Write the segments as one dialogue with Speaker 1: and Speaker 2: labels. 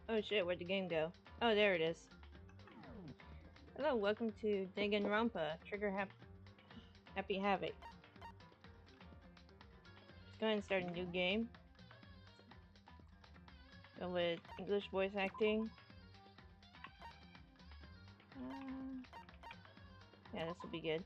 Speaker 1: Oh shit, where'd the game go? Oh, there it is. Hello, welcome to Danganronpa. Happy Havoc. Let's go ahead and start a new game. Go with English voice acting. Yeah, this will be good.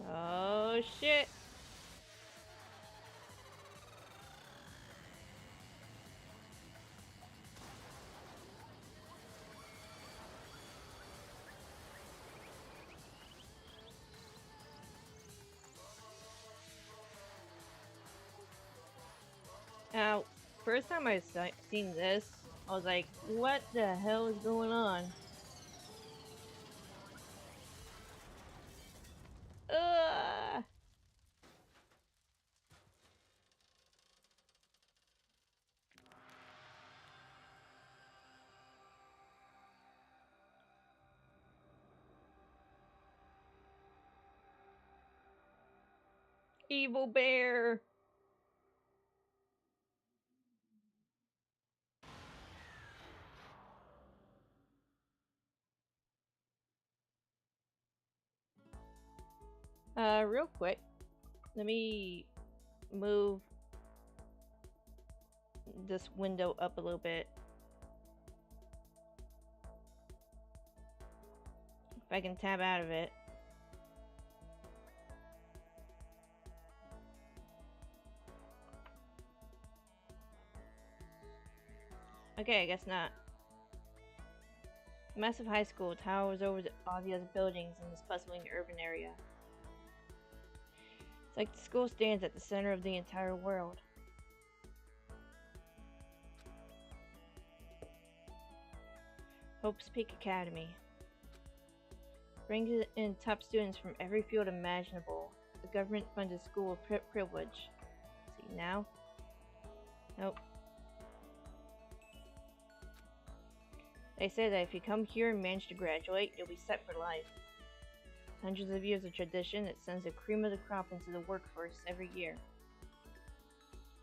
Speaker 1: Oh shit! Now, first time I seen this, I was like, what the hell is going on? Ugh! Evil bear! Real quick, let me move this window up a little bit. If I can tab out of it. Okay, I guess not. Massive high school towers over all the other buildings in this bustling urban area. It's like the school stands at the center of the entire world. Hope's Peak Academy brings in top students from every field imaginable. The government-funded school of privilege. See now? Nope. They say that if you come here and manage to graduate, you'll be set for life. Hundreds of years of tradition that sends the cream of the crop into the workforce every year.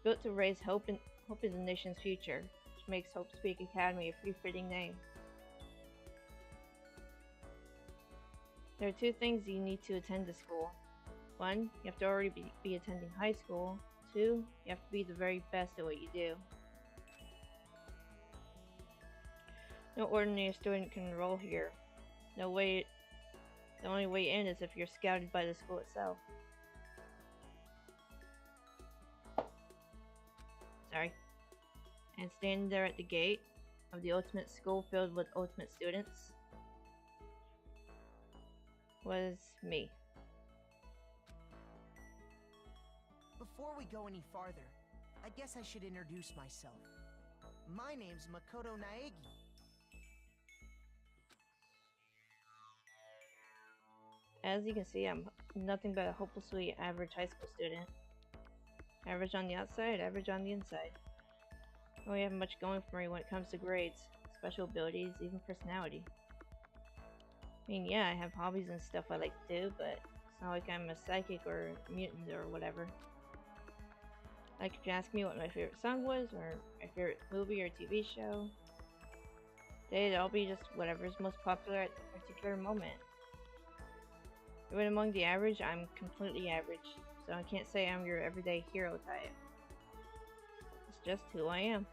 Speaker 1: Built to raise hope in the nation's future, which makes Hope's Peak Academy a befitting name. There are two things you need to attend the school. One, you have to already be attending high school. Two, you have to be the very best at what you do. No ordinary student can enroll here. No way. The only way in is if you're scouted by the school itself. Sorry. And standing there at the gate of the ultimate school filled with ultimate students was me.
Speaker 2: Before we go any farther, I guess I should introduce myself. My name's Makoto Naegi.
Speaker 1: As you can see, I'm nothing but a hopelessly average high school student. Average on the outside, average on the inside. I don't have much going for me when it comes to grades, special abilities, even personality. I mean, yeah, I have hobbies and stuff I like to do, but it's not like I'm a psychic or a mutant or whatever. Like, if you ask me what my favorite song was, or my favorite movie or TV show, they'd all be just whatever's most popular at the particular moment. Even among the average, I'm completely average, so I can't say I'm your everyday hero type. It's just who I am.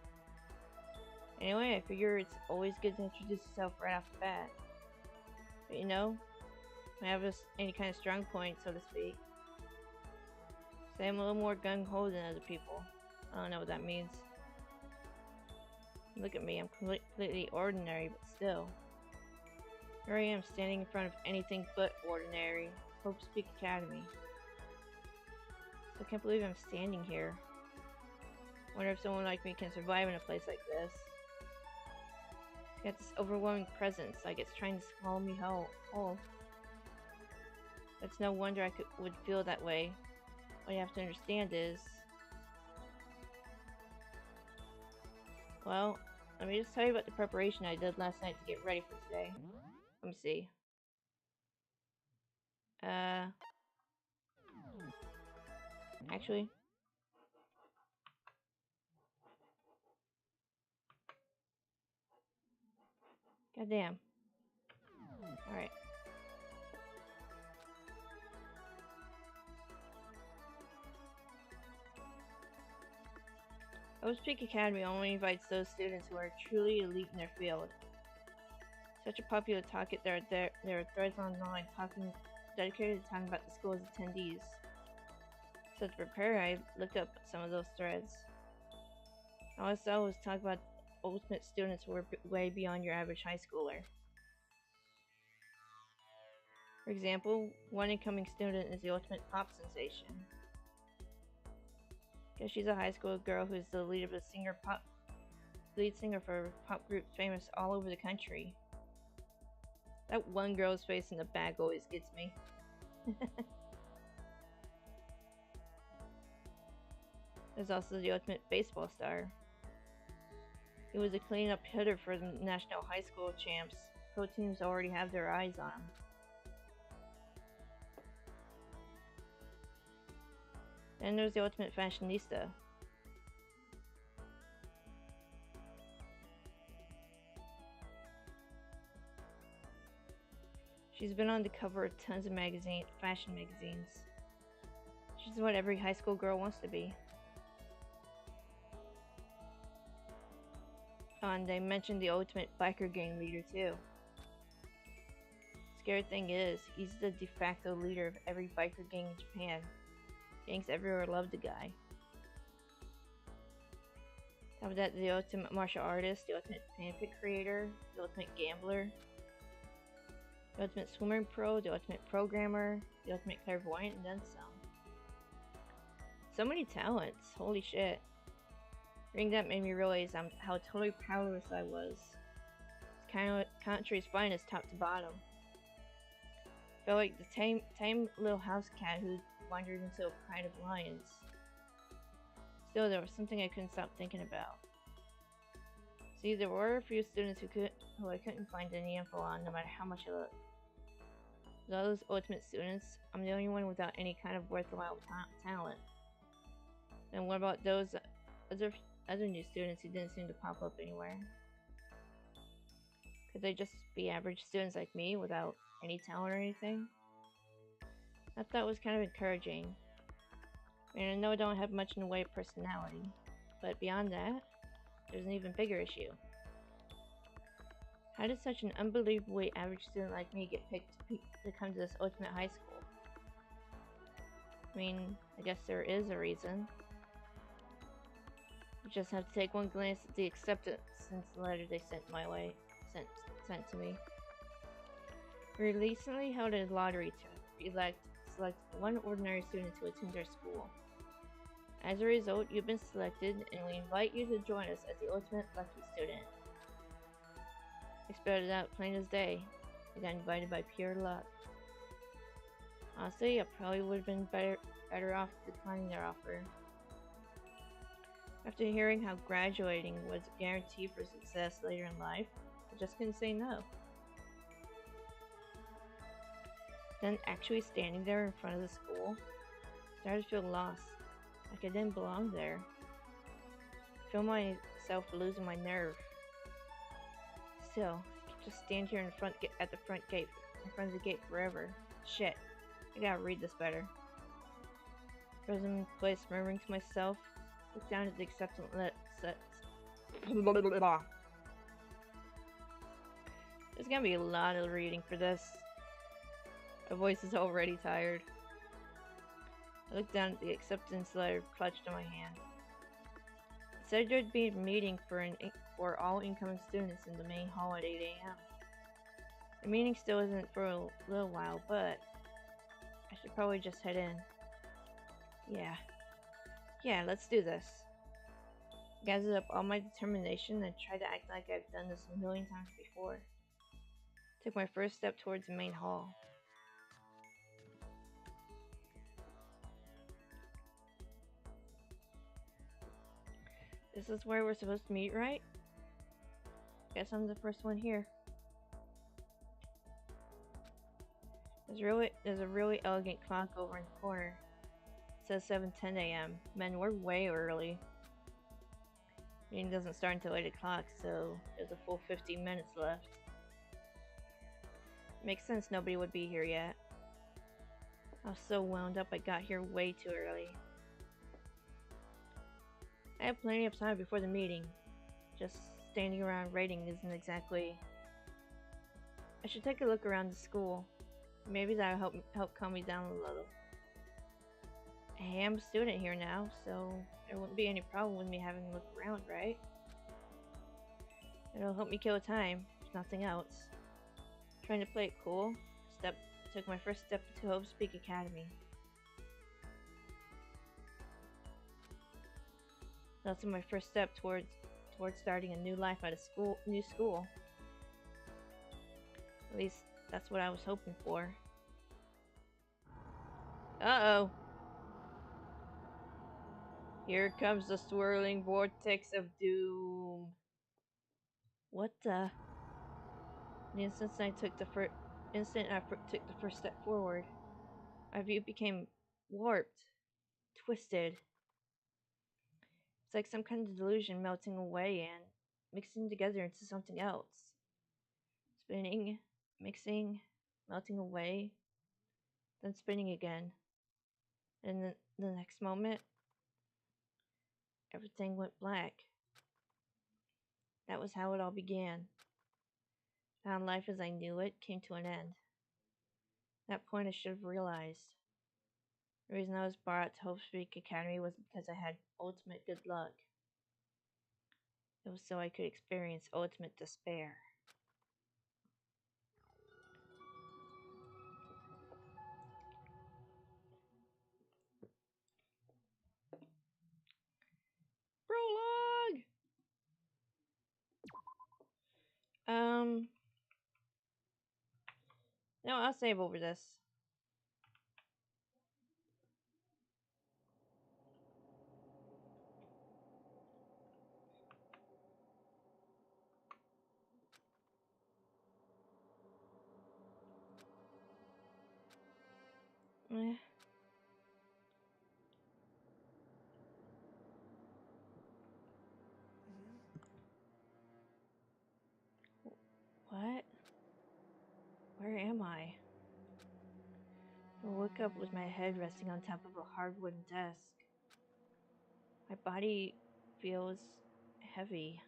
Speaker 1: Anyway, I figure it's always good to introduce yourself right off the bat. But you know, I have any kind of strong point, so to speak. Say I'm a little more gung-ho than other people. I don't know what that means. Look at me, I'm completely ordinary, but still. Here I am standing in front of anything but ordinary. Hope's Peak Academy. I can't believe I'm standing here. Wonder if someone like me can survive in a place like this. Got this overwhelming presence, like it's trying to swallow me whole. It's no wonder I would feel that way. What you have to understand is... Well, let me just tell you about the preparation I did last night to get ready for today. Let me see. Actually... Goddamn. Alright. Havoc Peak Academy only invites those students who are truly elite in their field. Such a popular topic, there are threads online dedicated to talking about the school's attendees. So to prepare, I looked up some of those threads. All I saw was talk about ultimate students who were way beyond your average high schooler. For example, one incoming student is the ultimate pop sensation. Guess she's a high school girl who's the lead singer for pop groups famous all over the country. That one girl's face in the bag always gets me. There's also the ultimate baseball star. He was a cleanup hitter for the National High School Champs. Pro teams already have their eyes on him. Then there's the ultimate fashionista. She's been on the cover of tons of fashion magazines. She's what every high school girl wants to be. And they mentioned the ultimate biker gang leader too. Scary thing is, he's the de facto leader of every biker gang in Japan. Gangs everywhere love the guy. Top of that, the ultimate martial artist, the ultimate fanfic creator, the ultimate gambler, the ultimate swimmer pro, the ultimate programmer, the ultimate clairvoyant, and then some. So many talents, holy shit. Reading that made me realize how totally powerless I was. It's kind of country's finest top to bottom. Felt like the tame little house cat who wandered into a pride of lions. Still, there was something I couldn't stop thinking about. See, there were a few students who I couldn't find any info on, no matter how much I looked. With all those ultimate students, I'm the only one without any kind of worthwhile talent. And what about those other new students who didn't seem to pop up anywhere? Could they just be average students like me without any talent or anything? I thought it was kind of encouraging. I mean, I know I don't have much in the way of personality, but beyond that, there's an even bigger issue. How did such an unbelievably average student like me get picked to come to this ultimate high school? I mean, I guess there is a reason. You just have to take one glance at the acceptance letter they sent my way, sent to me. We recently held a lottery to select one ordinary student to attend our school. As a result, you've been selected, and we invite you to join us as the ultimate lucky student. I spelled it out plain as day. I got invited by pure luck. Honestly, I probably would have been better off declining their offer. After hearing how graduating was a guarantee for success later in life, I just couldn't say no. Then actually standing there in front of the school, I started to feel lost, like I didn't belong there. I feel myself losing my nerve. Still, I could just stand here at the front of the gate forever. Shit, I gotta read this better. Frozen in place, murmuring to myself, looked down at the acceptance There's gonna be a lot of reading for this. My voice is already tired. I looked down at the acceptance letter clutched in my hand. It said there'd be a meeting for all incoming students in the main hall at 8 a.m. The meeting still isn't for a little while, but I should probably just head in. Yeah, let's do this. gathered up all my determination and tried to act like I've done this a million times before. Took my first step towards the main hall. This is where we're supposed to meet, right? Guess I'm the first one here. There's a really elegant clock over in the corner. It says 7:10 a.m. Men, we're way early. Meeting doesn't start until 8 o'clock, so there's a full 15 minutes left. Makes sense nobody would be here yet. I was so wound up I got here way too early. I have plenty of time before the meeting. Just standing around waiting isn't exactly... I should take a look around the school. Maybe that'll help calm me down a little. I am a student here now, so there wouldn't be any problem with me having a look around, right? It'll help me kill time, if nothing else. Trying to play it cool, took my first step into Hope Speak Academy. That's my first step towards starting a new life at a new school. At least that's what I was hoping for. Uh-oh. Here comes the swirling vortex of doom. What the? The instant I took the first step forward, my view became warped, twisted. It's like some kind of delusion melting away and mixing together into something else. Spinning, mixing, melting away, then spinning again. And the next moment, everything went black. That was how it all began. How life as I knew it came to an end. At that point I should have realized. The reason I was brought to Hope Speak Academy was because I had ultimate good luck. It was so I could experience ultimate despair. Prologue! No, I'll save over this. Eh. What? Where am I? I woke up with my head resting on top of a hard wooden desk. My body feels heavy.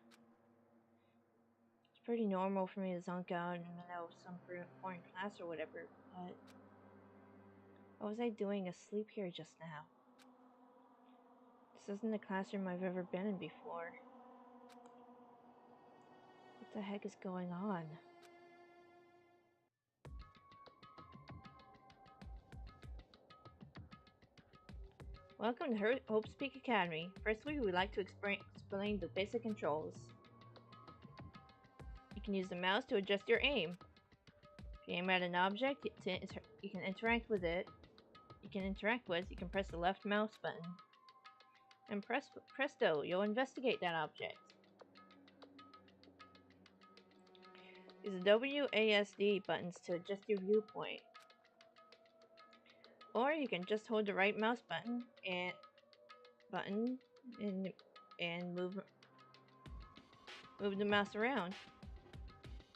Speaker 1: It's pretty normal for me to zonk out in the middle of some boring class or whatever, but what was I doing asleep here just now? This isn't the classroom I've ever been in before. What the heck is going on? Welcome to Hope Speak Academy. Firstly, we'd like to explain the basic controls. You can use the mouse to adjust your aim. If you aim at an object you can interact with, you can press the left mouse button. And presto, you'll investigate that object. Use the WASD buttons to adjust your viewpoint. Or you can just hold the right mouse button and move the mouse around.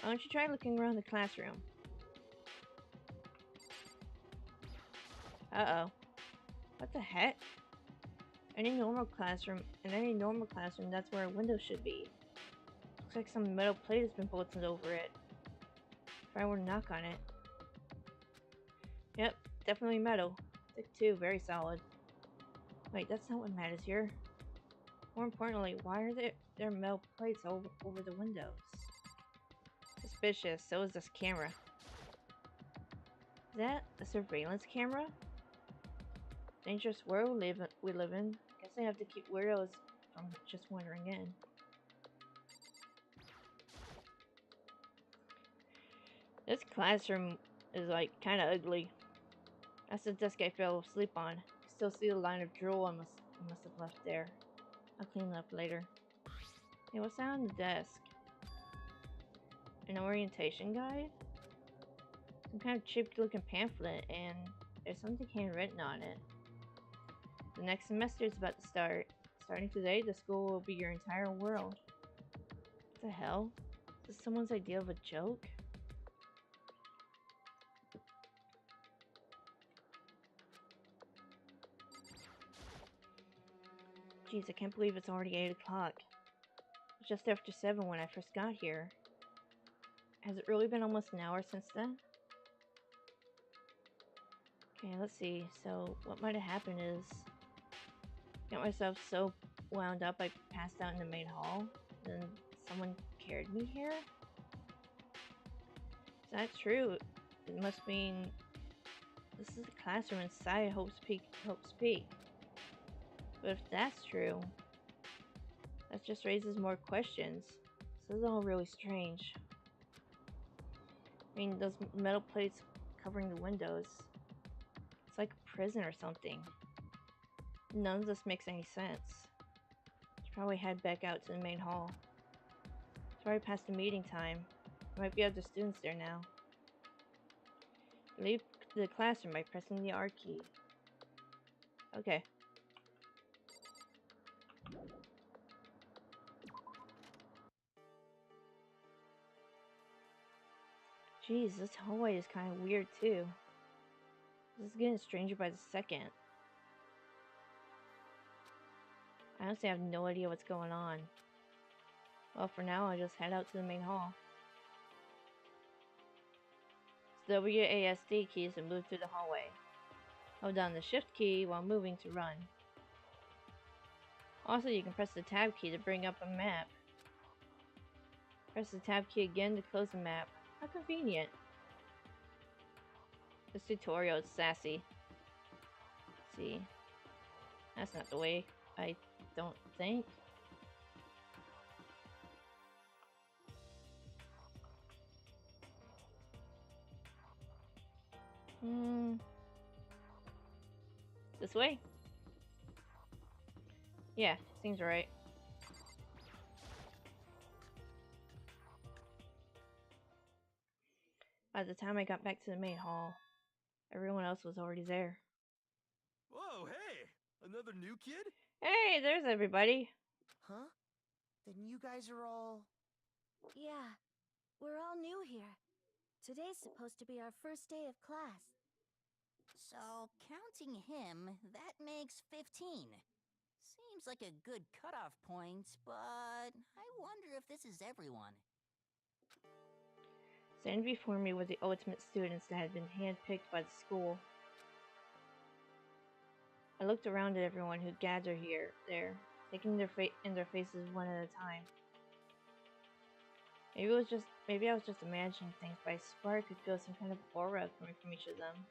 Speaker 1: Why don't you try looking around the classroom? Uh-oh. What the heck? In any normal classroom, that's where a window should be. Looks like some metal plate has been bolted over it. If I were to knock on it. Yep, definitely metal. Thick too, very solid. Wait, that's not what matters here. More importantly, why are there metal plates over the windows? Suspicious, so is this camera. Is that a surveillance camera? Dangerous world we live in. Guess I have to keep weirdos I'm just wandering in. This classroom is like kind of ugly. That's the desk I fell asleep on. You still see the line of drool I must have left there. I'll clean it up later. Hey, what's that on the desk? An orientation guide? Some kind of cheap looking pamphlet, and there's something handwritten on it. The next semester is about to start. Starting today, the school will be your entire world. What the hell? Is this someone's idea of a joke? Jeez, I can't believe it's already 8 o'clock. It's just after 7 when I first got here. Has it really been almost an hour since then? Okay, let's see. So, what might have happened is... got myself so wound up I passed out in the main hall. Then someone carried me here? Is that true? It must mean... this is the classroom inside Hope's Peak. But if that's true, that just raises more questions. This is all really strange. I mean, those metal plates covering the windows. It's like a prison or something. None of this makes any sense. Should probably head back out to the main hall. It's already past the meeting time. There might be other students there now. Leave the classroom by pressing the R key. Okay. Jeez, this hallway is kind of weird too. This is getting stranger by the second. I honestly have no idea what's going on. Well, for now, I'll just head out to the main hall. It's WASD keys to move through the hallway. Hold down the shift key while moving to run. Also, you can press the tab key to bring up a map. Press the tab key again to close the map. How convenient. This tutorial is sassy. Let's see. That's not the way, I don't think. This way? Yeah, seems right. By the time I got back to the main hall, everyone else was already there.
Speaker 3: Whoa, hey! Another new kid?
Speaker 1: Hey, there's everybody.
Speaker 2: Huh? Then you guys are all...
Speaker 4: Yeah, we're all new here. Today's supposed to be our first day of class.
Speaker 5: So, counting him, that makes 15. Seems like a good cutoff point, but I wonder if this is everyone.
Speaker 1: Standing before me were the ultimate students that had been handpicked by the school. I looked around at everyone who gathered there, taking their in their faces one at a time. Maybe I was just imagining things, but I swear I could feel some kind of aura coming from each of them.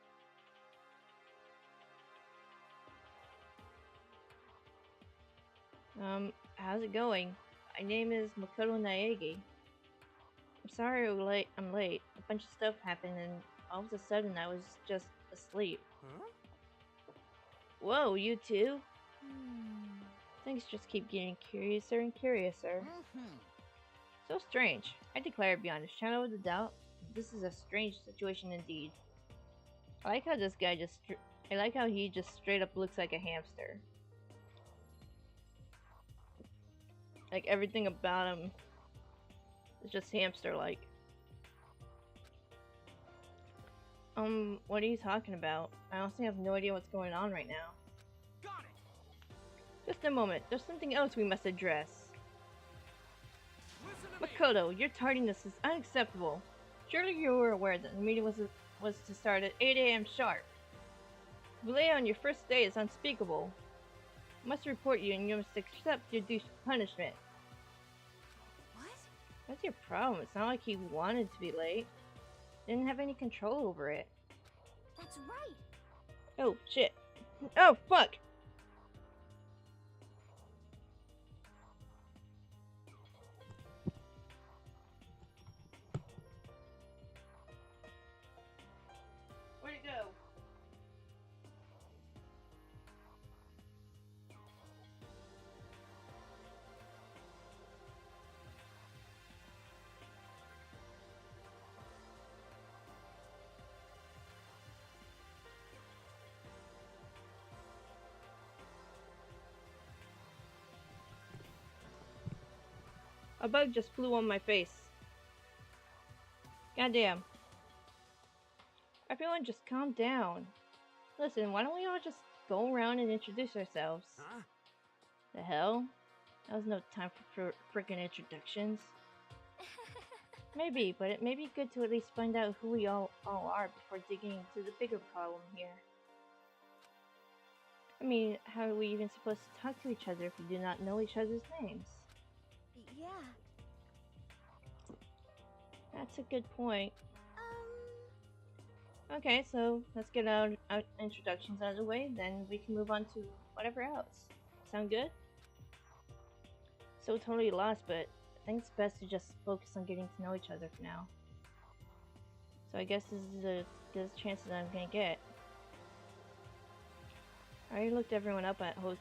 Speaker 1: How's it going? My name is Makoto Naegi. I'm sorry I'm late. A bunch of stuff happened and all of a sudden I was just asleep.
Speaker 3: Huh?
Speaker 1: Whoa, you too? Things just keep getting curiouser and curiouser. So strange. I declare beyond a shadow of a doubt, this is a strange situation indeed. I like how this guy he just straight up looks like a hamster. Like everything about him is just hamster-like. What are you talking about? I honestly have no idea what's going on right now.
Speaker 3: Got it!
Speaker 1: Just a moment, there's something else we must address.
Speaker 3: Listen to me!
Speaker 1: Makoto, your tardiness is unacceptable. Surely you were aware that the meeting was to start at 8 AM sharp. Delay on your first day is unspeakable. I must report you and you must accept your due punishment.
Speaker 4: What?
Speaker 1: What's your problem? It's not like he wanted to be late. Didn't have any control over it.
Speaker 4: That's right.
Speaker 1: Oh, shit. Oh, fuck! A bug just flew on my face. Goddamn. Everyone just calm down. Listen, why don't we all just go around and introduce ourselves?
Speaker 3: Huh?
Speaker 1: The hell? That was no time for frickin' introductions. Maybe, but it may be good to at least find out who we all are before digging into the bigger problem here. I mean, how are we even supposed to talk to each other if we do not know each other's names?
Speaker 4: Yeah.
Speaker 1: That's a good point. Okay, so let's get our introductions out of the way, then we can move on to whatever else. Sound good? So totally lost, but I think it's best to just focus on getting to know each other for now. So I guess this is the good chance that I'm gonna get. I already looked everyone up at Hope's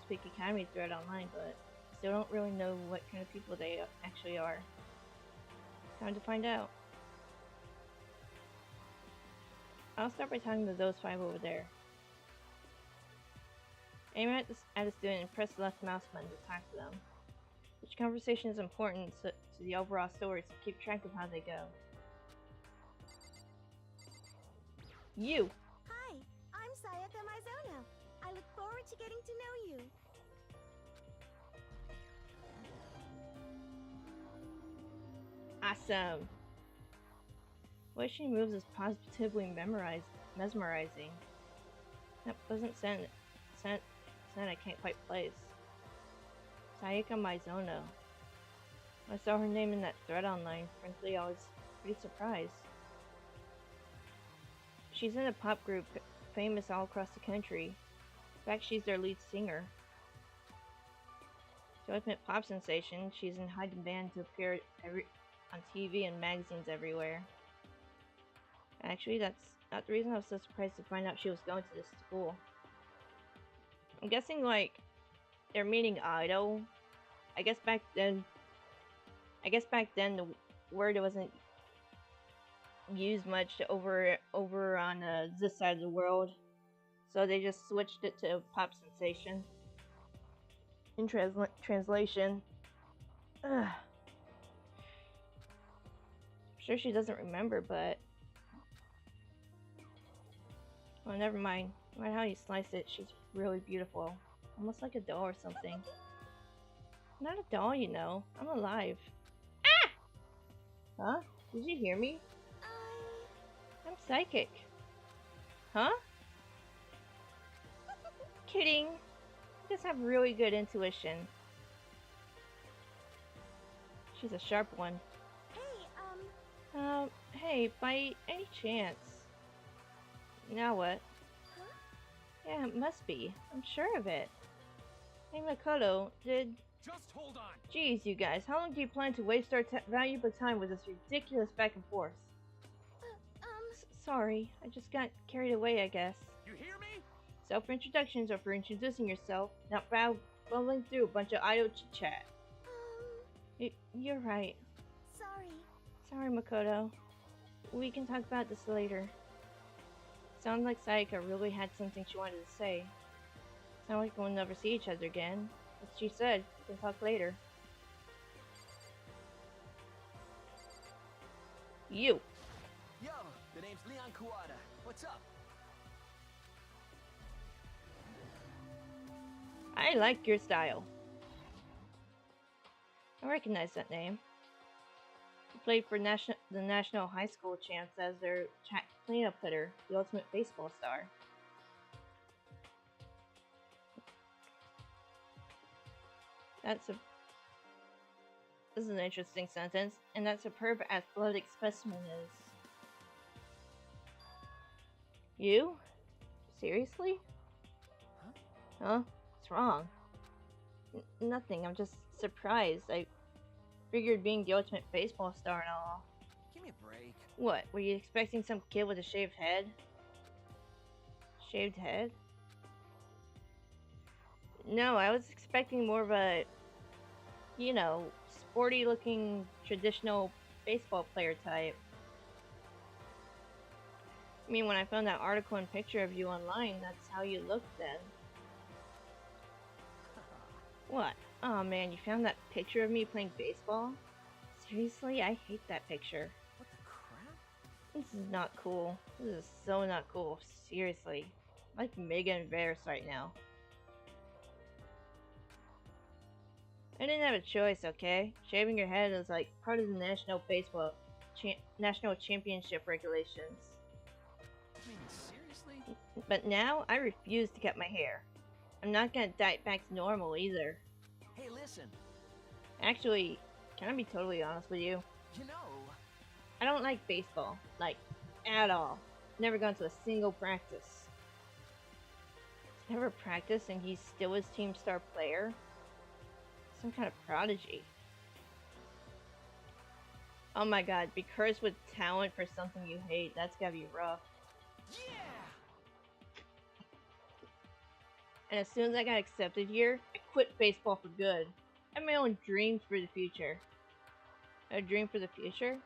Speaker 1: Peak Academy thread online, but still don't really know what kind of people they actually are. Time to find out. I'll start by talking to those 5 over there. Aim at a student and press the left mouse button to talk to them. Each conversation is important to the overall story, so keep track of how they go. You!
Speaker 4: Hi, I'm Sayaka Mizono. I look forward to getting to know you.
Speaker 1: Awesome! The way she moves is positively mesmerizing. That pleasant scent I can't quite place. Sayaka Mizono. I saw her name in that thread online. Frankly, I was pretty surprised. She's in a pop group famous all across the country. In fact, she's their lead singer. The ultimate pop sensation, she's in high demand to appear on TV and magazines everywhere. Actually, that's not the reason I was so surprised to find out she was going to this school. I'm guessing, like, they're meaning idol. I guess back then the word wasn't used much over on this side of the world, so they just switched it to pop sensation. In translation, ugh. I'm sure she doesn't remember, but well, never mind. No matter how you slice it, she's really beautiful, almost like a doll or something. I'm not a doll, you know. I'm alive. Ah! Huh? Did you hear me? I'm psychic. Huh? Kidding. I just have really good intuition. She's a sharp one. Hey, by any chance. Now what?
Speaker 4: Huh?
Speaker 1: Yeah, it must be. I'm sure of it. Hey, Makoto,
Speaker 3: Just hold on.
Speaker 1: Geez, you guys, how long do you plan to waste our valuable time with this ridiculous back and forth? Sorry, I just got carried away, I guess.
Speaker 3: You hear me?
Speaker 1: Self-introductions are for introducing yourself, not bumbling through a bunch of idle chit-chat. You're right. Sorry, Makoto. We can talk about this later. Sounds like Sayaka really had something she wanted to say. Sounds like we'll never see each other again. As she said, we can talk later. You!
Speaker 2: Yo, the name's Leon Kawada. What's up?
Speaker 1: I like your style. I recognize that name. He played for the National High School Champs as their cleanup hitter, the ultimate baseball star. This is an interesting sentence, and that superb athletic specimen is... You? Seriously? Huh? What's wrong? Nothing, I'm just surprised. I figured being the ultimate baseball star and all.
Speaker 2: Give me a break.
Speaker 1: What, were you expecting some kid with a shaved head? Shaved head? No, I was expecting more of a, you know, sporty looking traditional baseball player type. I mean, when I found that article and picture of you online, that's how you looked then. What? Oh man, you found that picture of me playing baseball? Seriously? I hate that picture.
Speaker 2: What the crap?
Speaker 1: This is not cool. This is so not cool. Seriously. I'm like mega embarrassed right now. I didn't have a choice, okay? Shaving your head is like part of the national championship regulations.
Speaker 2: I mean, seriously?
Speaker 1: But now I refuse to cut my hair. I'm not gonna dye it back to normal either.
Speaker 2: Hey, listen.
Speaker 1: Actually, can I be totally honest with you?
Speaker 2: You know,
Speaker 1: I don't like baseball, like, at all. Never gone to a single practice. Never practiced and he's still his team star player? Some kind of prodigy. Oh my god, be cursed with talent for something you hate. That's gotta be rough.
Speaker 2: yeah!
Speaker 1: And as soon as I got accepted here, I quit baseball for good. I have my own dreams for the future. A dream for the future?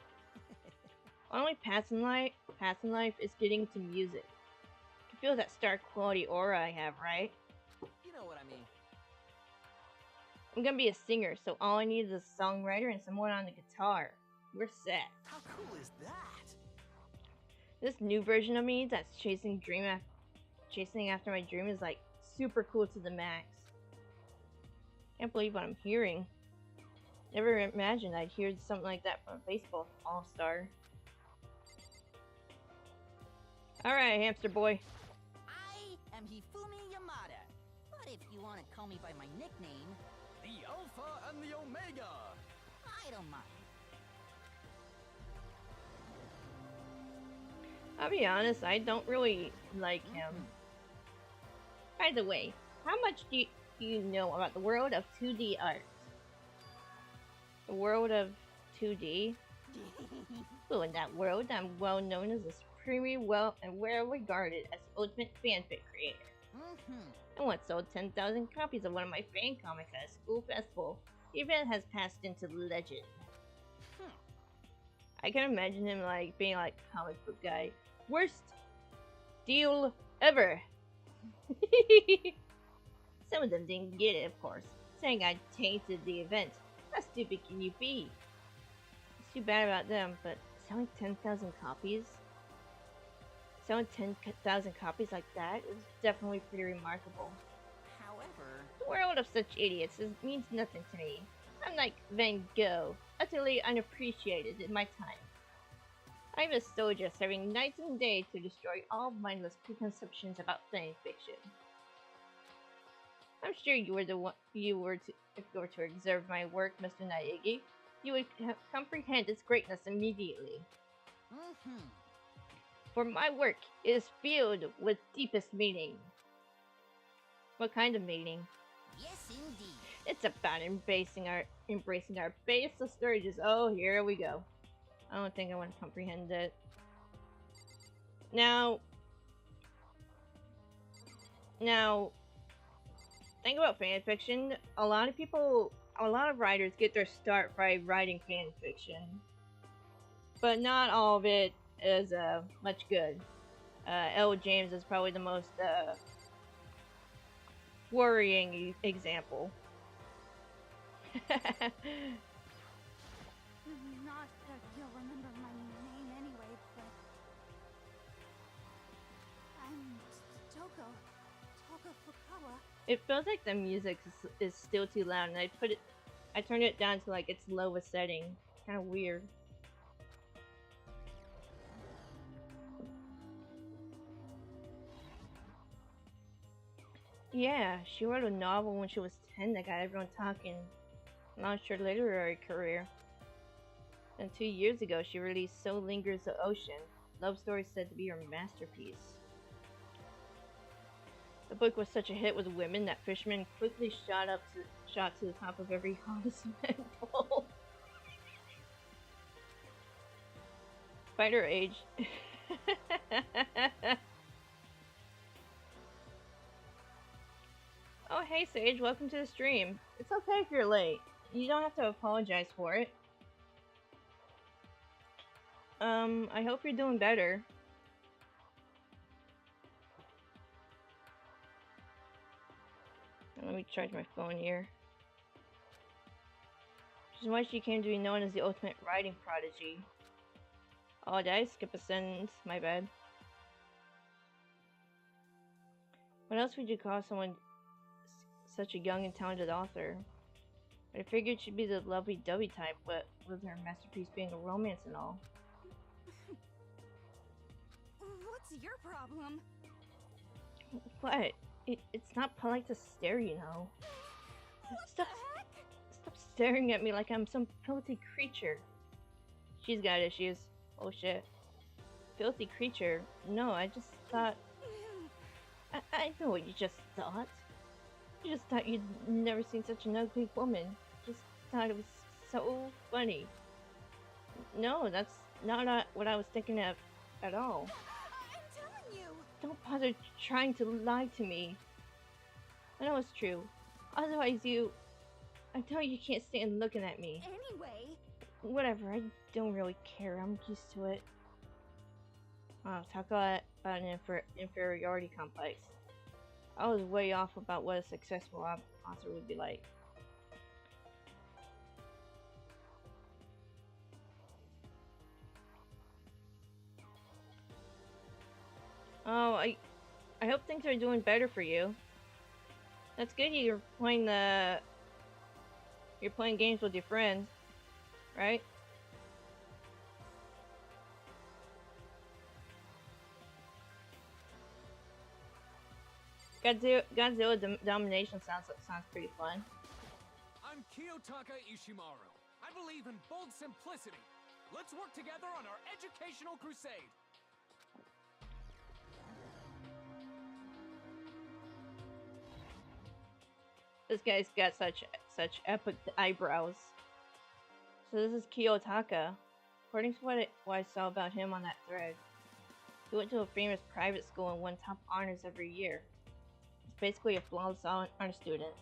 Speaker 1: My only path in life is getting into music. You can feel that star quality aura I have, right?
Speaker 2: You know what I mean.
Speaker 1: I'm gonna be a singer, so all I need is a songwriter and someone on the guitar. We're set.
Speaker 2: How cool is that?
Speaker 1: This new version of me that's chasing after my dream is like super cool to the max. Can't believe what I'm hearing. Never imagined I'd hear something like that from a baseball all-star. Alright, hamster boy.
Speaker 5: I am Hifumi Yamada. But if you want to call me by my nickname,
Speaker 3: The Alpha and the Omega!
Speaker 5: I don't mind.
Speaker 1: I'll be honest, I don't really like him. By the way, how much do you know about the world of 2D art? The world of 2D? Well, in that world, I'm well known as a supremely well regarded as the ultimate fanfic creator. I once sold 10,000 copies of one of my fan comics at a school festival. The event has passed into legend. I can imagine him like being like comic book guy. Worst deal ever. Some of them didn't get it, of course, saying I tainted the event. How stupid can you be? It's too bad about them, but selling 10,000 copies? Selling 10,000 copies like that is definitely pretty remarkable.
Speaker 5: However,
Speaker 1: The world of such idiots means nothing to me. I'm like Van Gogh, utterly unappreciated in my time. I'm a soldier serving night and day to destroy all mindless preconceptions about fan fiction. I'm sure if you were to observe my work, Mr. Naegi, you would comprehend its greatness immediately. For my work is filled with deepest meaning. What kind of meaning?
Speaker 5: yes indeed.
Speaker 1: It's about embracing our basest urges. Oh, here we go. I don't think I want to comprehend it. Now, think about fanfiction. A lot of writers get their start by writing fanfiction, but not all of it is much good. L. James is probably the most worrying example.
Speaker 4: Not that you'll remember my name anyway, but I'm Toko Fukawa.
Speaker 1: It feels like the music is still too loud, and I turned it down to like its lowest setting. Kind of weird. Yeah, she wrote a novel when she was 10 that got everyone talking, launched her literary career. Then 2 years ago, she released So Lingers the Ocean, love story said to be her masterpiece. The book was such a hit with women that fishermen quickly shot to the top of every hottest men poll. Despite her age. Oh, hey Sage, welcome to the stream. It's okay if you're late. You don't have to apologize for it. I hope you're doing better. Let me charge my phone here. which is why she came to be known as the ultimate writing prodigy. Oh, did I skip a sentence? My bad. What else would you call someone such a young and talented author? I figured she'd be the lovey-dovey type, but with her masterpiece being a romance and all.
Speaker 4: What's your problem?
Speaker 1: What? It's not polite to stare, you know. Stop staring at me like I'm some filthy creature. She's got issues. Oh shit. Filthy creature? No, I just thought... I know what you just thought. You just thought you'd never seen such an ugly woman. Just thought it was so funny. No, that's not what I was thinking of at all.
Speaker 4: I'm telling you!
Speaker 1: Don't bother trying to lie to me. I know it's true. Otherwise I know you can't stand looking at me.
Speaker 4: Anyway...
Speaker 1: Whatever, I don't really care. I'm used to it. Wow, talk about an inferiority complex. I was way off about what a successful author would be like. Oh, I hope things are doing better for you. That's good. You're playing games with your friends, right? Godzilla domination sounds pretty fun.
Speaker 6: I'm Kiyotaka Ishimaru. I believe in bold simplicity. Let's work together on our educational crusade.
Speaker 1: This guy's got such epic eyebrows. So this is Kiyotaka. According to what I saw about him on that thread, he went to a famous private school and won top honors every year. He's basically a flawless honor student.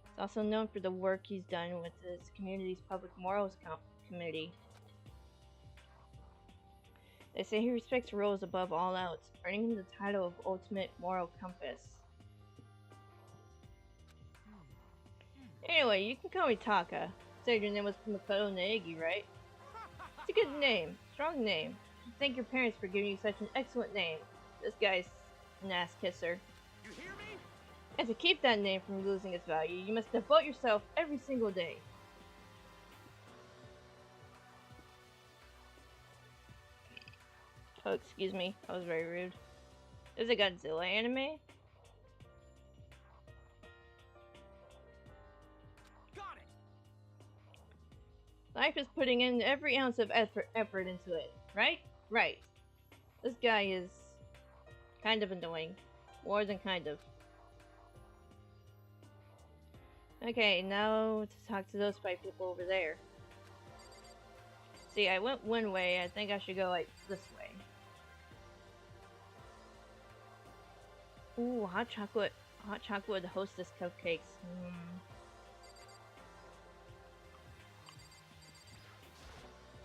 Speaker 1: He's also known for the work he's done with his community's public morals committee. They say he respects rules above all else, earning him the title of Ultimate Moral Compass. Anyway, you can call me Taka. Said your name was Makoto Naegi, right? It's a good name. Strong name. You thank your parents for giving you such an excellent name. This guy's an ass kisser.
Speaker 6: You hear me?
Speaker 1: And to keep that name from losing its value, you must devote yourself every single day. Oh, excuse me. That was very rude. Is it Godzilla anime?
Speaker 6: Got it.
Speaker 1: Life is putting in every ounce of effort into it, right? Right. This guy is kind of annoying. More than kind of. Okay, now to talk to those 5 people over there. See, I went one way. I think I should go like this way. Ooh, hot chocolate hostess cupcakes.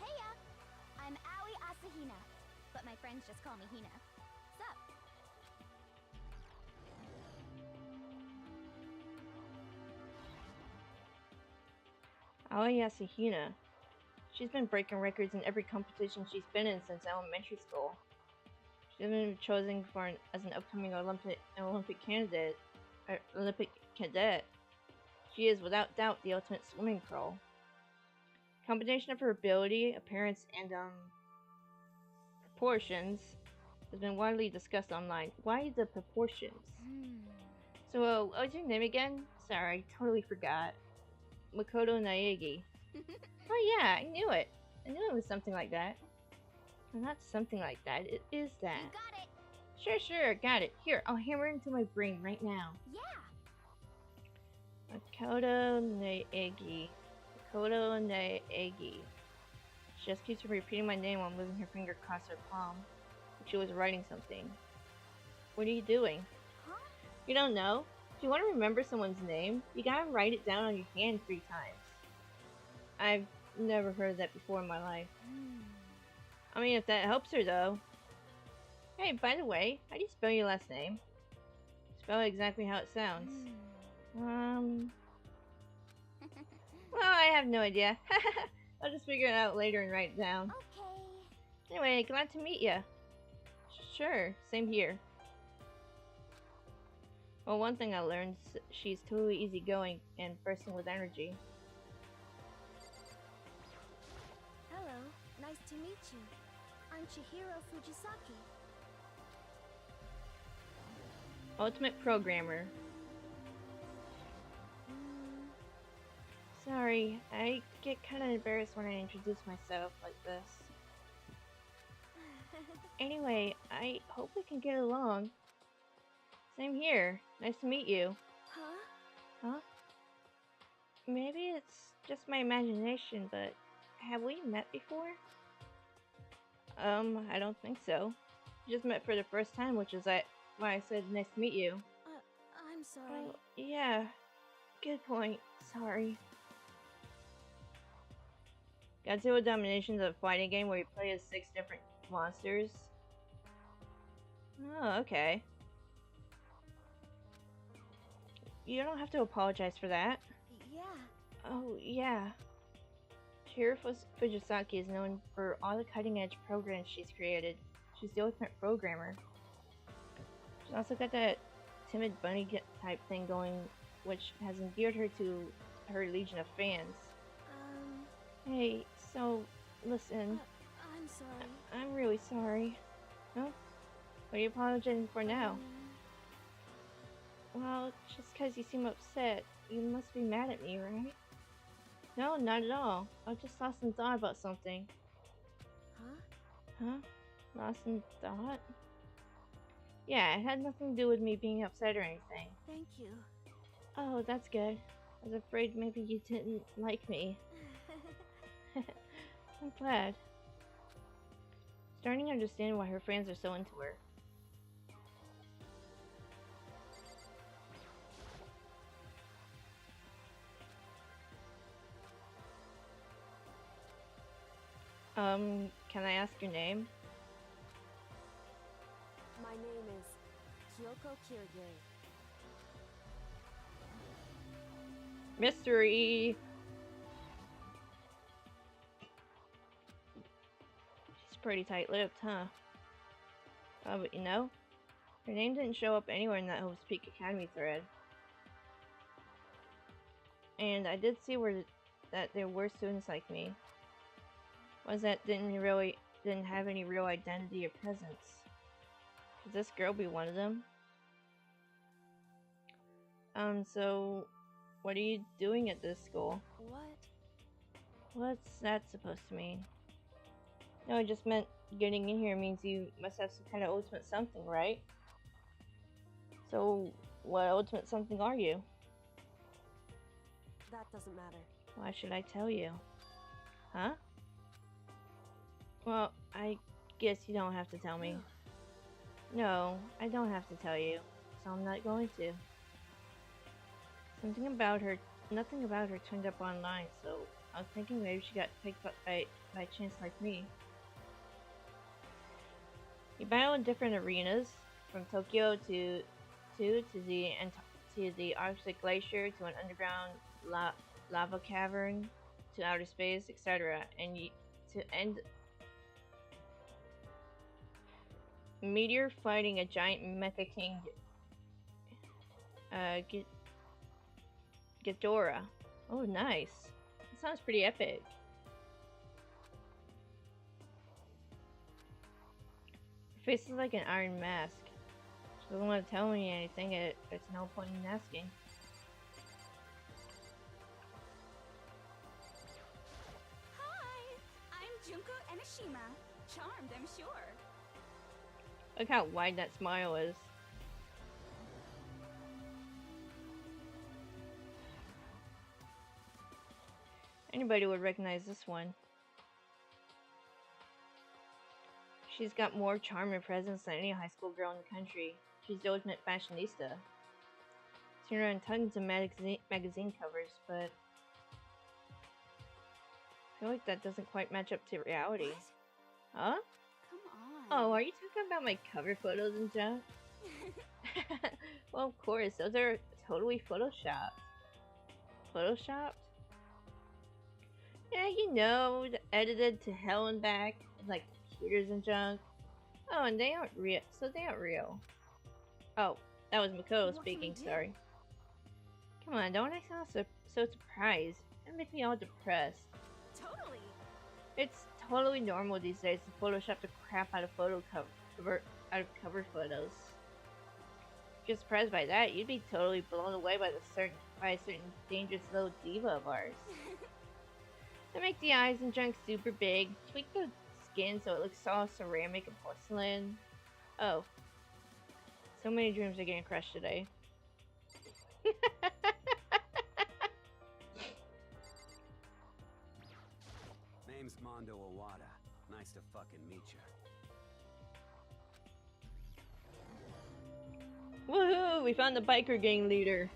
Speaker 4: Heya! I'm Aoi Asahina, but my friends just call me Hina. Sup?
Speaker 1: Aoi Asahina. She's been breaking records in every competition she's been in since elementary school. She's been chosen as an upcoming Olympic cadet. She is without doubt the ultimate swimming pro. Combination of her ability, appearance, and proportions has been widely discussed online. Why the proportions? So, what's your name again? Sorry, I totally forgot. Makoto Naegi. Oh yeah, I knew it. I knew it was something like that. Well, not something like that. It is that.
Speaker 4: You got it!
Speaker 1: Sure, got it. Here, I'll hammer it into my brain right now.
Speaker 4: Yeah!
Speaker 1: Makoto Naegi. Makoto Naegi. She just keeps repeating my name while moving her finger across her palm. Like she was writing something. What are you doing?
Speaker 4: Huh?
Speaker 1: You don't know? If you want to remember someone's name, you gotta write it down on your hand 3 times. I've never heard that before in my life. I mean, if that helps her, though. Hey, by the way, how do you spell your last name? Spell it exactly how it sounds. Well, I have no idea. I'll just figure it out later and write it down.
Speaker 4: Okay.
Speaker 1: Anyway, glad to meet you. Sure, same here. Well, one thing I learned, she's totally easygoing and bursting with energy.
Speaker 4: Hello, nice to meet you. I'm Chihiro Fujisaki.
Speaker 1: Ultimate Programmer. Sorry, I get kind of embarrassed when I introduce myself like this. Anyway, I hope we can get along. Same here. Nice to meet you. Huh? Maybe it's just my imagination, but have we met before? I don't think so. We just met for the first time, which is why I said nice to meet you.
Speaker 4: I'm sorry.
Speaker 1: Oh, yeah. Good point. Sorry. Godzilla Domination is a fighting game where you play as 6 different monsters. Oh, okay. You don't have to apologize for that.
Speaker 4: Yeah.
Speaker 1: Oh, yeah. Chihiro Fujisaki is known for all the cutting-edge programs she's created. She's the ultimate programmer. She's also got that timid bunny type thing going, which has endeared her to her legion of fans. Hey, so, listen.
Speaker 4: I'm sorry.
Speaker 1: I'm really sorry. Huh? What are you apologizing for now? Well, just because you seem upset, you must be mad at me, right? No, not at all. I just lost in thought about something. Huh? Lost in thought? Yeah, it had nothing to do with me being upset or anything.
Speaker 4: Thank you.
Speaker 1: Oh, that's good. I was afraid maybe you didn't like me. I'm glad. Starting to understand why her fans are so into her. Can I ask your name?
Speaker 4: My name is Kyoko Kirige.
Speaker 1: Mystery! She's pretty tight-lipped, huh? Oh, but you know, her name didn't show up anywhere in that Hope's Peak Academy thread. And I did see that there were students like me. Ones that didn't have any real identity or presence. Could this girl be one of them? So what are you doing at this school?
Speaker 4: What?
Speaker 1: What's that supposed to mean? No, I just meant getting in here means you must have some kind of ultimate something, right? So what ultimate something are you?
Speaker 4: That doesn't matter.
Speaker 1: Why should I tell you? Huh? Well, I guess you don't have to tell me. No, I don't have to tell you, so I'm not going to. Nothing about her turned up online, so I was thinking maybe she got picked up by chance like me. You battle in different arenas, from Tokyo to the Arctic Glacier to an underground lava cavern to outer space, etc. And to end meteor fighting a giant mecha king, Ghidorah. Oh, nice. That sounds pretty epic. Her face is like an iron mask. She doesn't want to tell me anything. There's no point in asking.
Speaker 4: Hi, I'm Junko Enoshima. Charmed, I'm sure.
Speaker 1: Look how wide that smile is. Anybody would recognize this one. She's got more charm and presence than any high school girl in the country. She's the ultimate fashionista. Seen her on tons of magazine covers, but I feel like that doesn't quite match up to reality.
Speaker 4: What?
Speaker 1: Huh?
Speaker 4: Come on.
Speaker 1: Oh, are you talking about my cover photos and stuff? Well, of course, those are totally photoshopped. Photoshopped? Yeah, you know, edited to hell and back, with, like computers and junk. Oh, and they aren't real. So they aren't real. Oh, that was Makoto
Speaker 4: What can we
Speaker 1: speaking.
Speaker 4: do?
Speaker 1: Sorry. Come on, don't I sound so surprised? That makes me all depressed.
Speaker 4: Totally.
Speaker 1: It's totally normal these days to Photoshop the crap out of cover photos. If you're surprised by that, you'd be totally blown away by a certain dangerous little diva of ours. They make the eyes and junk super big, tweak the skin so it looks all ceramic and porcelain. Oh. So many dreams are getting crushed today.
Speaker 7: Name's Mondo Owada. Nice to fucking meet you.
Speaker 1: Woohoo! We found the biker gang leader.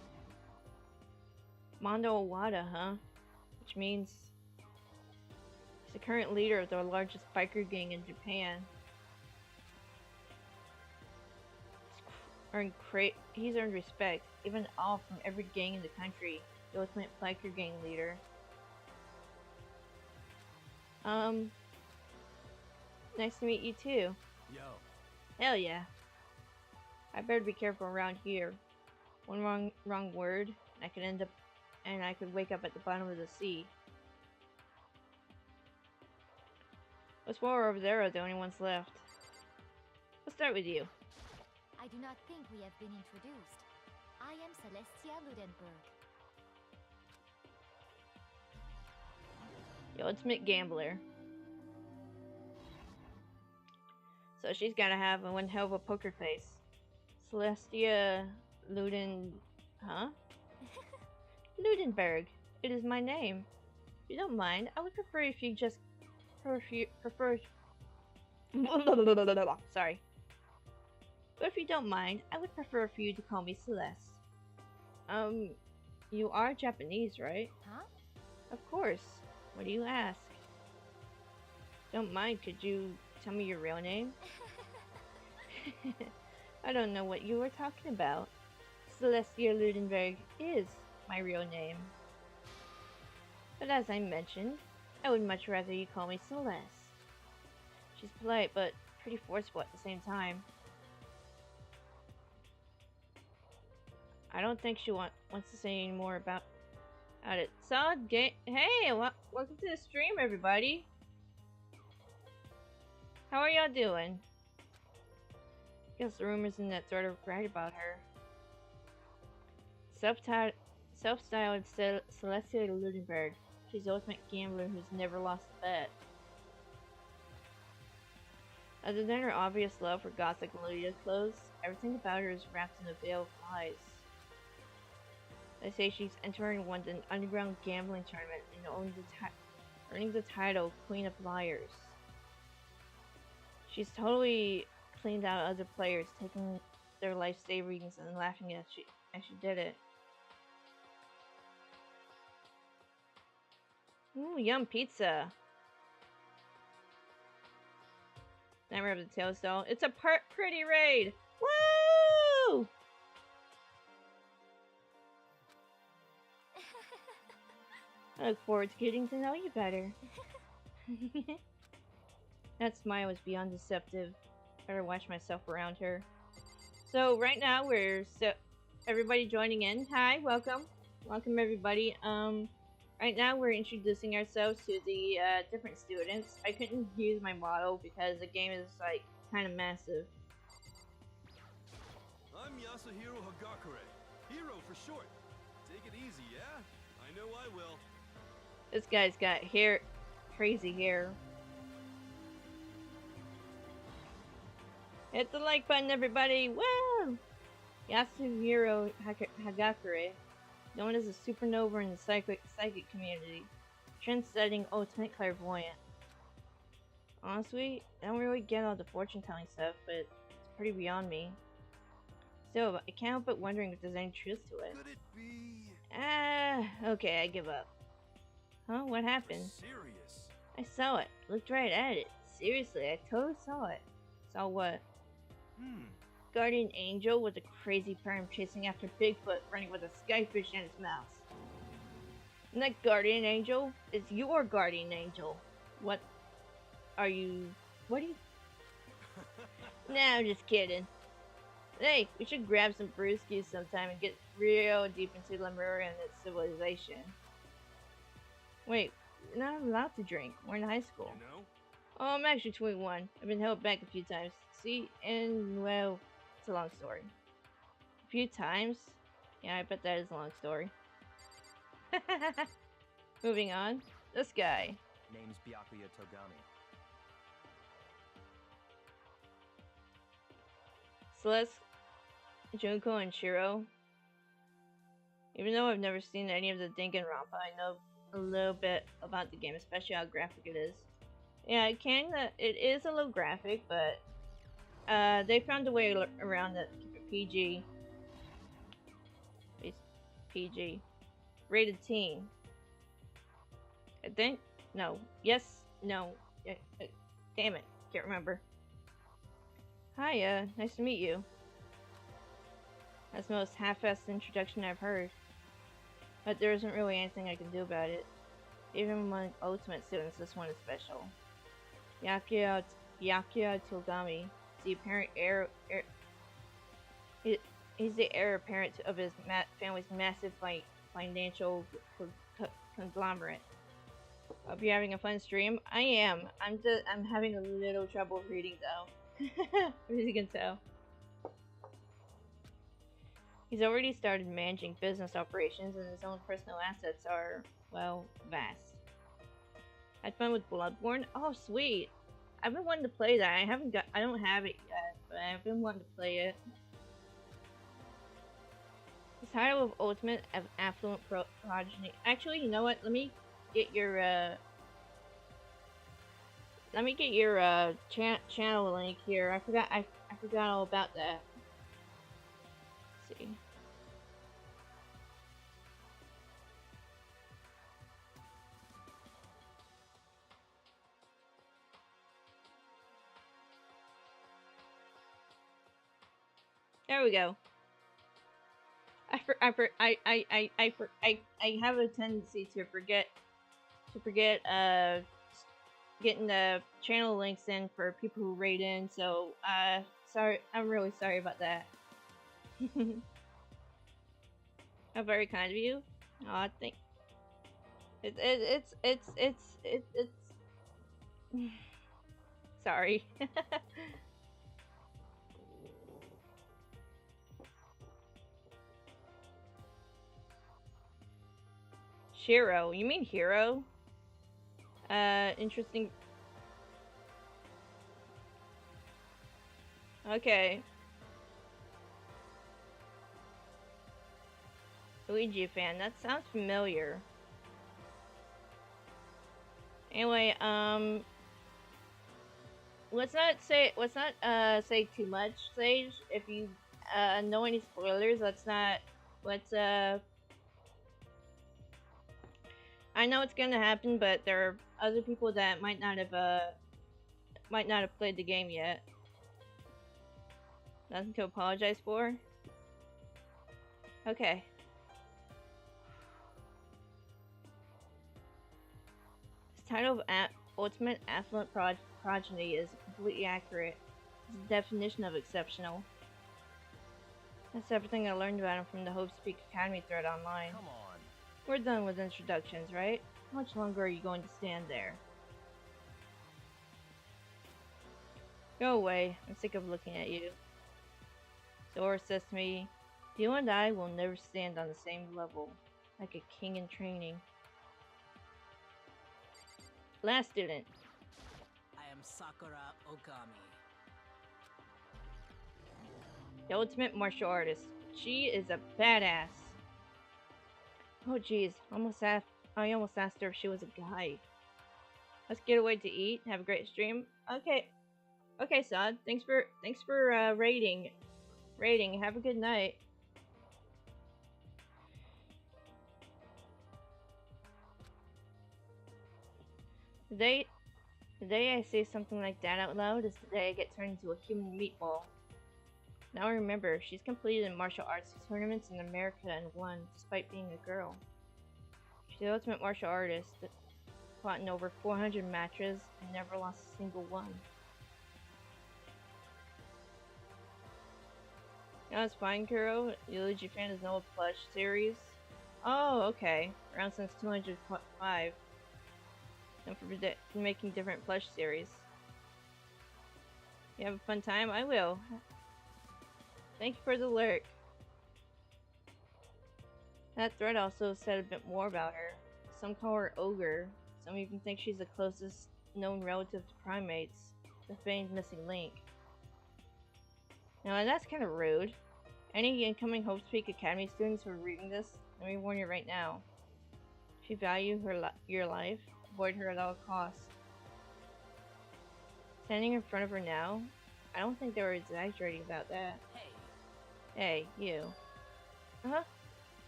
Speaker 1: Mondo Owada, huh? Which means he's the current leader of the largest biker gang in Japan. He's earned respect, even all from every gang in the country. The ultimate biker gang leader. Nice to meet you too.
Speaker 7: Yo.
Speaker 1: Hell yeah. I better be careful around here. One wrong word, and I could wake up at the bottom of the sea. Those four over there are the only ones left. Let's start with you.
Speaker 4: I do not think we have been introduced. I am Celestia Ludenberg.
Speaker 1: The ultimate gambler. So she's gotta have one hell of a poker face. Celestia Ludenberg. It is my name. If you don't mind, I would prefer if you just Sorry. But if you don't mind, I would prefer for you to call me Celeste. You are Japanese, right?
Speaker 4: Huh?
Speaker 1: Of course. What do you ask? Don't mind, could you tell me your real name? I don't know what you were talking about. Celestia Ludenberg is my real name. But as I mentioned, I would much rather you call me Celeste. She's polite, but pretty forceful at the same time. I don't think she wants to say any more about it. Solid game. Hey, welcome to the stream, everybody. How are y'all doing? Guess the rumors in that sort of right about her. Self-styled Celestia Ludenberg. She's the ultimate gambler who's never lost a bet. Other than her obvious love for gothic Lolita clothes, everything about her is wrapped in a veil of lies. They say she's entering an underground gambling tournament and earning the title Queen of Liars. She's totally cleaned out other players, taking their life savings and laughing as she did it. Ooh, yum pizza. Nightmare of the Tails doll. It's a pretty raid! Woo! I look forward to getting to know you better. That smile was beyond deceptive. Better watch myself around her. So right now everybody joining in. Hi, welcome. Welcome everybody. Right now we're introducing ourselves to the different students. I couldn't use my model because the game is like kind of massive.
Speaker 3: I'm Yasuhiro Hagakure. Hero for short. Take it easy, yeah? I know I will.
Speaker 1: This guy's got hair, crazy hair. Hit the like button, everybody! Woo! Yasuhiro Hagakure, known as a supernova in the psychic community, trend-setting ultimate clairvoyant. Honestly, I don't really get all the fortune-telling stuff, but it's pretty beyond me. Still, I can't help but wondering if there's any truth to it.
Speaker 3: Could it be...
Speaker 1: Okay, I give up. Huh? What happened?
Speaker 3: serious?
Speaker 1: I saw it. Looked right at it. Seriously, I totally saw it. Saw what? Guardian angel with a crazy perm chasing after Bigfoot running with a skyfish in his mouth. Not guardian angel. It's your guardian angel. What are you? What are you? Nah, I'm just kidding. Hey, we should grab some brewskis sometime and get real deep into Lemuria and its civilization. Wait, we're not allowed to drink. We're in high school.
Speaker 3: You know?
Speaker 1: Oh, I'm actually 21. I've been held back a few times. See, and well, it's a long story. A few times? Yeah, I bet that is a long story. Moving on. This guy.
Speaker 8: Name's Byakuya Togami.
Speaker 1: Celeste, Junko, and Shiro. Even though I've never seen any of the Danganronpa, I know a little bit about the game, especially how graphic it is. Yeah, it is a little graphic, but they found a way around it. Keep it PG. It's PG. Rated teen. I think? No. Yes? No. Damn it. Can't remember. Hi, nice to meet you. That's the most half-assed introduction I've heard. But there isn't really anything I can do about it. Even among ultimate students, this one is special. Byakuya Togami is the apparent heir. He's the heir apparent of his family's massive financial conglomerate. Hope you're having a fun stream. I am. I'm having a little trouble reading though. As you can tell. He's already started managing business operations and his own personal assets are, well, vast. Had fun with Bloodborne? Oh, sweet! I've been wanting to play that. I don't have it yet, but I've been wanting to play it. The title of Ultimate Affluent Progeny. Actually, you know what? Let me get your channel link here. I forgot all about that. Let's see. There we go. I have a tendency to forget getting the channel links in for people who rate in, so sorry, I'm really sorry about that. How very kind of you. Oh, I think it's sorry. Shiro, you mean hero? Interesting. Okay. Luigi fan, that sounds familiar. Anyway, let's not say too much, Sage. If you know any spoilers, let's I know it's gonna happen, but there are other people that might not have played the game yet. Nothing to apologize for. Okay. This title of Ultimate Affluent Progeny is completely accurate. It's the definition of exceptional. That's everything I learned about him from the Hope Speak Academy thread online.
Speaker 8: Come on.
Speaker 1: We're done with introductions, right? How much longer are you going to stand there? Go away. I'm sick of looking at you. Sora says to me, you and I will never stand on the same level, like a king in training. Last student.
Speaker 5: I am Sakura Okami.
Speaker 1: The ultimate martial artist. She is a badass. Oh jeez, I almost asked her if she was a guy. Let's get away to eat. Have a great stream. Okay, Sod. Thanks for rating. Have a good night. The day I say something like that out loud is the day I get turned into a human meatball. Now remember, she's completed martial arts tournaments in America and won, despite being a girl. She's the ultimate martial artist that fought in over 400 matches and never lost a single one. You know, it's fine, Kuro. Eulogy fan is no plush series. Oh, okay. Around since 205. And for making different plush series. You have a fun time? I will. Thank you for the lurk. That thread also said a bit more about her. Some call her Ogre. Some even think she's the closest known relative to primates. The famed missing link. Now that's kind of rude. Any incoming Hope Peak Academy students who are reading this, let me warn you right now. If you value your life, avoid her at all costs. Standing in front of her now, I don't think they were exaggerating about that. Hey, you. Uh-huh.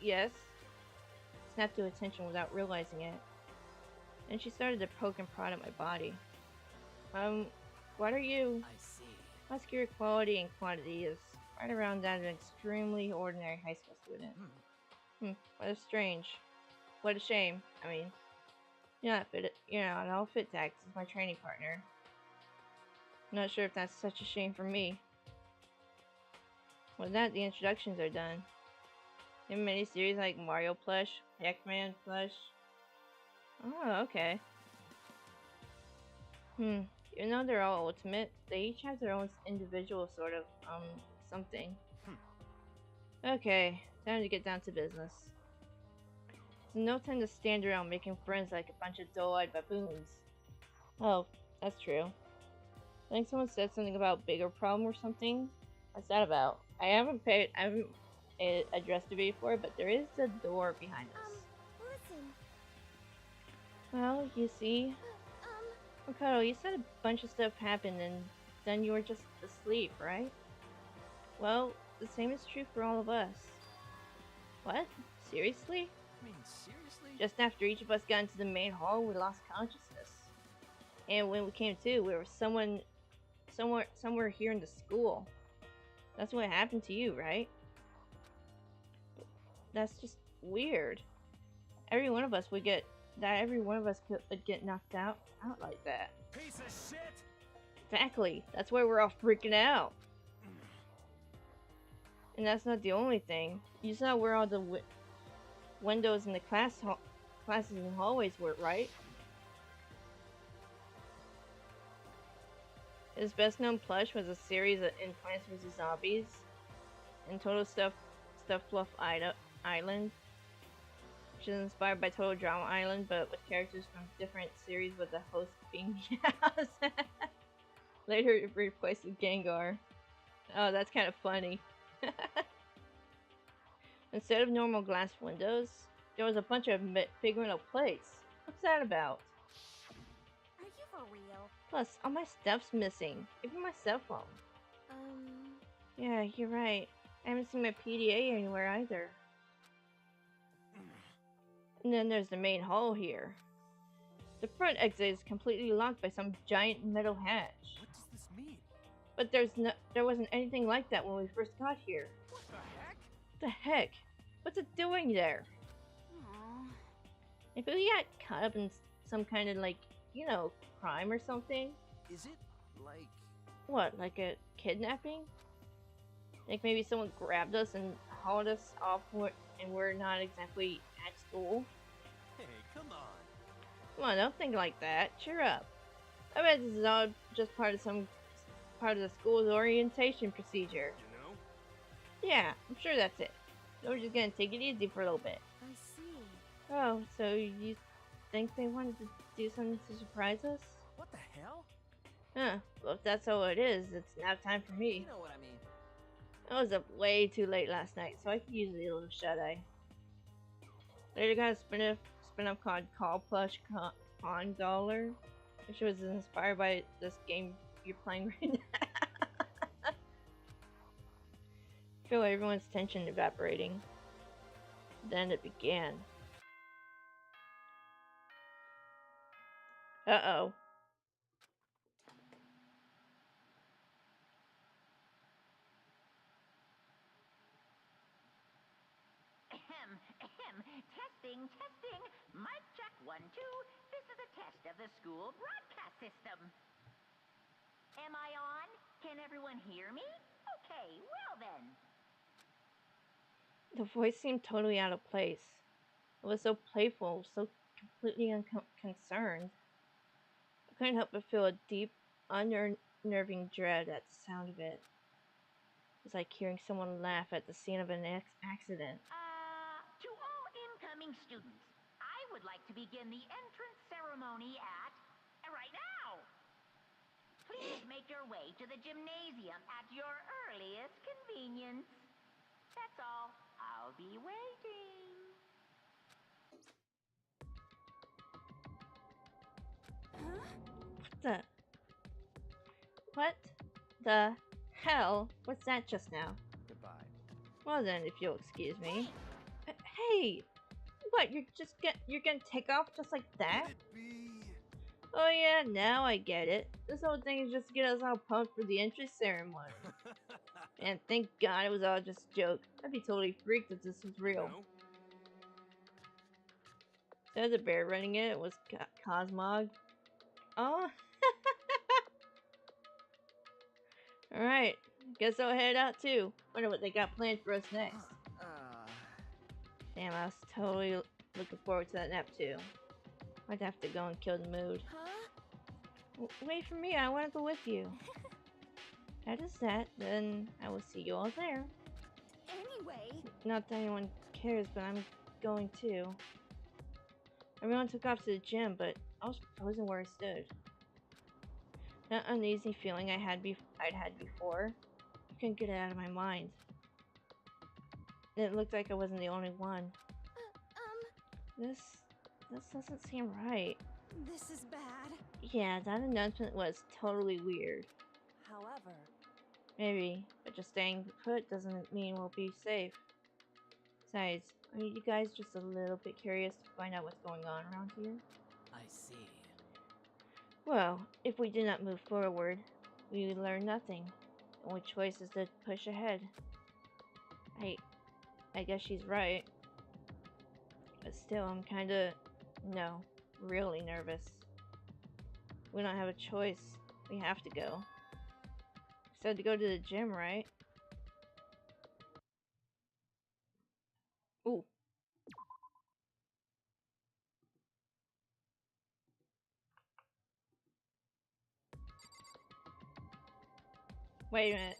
Speaker 1: Yes. Snapped to attention without realizing it. And she started to poke and prod at my body. What are you?
Speaker 5: I see.
Speaker 1: Muscular quality and quantity is right around that of an extremely ordinary high school student. What a shame. I mean, you're not an all fit tax as my training partner. I'm not sure if that's such a shame for me. With that, the introductions are done. In many series like Mario plush, Pac-Man plush. Oh, okay. Even though they're all ultimate, they each have their own individual sort of, something. Okay, time to get down to business. There's no time to stand around making friends like a bunch of dull-eyed baboons. Oh, that's true. I think someone said something about bigger problem or something. What's that about? I haven't addressed it before, but there is a door behind us.
Speaker 4: Listen.
Speaker 1: Well, you see, Makoto, you said a bunch of stuff happened and then you were just asleep, right? Well, the same is true for all of us. What? Seriously?
Speaker 2: I mean, seriously?
Speaker 1: Just after each of us got into the main hall, we lost consciousness. And when we came to, we were somewhere here in the school. That's what happened to you, right? That's just weird. Every one of us could get knocked out like that.
Speaker 3: Piece of shit!
Speaker 1: Exactly. That's why we're all freaking out. And that's not the only thing. You saw where all the windows in the classes and hallways were, right? His best known plush was a series of in Plants vs. Zombies and Total Stuffed Fluff Island, which is inspired by Total Drama Island, but with characters from different series with the host being Yaz. Later replaced with Gengar. Oh, that's kind of funny. Instead of normal glass windows, there was a bunch of pigmental plates. What's that about?
Speaker 4: Are you for real?
Speaker 1: Plus, all my stuff's missing. Even my cell phone. Yeah, you're right. I haven't seen my PDA anywhere either. And then there's the main hall here. The front exit is completely locked by some giant metal hatch.
Speaker 3: What does this mean?
Speaker 1: But there wasn't anything like that when we first got here.
Speaker 3: What the heck?
Speaker 1: The heck? What's it doing there?
Speaker 4: Aww.
Speaker 1: If we got caught up in some kind of, like, you know, crime or something.
Speaker 2: Is it like...
Speaker 1: What, like a kidnapping? Like maybe someone grabbed us and hauled us off and we're not exactly at school?
Speaker 3: Hey, come on.
Speaker 1: Come on, don't think like that. Cheer up. I bet this is all just part of the school's orientation procedure.
Speaker 3: You know?
Speaker 1: Yeah, I'm sure that's it. So we're just gonna take it easy for a little bit.
Speaker 4: I see.
Speaker 1: Oh, so you think they wanted to do something to surprise us?
Speaker 2: What the hell?
Speaker 1: Huh, well if that's all it is, it's now time for me.
Speaker 5: You know what I mean.
Speaker 1: I was up way too late last night, so I could use a little shut-eye. Later got a spin-off called Call Plush Con Dollar, which was inspired by this game you're playing right now. Feel everyone's tension evaporating. Then it began. Uh-oh.
Speaker 9: Test Testing, testing. Mic check 1, 2. This is a test of the school broadcast system. Am I on? Can everyone hear me? Okay, well then.
Speaker 1: The voice seemed totally out of place. It was so playful, so completely unconcerned. I couldn't help but feel a deep, unnerving dread at the sound of it. It was like hearing someone laugh at the scene of an accident.
Speaker 9: To all incoming students, I would like to begin the entrance ceremony at right now. Please make your way to the gymnasium at your earliest convenience. That's all. I'll be waiting.
Speaker 1: What the hell was that just now?
Speaker 8: Goodbye.
Speaker 1: Well then, if you'll excuse me. Hey! What, you're gonna take off just like that?
Speaker 3: Could it be?
Speaker 1: Oh yeah, now I get it. This whole thing is just to get us all pumped for the entrance ceremony. And thank God it was all just a joke. I'd be totally freaked if this was real.
Speaker 3: No?
Speaker 1: There's a bear running it. It was Cosmog. Oh. Alright. Guess I'll head out too. Wonder what they got planned for us next. Damn, I was totally looking forward to that nap too. I'd have to go and kill the mood.
Speaker 4: Huh?
Speaker 1: Wait for me, I want to go with you. That is that, then I will see you all there.
Speaker 4: Anyway.
Speaker 1: Not that anyone cares, but I'm going too. Everyone took off to the gym, but I was frozen where I stood. That uneasy feeling I'd had before, I couldn't get it out of my mind. It looked like I wasn't the only one. This doesn't seem right.
Speaker 4: This is bad.
Speaker 1: Yeah, that announcement was totally weird.
Speaker 4: However,
Speaker 1: Maybe, but just staying put doesn't mean we'll be safe. Besides, are you guys just a little bit curious to find out what's going on around here?
Speaker 6: I see.
Speaker 1: Well, if we do not move forward, we would learn nothing. The only choice is to push ahead. I guess she's right. But still, I'm kinda, really nervous. We don't have a choice. We have to go. We said to go to the gym, right? Ooh. Wait a minute.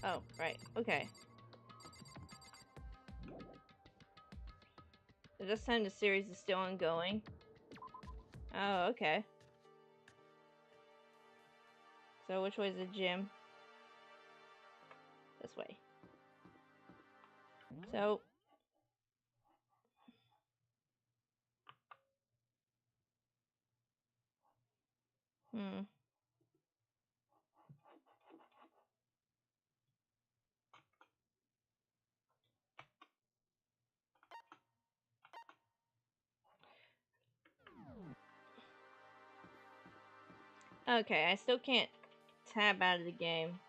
Speaker 1: Oh, right. Okay. So this time the series is still ongoing. Oh, okay. So which way is the gym? This way. So... Okay, I still can't tab out of the game.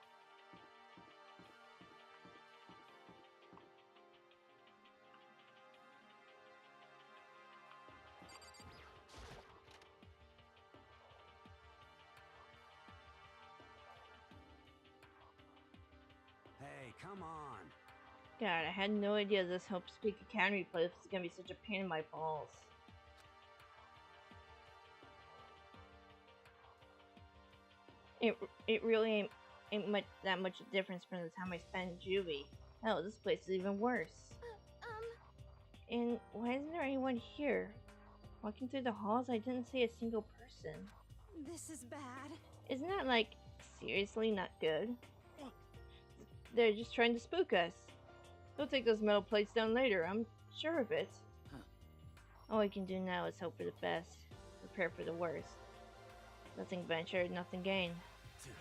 Speaker 7: Hey, come on.
Speaker 1: God, I had no idea this Hope Speak Academy place was gonna be such a pain in my balls. It really ain't that much difference from the time I spent in juvie. Hell, this place is even worse. And why isn't there anyone here? Walking through the halls, I didn't see a single person.
Speaker 4: this is bad.
Speaker 1: Isn't that, like, seriously not good? They're just trying to spook us. They'll take those metal plates down later, I'm sure of it. All we can do now is hope for the best, prepare for the worst. Nothing ventured, nothing gained.
Speaker 7: Shit.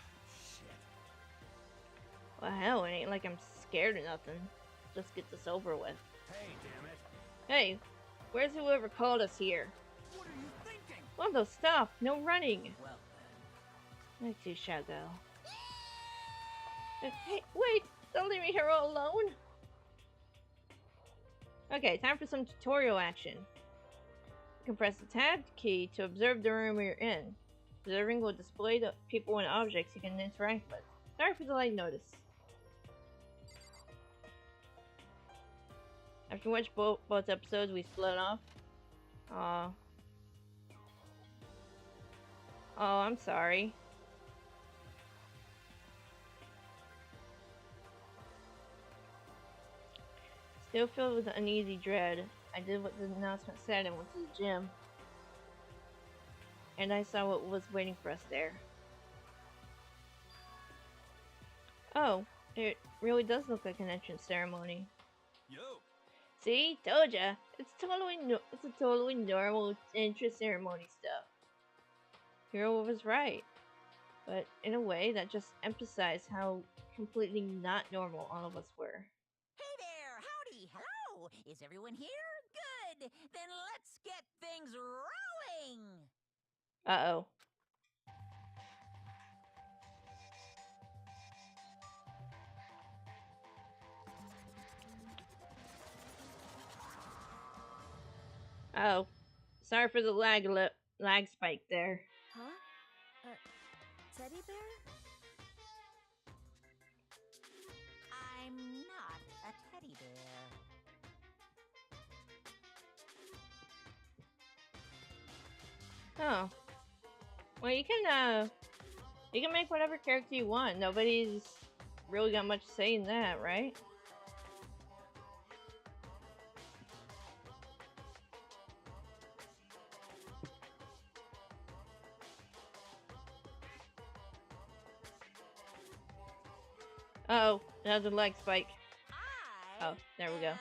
Speaker 1: Well, hell, it ain't like I'm scared of nothing. Just get this over with.
Speaker 7: Hey, damn it.
Speaker 1: Hey, where's whoever called us here?
Speaker 6: What are you thinking?
Speaker 1: Londo, stop! No running!
Speaker 6: Well then.
Speaker 1: I too shall go. Hey, wait! Don't leave me here all alone. Okay, time for some tutorial action. You can press the tab key to observe the room you're in. Observing will display the people and objects you can interact with. Sorry for the light notice. After we watched both episodes, we split off. Aw. Oh, I'm sorry. Still filled with uneasy dread, I did what the announcement said and went to the gym. And I saw what was waiting for us there. Oh, it really does look like an entrance ceremony.
Speaker 3: Yo,
Speaker 1: See? Told ya! It's a totally normal entrance ceremony stuff. Hero was right. But in a way, that just emphasized how completely not normal all of us were.
Speaker 5: Hey there! Howdy! Hello! Is everyone here? Good! Then let's get things rolling!
Speaker 1: Uh-oh. Oh. Sorry for the lag spike there.
Speaker 4: Huh? Teddy bear?
Speaker 5: I'm not a teddy bear.
Speaker 1: Oh. Well, you can make whatever character you want. Nobody's really got much say in that, right? Oh, another leg spike. Oh, there we go.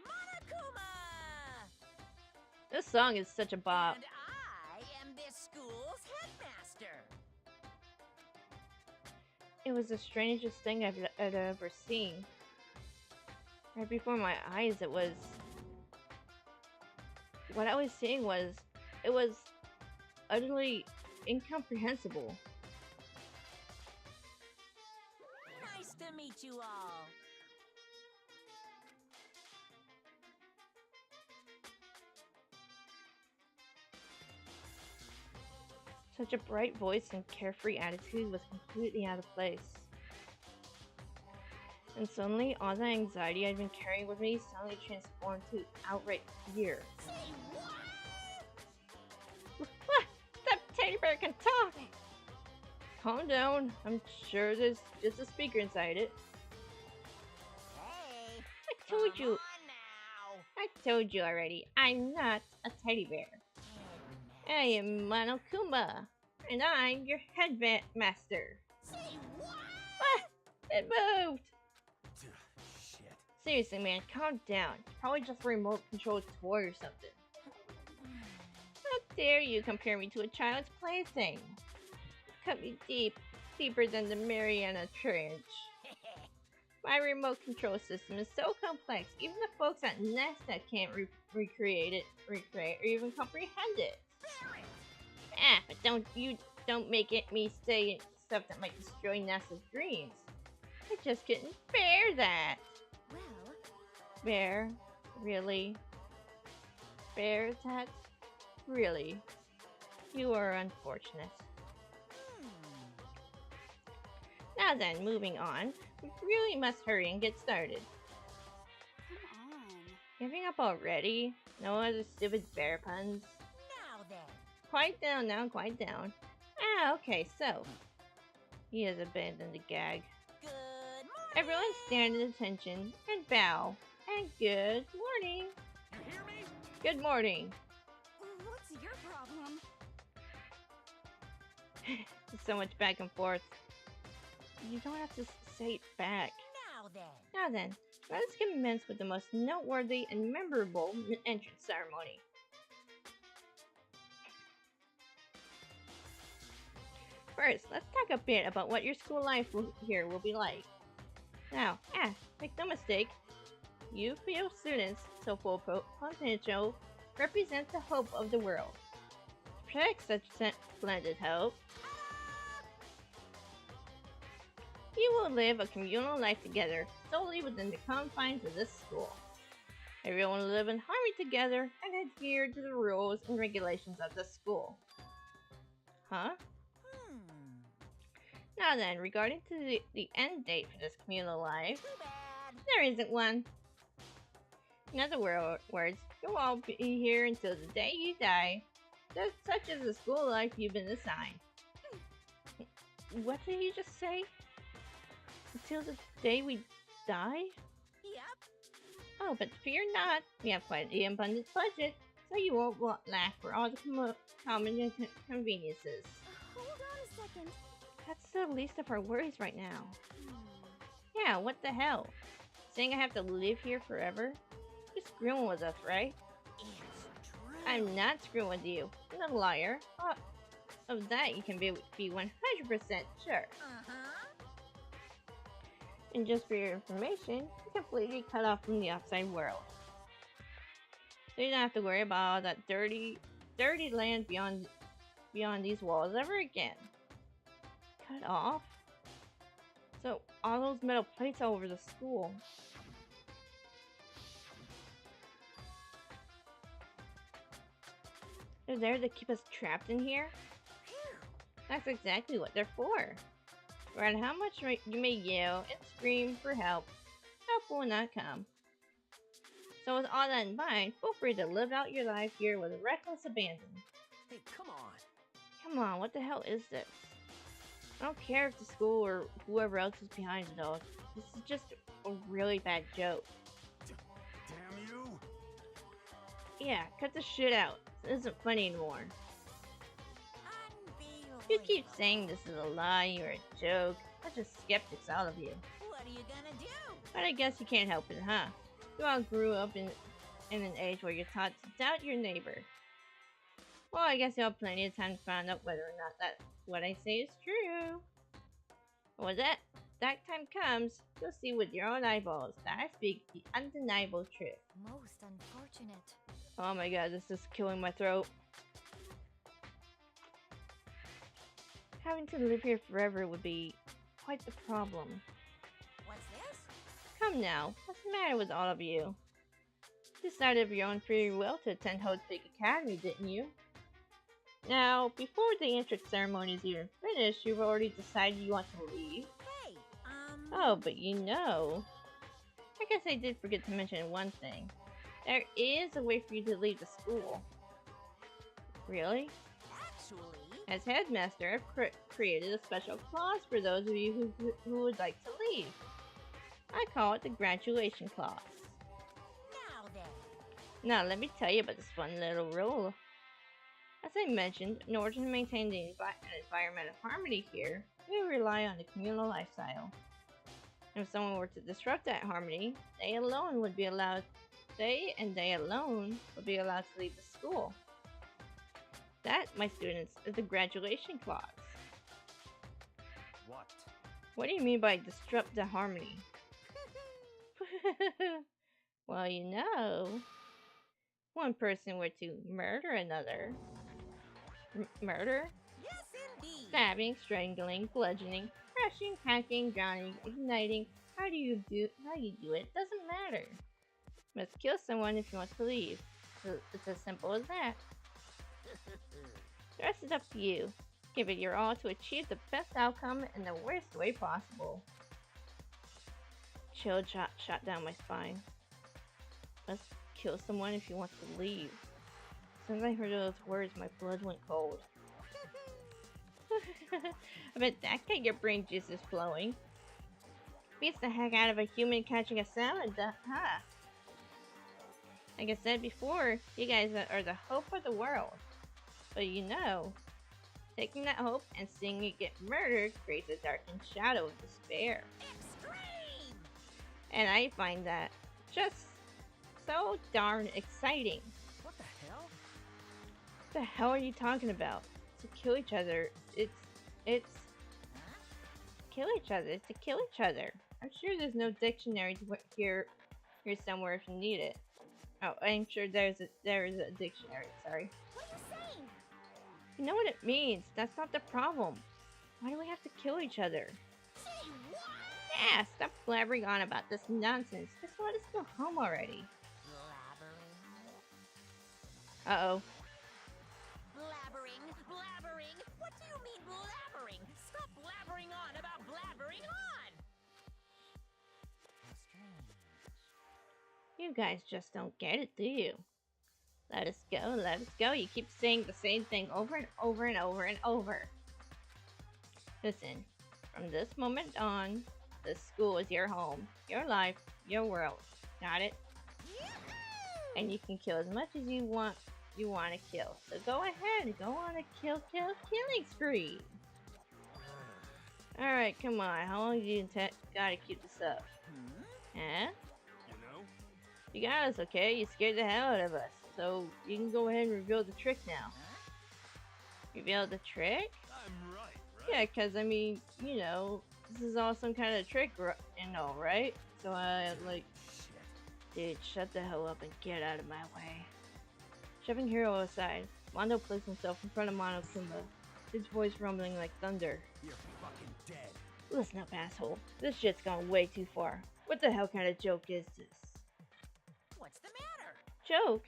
Speaker 5: Monokuma!
Speaker 1: This song is such a bop.
Speaker 5: And I am this school's headmaster.
Speaker 1: It was the strangest thing I'd ever seen. Right before my eyes, it was... What I was seeing was... It was utterly incomprehensible.
Speaker 5: Nice to meet you all.
Speaker 1: Such a bright voice and carefree attitude was completely out of place. And suddenly, all the anxiety I'd been carrying with me suddenly transformed to outright fear.
Speaker 5: Say what?
Speaker 1: What? That teddy bear can talk! Calm down. I'm sure there's just a speaker inside it.
Speaker 5: Hey,
Speaker 1: I told
Speaker 5: come
Speaker 1: you.
Speaker 5: on now.
Speaker 1: I told you already. I'm not a teddy bear. I am Monokuma, and I'm your headmaster.
Speaker 5: Say what?
Speaker 1: Ah! It moved!
Speaker 3: shit.
Speaker 1: Seriously, man, calm down. It's probably just a remote control toy or something. How dare you compare me to a child's plaything? Cut me deeper than the Mariana Trench. My remote control system is so complex, even the folks at Nesta can't recreate or even comprehend it. Ah, but don't make me say stuff that might destroy Nesta's dreams. I just couldn't bear that.
Speaker 4: Well,
Speaker 1: Bear? Really? Bear that? Really? You are unfortunate. Now then, moving on. We really must hurry and get started.
Speaker 4: come on.
Speaker 1: Giving up already? No other stupid bear puns?
Speaker 5: Now then.
Speaker 1: Quiet down now, quiet down. Ah, okay, so. He has abandoned the gag.
Speaker 5: Good morning.
Speaker 1: Everyone stand at attention and bow. And good morning.
Speaker 6: You hear me?
Speaker 1: Good morning.
Speaker 4: What's your problem?
Speaker 1: There's so much back and forth. You don't have to say it back.
Speaker 5: Now then.
Speaker 1: Now then, let us commence with the most noteworthy and memorable entrance ceremony. First, let's talk a bit about what your school life here will be like. Now, make no mistake, you fellow students, so full potential, represent the hope of the world. To protect such splendid hope, you will will live a communal life together, solely within the confines of this school. Everyone will live in harmony together and adhere to the rules and regulations of the school. Huh? Now then, regarding to the end date for this communal life, there isn't one. In other words, you'll all be here until the day you die. Such is the school life you've been assigned. What did he just say? Until the day we die?
Speaker 5: Yep.
Speaker 1: Oh, but fear not. We have quite an abundant budget, so you won't lack for all the common conveniences.
Speaker 4: Hold on a second.
Speaker 1: That's the least of our worries right now. Yeah, what the hell? Saying I have to live here forever? You're screwing with us, right?
Speaker 5: It's true.
Speaker 1: I'm not screwing with you. I'm a liar. Of that you can be 100% sure. And just for your information, you're completely cut off from the outside world. So you don't have to worry about all that dirty land beyond these walls ever again. Cut off? So all those metal plates all over the school. They're there to keep us trapped in here? That's exactly what they're for. No matter how much you may yell and scream for help, help will not come. So with all that in mind, feel free to live out your life here with reckless abandon.
Speaker 6: Hey, come on.
Speaker 1: Come on, what the hell is this? I don't care if the school or whoever else is behind it all. This is just a really bad joke.
Speaker 3: Damn you!
Speaker 1: Yeah, cut the shit out. This isn't funny anymore. You keep saying this is a lie or a joke. That's just skeptics out of you.
Speaker 5: What are you gonna do?
Speaker 1: But I guess you can't help it, huh? You all grew up in an age where you're taught to doubt your neighbor. Well, I guess you'll have plenty of time to find out whether or not that what I say is true. When that time comes, you'll see with your own eyeballs that I speak the undeniable truth.
Speaker 4: Most unfortunate.
Speaker 1: Oh my god, this is killing my throat. Having to live here forever would be quite the problem.
Speaker 5: What's this?
Speaker 1: Come now, what's the matter with all of you? You decided of your own free will to attend Havoc Academy, didn't you? Now, before the entrance ceremony is even finished, you've already decided you want to leave.
Speaker 5: Hey,
Speaker 1: Oh, but you know... I guess I did forget to mention one thing. There is a way for you to leave the school. Really?
Speaker 5: Actually...
Speaker 1: As headmaster, I've created a special clause for those of you who would like to leave. I call it the graduation clause.
Speaker 5: Now then.
Speaker 1: Now, let me tell you about this fun little rule. As I mentioned, in order to maintain the environment of harmony here, we rely on the communal lifestyle. If someone were to disrupt that harmony, they alone would be allowed to leave the school. That, my students, is the graduation clause.
Speaker 8: What?
Speaker 1: What do you mean by disrupt the harmony? Well, you know, one person were to murder another. Murder?
Speaker 5: Yes, indeed.
Speaker 1: Stabbing, strangling, bludgeoning, crushing, hacking, drowning, igniting. How do you do it? Doesn't matter. You must kill someone if you want to leave. It's as simple as that. The rest is up to you. Give it your all to achieve the best outcome in the worst way possible. Chill shot down my spine. Must kill someone if you want to leave. Since I heard those words, my blood went cold. I bet that got your brain juices flowing. Beats the heck out of a human catching a salmon, huh? Like I said before, you guys are the hope of the world. But you know, taking that hope and seeing it get murdered creates a darkened shadow of despair.
Speaker 5: Extreme!
Speaker 1: And I find that just so darn exciting.
Speaker 6: What the hell?
Speaker 1: What the hell are you talking about? To kill each other, it's kill each other. It's to kill each other. I'm sure there's no dictionary to here somewhere if you need it. Oh, I'm sure there is a dictionary. Sorry.
Speaker 4: What are you saying?
Speaker 1: You know what it means. That's not the problem. Why do we have to kill each other?
Speaker 5: Say what?
Speaker 1: Ah, stop blabbering on about this nonsense. Just let us go home already. Uh-oh.
Speaker 5: Blabbering? What do you mean blabbering? Stop blabbering on about blabbering on!
Speaker 1: You guys just don't get it, do you? Let us go, let us go. You keep saying the same thing over and over and over and over. Listen, from this moment on, this school is your home, your life, your world. Got it? And you can kill as much as you want to kill. So go ahead, go on a killing spree. Alright, come on. How long do you gotta keep this up? Huh?
Speaker 3: You know?
Speaker 1: You got us, okay? You scared the hell out of us. So you can go ahead and reveal the trick now. Reveal the trick?
Speaker 3: I'm right?
Speaker 1: Yeah, because I mean, you know, this is all some kind of trick, right? So like, dude, shut the hell up and get out of my way. Shoving Hero aside, Mondo placed himself in front of Monokuma, his voice rumbling like thunder.
Speaker 7: You're fucking dead.
Speaker 1: Listen up, asshole. This shit's gone way too far. What the hell kind of joke is this?
Speaker 5: What's the matter?
Speaker 1: Joke?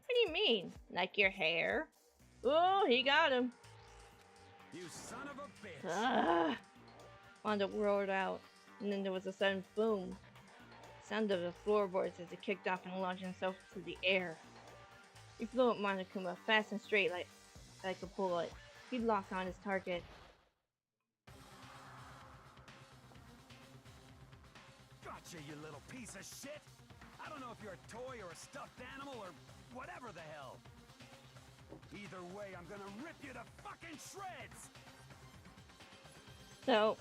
Speaker 1: What do you mean? Like your hair? Oh, he got him.
Speaker 7: You son of a bitch.
Speaker 1: Ah! Mondo roared out, and then there was a sudden boom. Sound of the floorboards as he kicked off and launched himself into the air. He flew at Monokuma fast and straight like a bullet. He locked on his target.
Speaker 7: Gotcha, you little piece of shit. I don't know if you're a toy or a stuffed animal or whatever the hell. Either way, I'm gonna rip you to fucking shreds.
Speaker 1: So,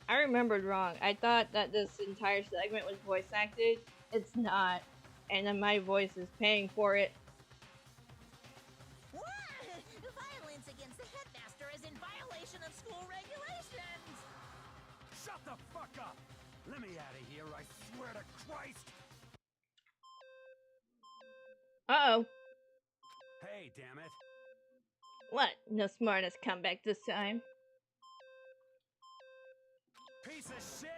Speaker 1: I remembered wrong. I thought that this entire segment was voice acted. It's not. And then my voice is paying for it.
Speaker 5: What? Violence against the headmaster is in violation of school regulations!
Speaker 7: Shut the fuck up. Let me out of here, I swear to Christ.
Speaker 1: Uh-oh.
Speaker 7: Hey, damn it.
Speaker 1: What? No smartness comeback this time.
Speaker 7: Piece of shit.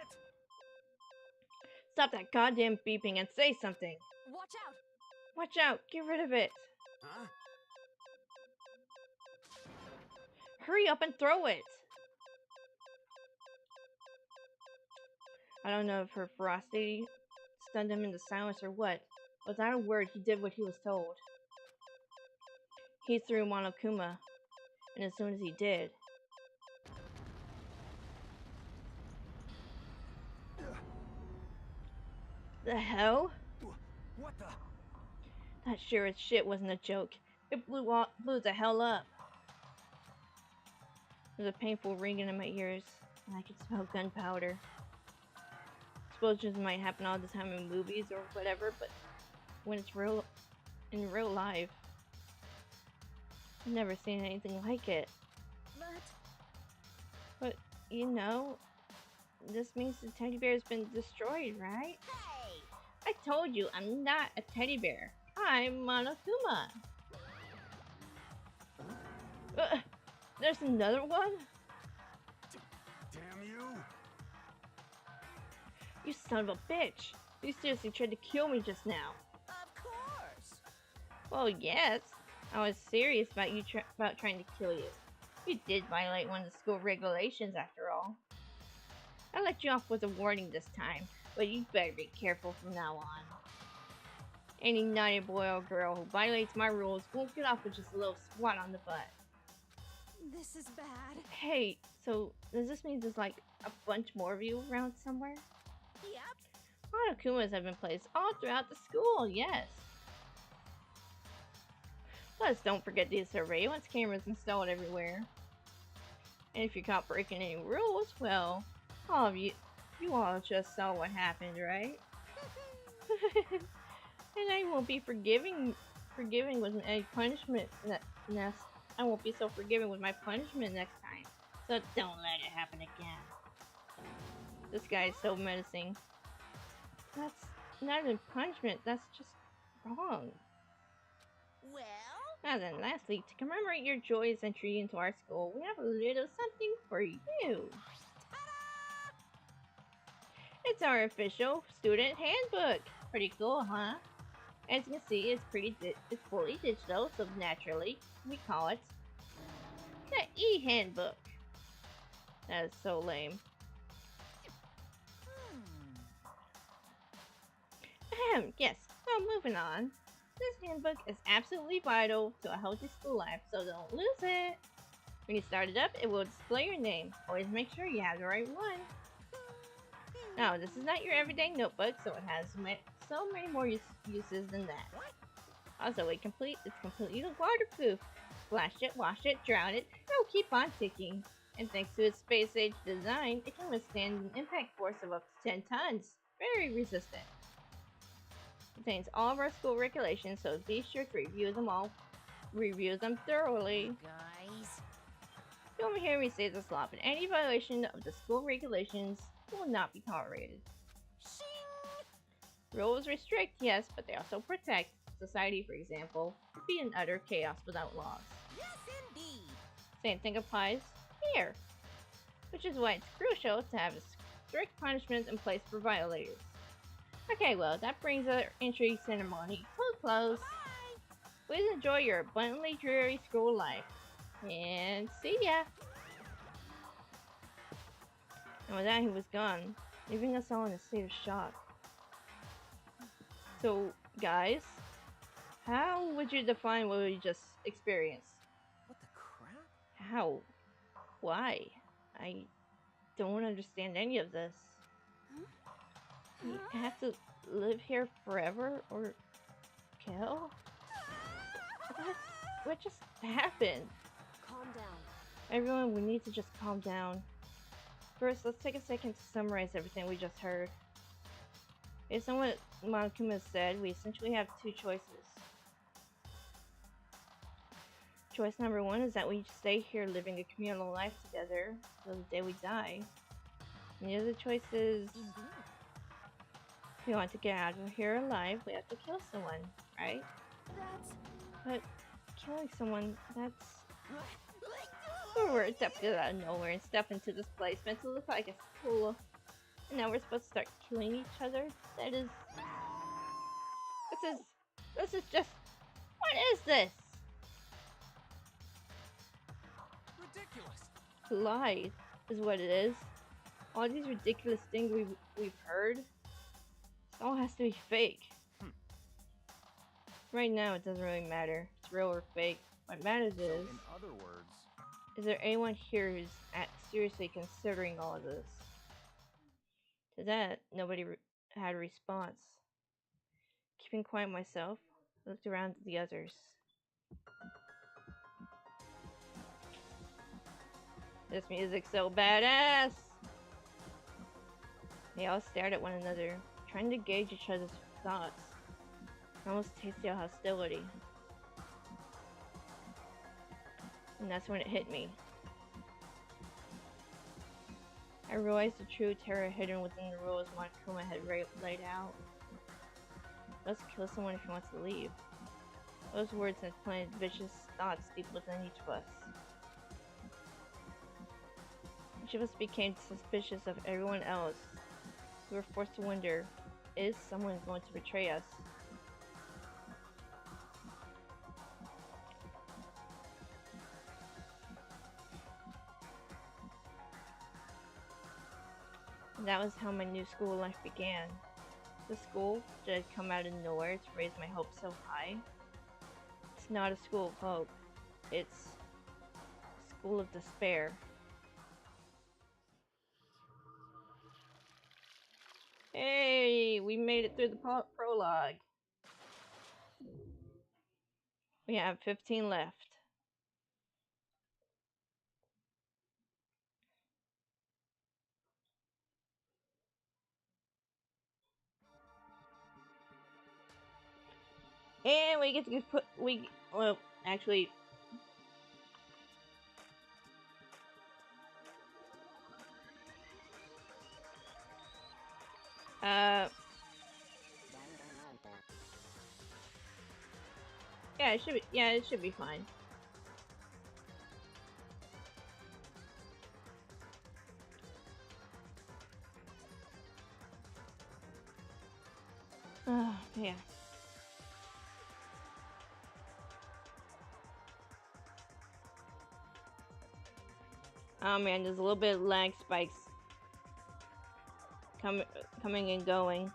Speaker 1: Stop that goddamn beeping and say something.
Speaker 5: Watch out!
Speaker 1: Watch out. Get rid of it.
Speaker 7: Huh?
Speaker 1: Hurry up and throw it. I don't know if her ferocity stunned him into silence or what. Without a word, he did what he was told. He threw Monokuma, and as soon as he did, the hell?
Speaker 7: What the?
Speaker 1: That sure as shit wasn't a joke. It blew the hell up. There's a painful ringing in my ears, and I could smell gunpowder. Explosions might happen all the time in movies or whatever, but when it's in real life, I've never seen anything like it. But, you know, this means the teddy bear's been destroyed, right?
Speaker 5: Hey!
Speaker 1: I told you, I'm not a teddy bear. I'm Monokuma. There's another one?
Speaker 7: Damn you!
Speaker 1: You son of a bitch. You seriously tried to kill me just now.
Speaker 5: Of course!
Speaker 1: Well, yes. I was serious about about trying to kill you. You did violate one of the school regulations after all. I let you off with a warning this time, but you better be careful from now on. Any naughty boy or girl who violates my rules won't get off with just a little swat on the butt.
Speaker 5: This is bad.
Speaker 1: Hey, so does this mean there's like a bunch more of you around somewhere?
Speaker 5: Yep.
Speaker 1: Monokumas have been placed all throughout the school, yes. Plus, don't forget the surveillance cameras installed everywhere. And if you're caught breaking any rules, well, all of you all just saw what happened, right? And I won't be forgiving with any punishment I won't be so forgiving with my punishment next time. So don't let it happen again. This guy is so menacing. That's not even punishment, that's just wrong.
Speaker 5: Well?
Speaker 1: And then lastly, to commemorate your joyous entry into our school, we have a little something for you.
Speaker 5: Ta-da!
Speaker 1: It's our official student handbook. Pretty cool, huh? As you can see, it's fully digital, so naturally we call it the e-handbook. That is so lame. Yes, so moving on. This handbook is absolutely vital to a healthy school life, so don't lose it. When you start it up, it will display your name. Always make sure you have the right one. Now, this is not your everyday notebook, so it has so many more uses than that. Also, it's completely waterproof. Splash it, wash it, drown it, it'll keep on ticking. And thanks to its space-age design, it can withstand an impact force of up to 10 tons. Very resistant. It contains all of our school regulations, so be sure to review them thoroughly.
Speaker 5: Guys.
Speaker 1: You won't hear me say this a lot, but any violation of the school regulations will not be tolerated.
Speaker 5: Shing!
Speaker 1: Rules restrict, yes, but they also protect. Society, for example, would be in utter chaos without laws.
Speaker 5: Yes, indeed.
Speaker 1: Same thing applies here, which is why it's crucial to have strict punishments in place for violators. Okay, well, that brings our entry ceremony to a close.
Speaker 5: Bye.
Speaker 1: Please enjoy your abundantly dreary school life. And see ya! And with that, he was gone, leaving us all in a state of shock. So, guys, how would you define what we just experienced?
Speaker 2: What the crap?
Speaker 1: How? Why? I don't understand any of this. We have to live here forever or kill? What just happened?
Speaker 4: Calm down.
Speaker 1: Everyone, we need to just calm down. First, let's take a second to summarize everything we just heard. Based on what Monokuma said, we essentially have two choices. Choice number one is that we stay here living a communal life together till the day we die. And the other choice is, if we want to get out of here alive, we have to kill someone, right? But killing someone, that's... We're stepping out of nowhere and step into this place meant to look like a school. And now we're supposed to start killing each other? That is... This is just... What is this?
Speaker 6: Ridiculous.
Speaker 1: Lies is what it is. All these ridiculous things we've heard, it all has to be fake. Right now, it doesn't really matter. It's real or fake. What matters is...
Speaker 8: In other words...
Speaker 1: Is there anyone here who's seriously considering all of this? To that, nobody had a response. Keeping quiet myself, I looked around at the others. This music's so badass! They all stared at one another, trying to gauge each other's thoughts. I almost tasted hostility. And that's when it hit me. I realized the true terror hidden within the rules Monokuma had laid out. Let's kill someone if he wants to leave. Those words had planted vicious thoughts deep within each of us. Each of us became suspicious of everyone else. We were forced to wonder, is someone going to betray us? And that was how my new school life began. The school that had come out of nowhere to raise my hopes so high. It's not a school of hope. It's a school of despair. Hey, we made it through the prologue. We have 15 left. And we get to well, actually... Yeah, it should be fine. Yeah. Oh man, there's a little bit of lag spikes coming and going.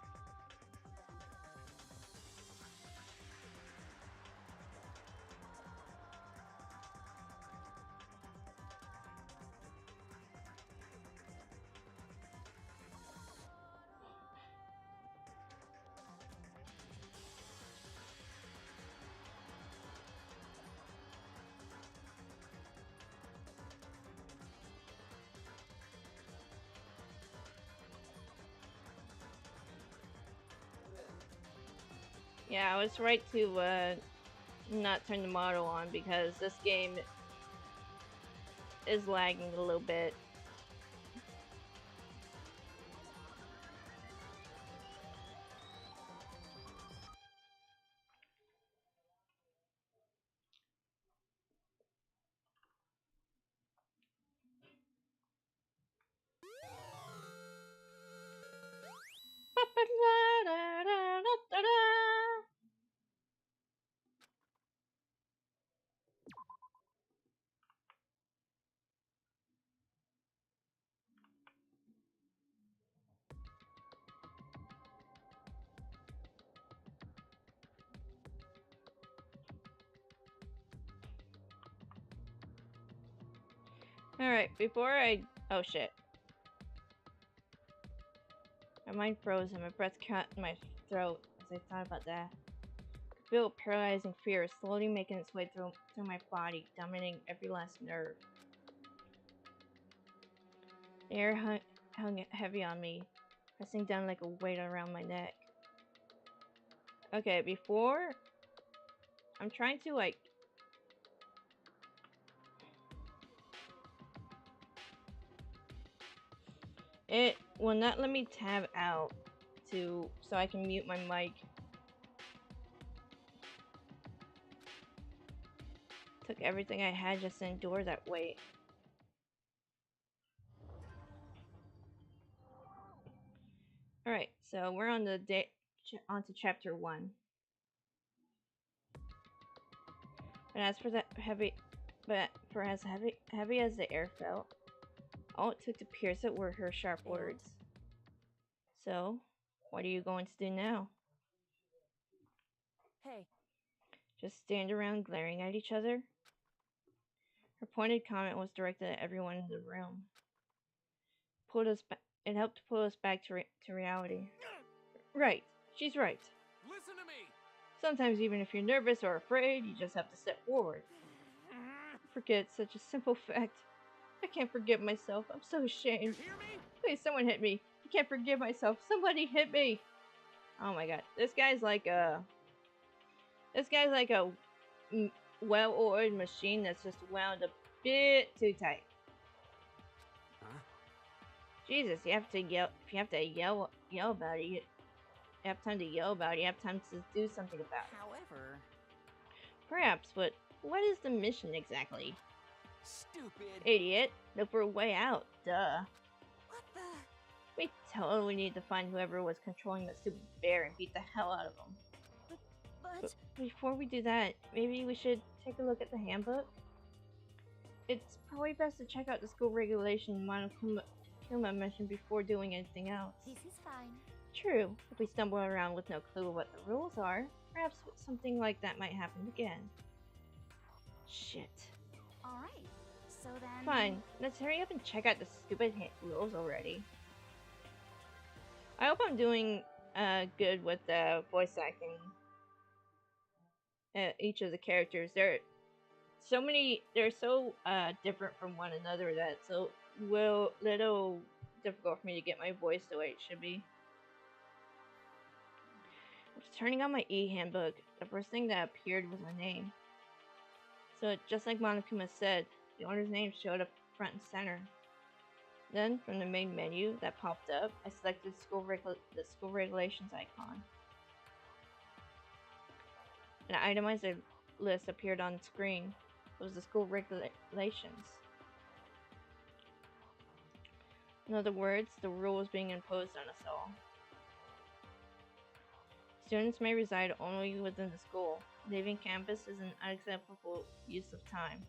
Speaker 1: Yeah, I was right to not turn the model on because this game is lagging a little bit. Alright, oh shit. My mind froze and my breath caught in my throat as I thought about that. I feel a paralyzing fear slowly making its way through my body, dominating every last nerve. The air hung heavy on me, pressing down like a weight around my neck. Okay, before I'm trying to like it will not let me tab out so I can mute my mic. Took everything I had just to endure that weight. Alright, so we're on onto chapter 1. But as for as heavy as the air felt, all it took to pierce it were her sharp words. So, what are you going to do now?
Speaker 10: Hey.
Speaker 1: Just stand around glaring at each other? Her pointed comment was directed at everyone in the room. It helped to pull us back to reality. Right, she's right.
Speaker 6: Listen to me!
Speaker 1: Sometimes even if you're nervous or afraid, you just have to step forward. Forget such a simple fact. I can't forgive myself. I'm so ashamed.
Speaker 6: You hear me?
Speaker 1: Please, someone hit me. I can't forgive myself. Somebody hit me. Oh my god. This guy's like a well-oiled machine that's just wound a bit too tight.
Speaker 7: Huh?
Speaker 1: Jesus, you have to yell. If you have to yell about it, you have time to yell about it. You have time to do something about it.
Speaker 5: However...
Speaker 1: Perhaps, but what is the mission exactly?
Speaker 5: Stupid.
Speaker 1: Idiot. Look for a way out. Duh.
Speaker 5: What the...
Speaker 1: We totally need to find whoever was controlling the stupid bear and beat the hell out of him. But before we do that, maybe we should take a look at the handbook? It's probably best to check out the school regulation Monokuma mentioned before doing anything else.
Speaker 4: This is fine.
Speaker 1: True. If we stumble around with no clue what the rules are, perhaps something like that might happen again. Shit.
Speaker 4: Alright, so then...
Speaker 1: Fine, let's hurry up and check out the stupid rules already. I hope I'm doing good with the voice acting. Each of the characters, they're so different from one another that it's a little difficult for me to get my voice the way it should be. Just turning on my e-handbook, the first thing that appeared was my name. So just like Monokuma said, the owner's name showed up front and center. Then, from the main menu that popped up, I selected the school regulations icon. An itemized list appeared on the screen. It was the school regulations. In other words, the rules being imposed on us all. Students may reside only within the school. Leaving campus is an unacceptable use of time.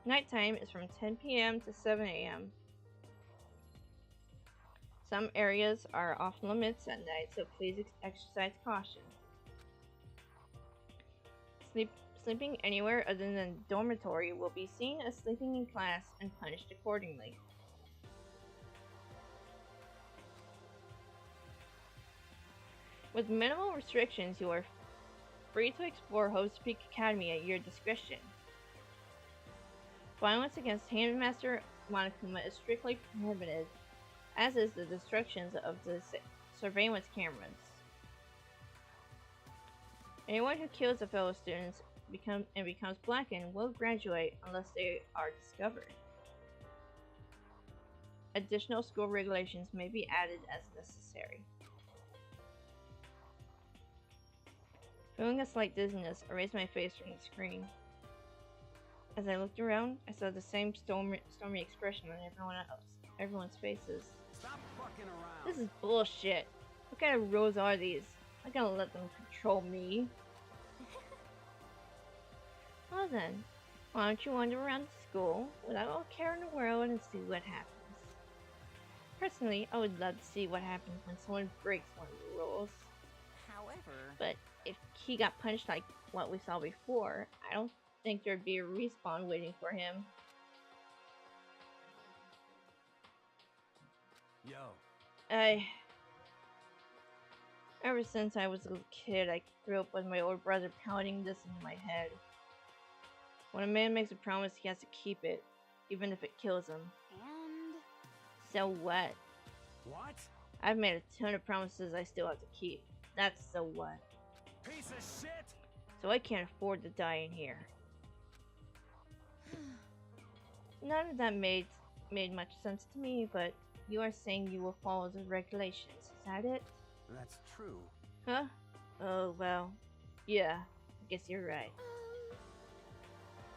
Speaker 1: Nighttime is from 10 p.m. to 7 a.m. Some areas are off limits at night, so please exercise caution. Sleeping anywhere other than dormitory will be seen as sleeping in class and punished accordingly. With minimal restrictions, you are free to explore Hope's Peak Academy at your discretion. Violence against Handmaster Monokuma is strictly prohibited, as is the destructions of the surveillance cameras. Anyone who kills a fellow student becomes blackened will graduate unless they are discovered. Additional school regulations may be added as necessary. Feeling a slight dizziness, I raised my face from the screen. As I looked around, I saw the same stormy expression on everyone's faces.
Speaker 7: Stop fucking around.
Speaker 1: This is bullshit. What kind of rules are these? I'm not gonna let them control me. Well then, why don't you wander around the school without all care in the world and see what happens? Personally, I would love to see what happens when someone breaks one of the rules.
Speaker 5: However,
Speaker 1: But if he got punched like what we saw before, I don't think there'd be a respawn waiting for him.
Speaker 7: Yo.
Speaker 1: Ever since I was a little kid, I grew up with my older brother pounding this into my head. When a man makes a promise, he has to keep it, even if it kills him.
Speaker 4: And
Speaker 1: So what?
Speaker 7: What?
Speaker 1: I've made a ton of promises I still have to keep. That's so what.
Speaker 7: Piece of shit!
Speaker 1: So I can't afford to die in here. None of that made much sense to me, but you are saying you will follow the regulations, is that it?
Speaker 7: That's true.
Speaker 1: Huh? Oh, well, yeah, I guess you're right.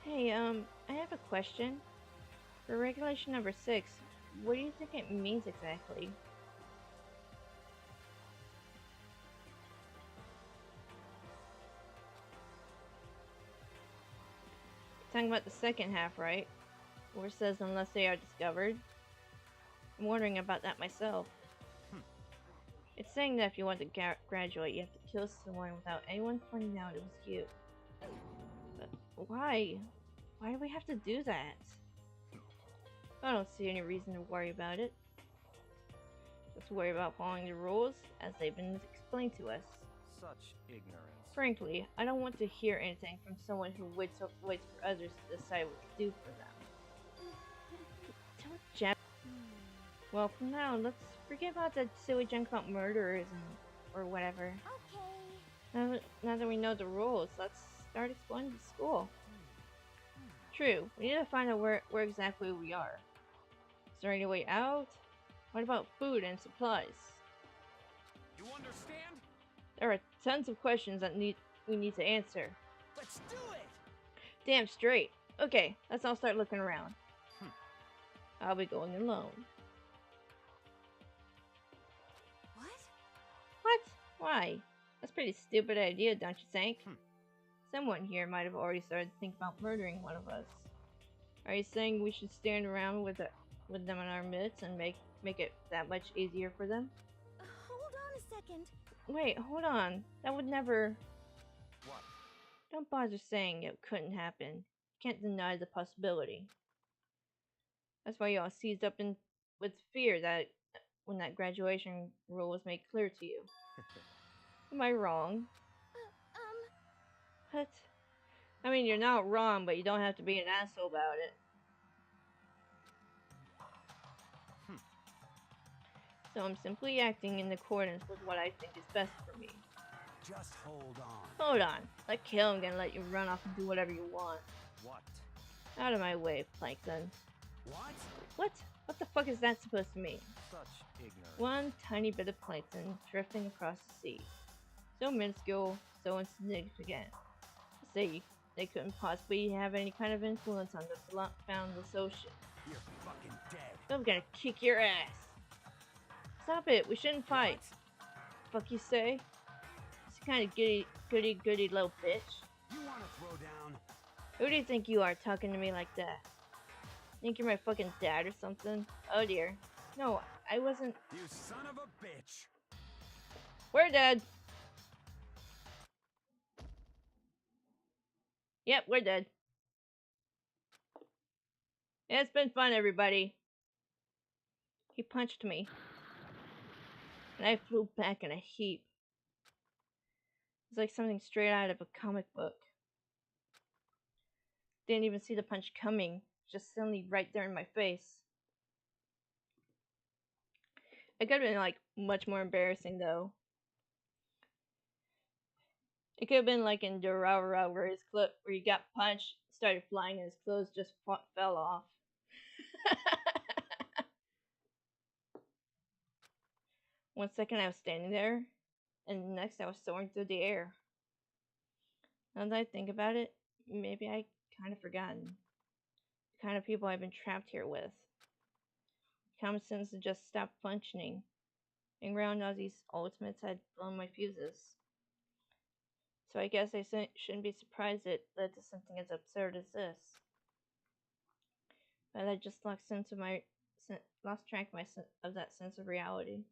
Speaker 1: Hey, I have a question. For regulation number 6, what do you think it means exactly? Talking about the second half, right? Where it says unless they are discovered. I'm wondering about that myself. It's saying that if you want to graduate, you have to kill someone without anyone finding out it was you. But why? Why do we have to do that? I don't see any reason to worry about it. Let's worry about following the rules as they've been explained to us.
Speaker 8: Such ignorance.
Speaker 1: Frankly, I don't want to hear anything from someone who waits for others to decide what to do for them. Don't jab. Well, for now, let's forget about that silly junk about murderers or whatever.
Speaker 4: okay.
Speaker 1: Now that we know the rules, let's start exploring the school. True, we need to find out where exactly we are. Is there any way out? What about food and supplies?
Speaker 6: You understand?
Speaker 1: There are tons of questions that we need to answer.
Speaker 2: Let's do it!
Speaker 1: Damn straight. Okay, let's all start looking around. I'll be going alone. What? Why? That's a pretty stupid idea, don't you think? Someone here might have already started to think about murdering one of us. Are you saying we should stand around with them in our midst and make it that much easier for them?
Speaker 4: Hold on a second.
Speaker 1: Wait, hold on. That would never...
Speaker 8: What?
Speaker 1: Don't bother saying it couldn't happen. You can't deny the possibility. That's why y'all seized up with fear that when that graduation rule was made clear to you. Am I wrong? What? I mean, you're not wrong, but you don't have to be an asshole about it. So I'm simply acting in accordance with what I think is best for me.
Speaker 7: Just hold on.
Speaker 1: Hold on. Like hell, I'm gonna let you run off and do whatever you want.
Speaker 8: What?
Speaker 1: Out of my way, Plankton.
Speaker 7: What?
Speaker 1: What? What the fuck is that supposed to mean?
Speaker 8: Such ignorance.
Speaker 1: One tiny bit of plankton drifting across the sea. So minuscule, so insignificant. Say they couldn't possibly have any kind of influence on the boundless ocean.
Speaker 7: You're fucking dead.
Speaker 1: So I'm gonna kick your ass. Stop it, we shouldn't fight. Fuck you say? It's kind of goody little bitch.
Speaker 7: You wanna throw down?
Speaker 1: Who do you think you are talking to me like that? Think you're my fucking dad or something? Oh dear. No, I wasn't.
Speaker 7: You son of a bitch!
Speaker 1: We're dead. Yep, we're dead. It's been fun, everybody. He punched me. And I flew back in a heap. It's like something straight out of a comic book. Didn't even see the punch coming. Just suddenly right there in my face. It could have been like much more embarrassing though. It could have been like in Danganronpa where where he got punched, started flying, and his clothes just fell off. One second I was standing there, and the next I was soaring through the air. Now that I think about it, maybe I kind of forgotten the kind of people I've been trapped here with. Common sense had just stopped functioning, and around all these ultimates had blown my fuses. So I guess I shouldn't be surprised it led to something as absurd as this. But I just lost track of that sense of reality.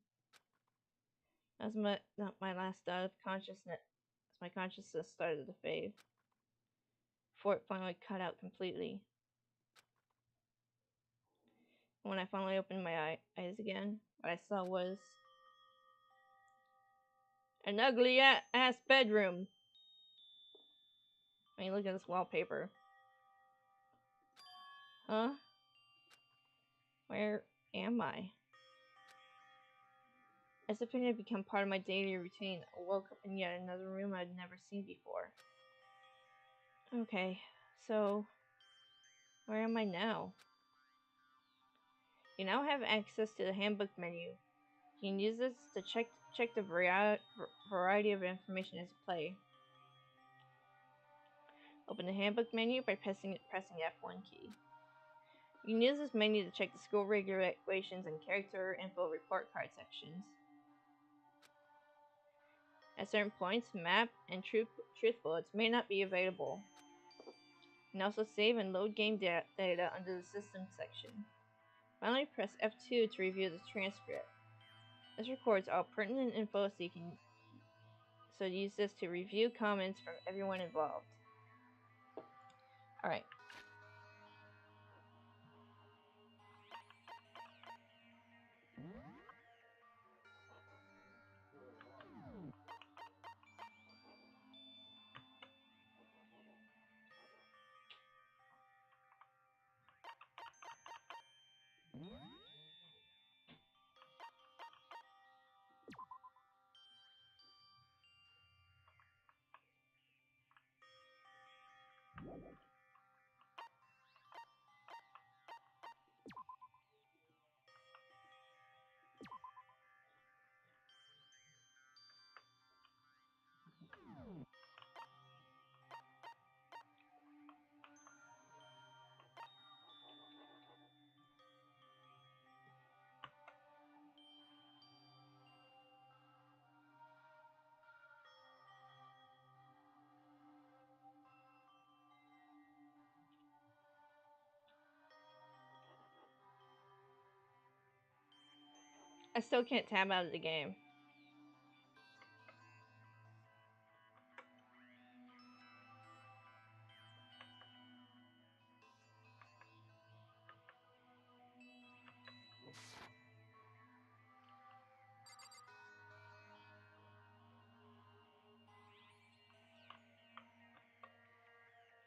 Speaker 1: That was my last thought of consciousness as my consciousness started to fade, before it finally cut out completely. When I finally opened my eyes again, what I saw was an ugly ass bedroom. I mean, look at this wallpaper. Huh? Where am I? As if it had become part of my daily routine, I woke up in yet another room I'd never seen before. Okay, so where am I now? You now have access to the handbook menu. You can use this to check the variety of information as you play. Open the handbook menu by pressing the F1 key. You can use this menu to check the school regulations and character info report card sections. At certain points, map and truth bullets may not be available. You can also save and load game data under the system section. Finally, press F2 to review the transcript. This records all pertinent info so use this to review comments from everyone involved. Alright. I still can't tab out of the game.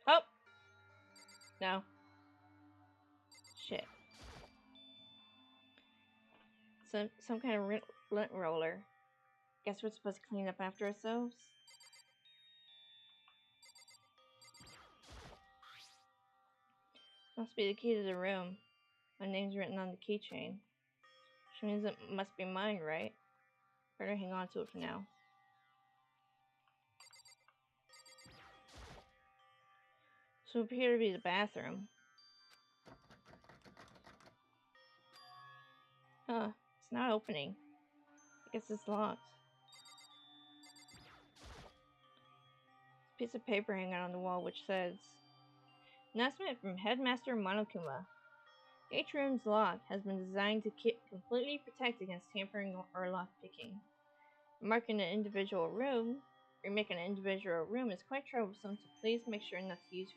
Speaker 1: Oh! No. Shit. Some kind of lint roller. Guess we're supposed to clean up after ourselves? Must be the key to the room. My name's written on the keychain. Which means it must be mine, right? Better hang on to it for now. So it appears to be the bathroom. Huh, it's not opening. Guess it's locked. Piece of paper hanging on the wall which says, announcement from Headmaster Monokuma. Each room's lock has been designed to completely protect against tampering or lockpicking. Marking an individual room, remaking an individual room is quite troublesome, so please make sure not to use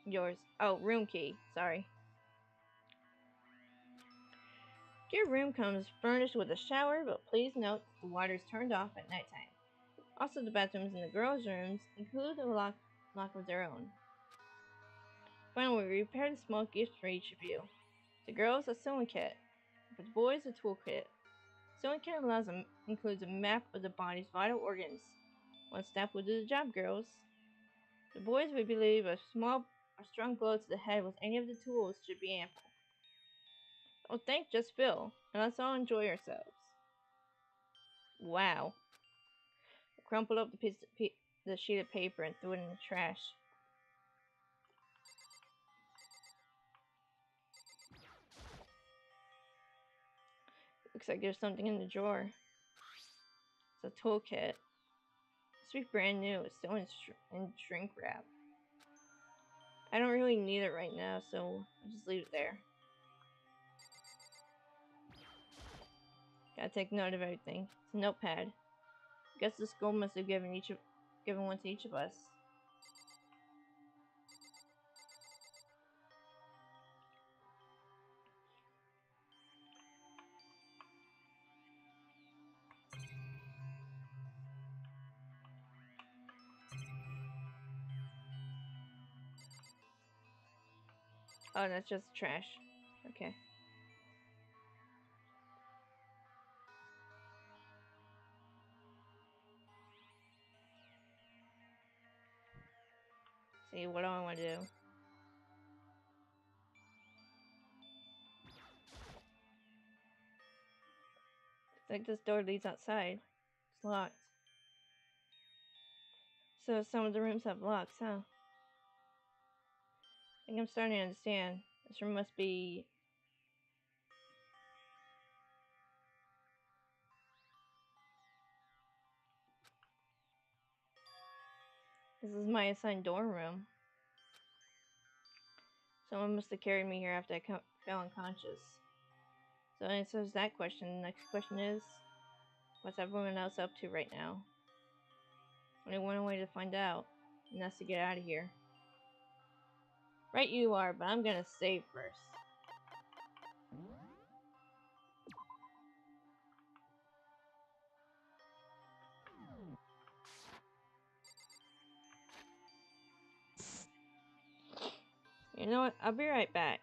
Speaker 1: yours. Oh, room key. Sorry. Your room comes furnished with a shower, but please note the water is turned off at nighttime. Also, the bathrooms in the girls' rooms include a lock of their own. Finally, we prepared a small gift for each of you. The girls, a sewing kit. For the boys, a toolkit. Sewing kit includes a map of the body's vital organs. One step will do the job, girls. The boys, we believe a strong blow to the head with any of the tools should be ample. Oh, thank just Phil, and let's all enjoy ourselves. Wow. I crumpled up the sheet of paper and threw it in the trash. Looks like there's something in the drawer. It's a toolkit. This be brand new. It's still in shrink wrap. I don't really need it right now, so I'll just leave it there. Gotta take note of everything. It's a notepad. Guess the school must have given one to each of us. Oh, that's just trash. Okay. See, what do I want to do? Looks like this door leads outside. It's locked. So some of the rooms have locks, huh? I think I'm starting to understand. This room must be... This is my assigned dorm room. Someone must have carried me here after I fell unconscious. So that answers that question. The next question is, what's everyone else up to right now? Only one way to find out, and that's to get out of here. Right you are, but I'm gonna save first. You know what? I'll be right back.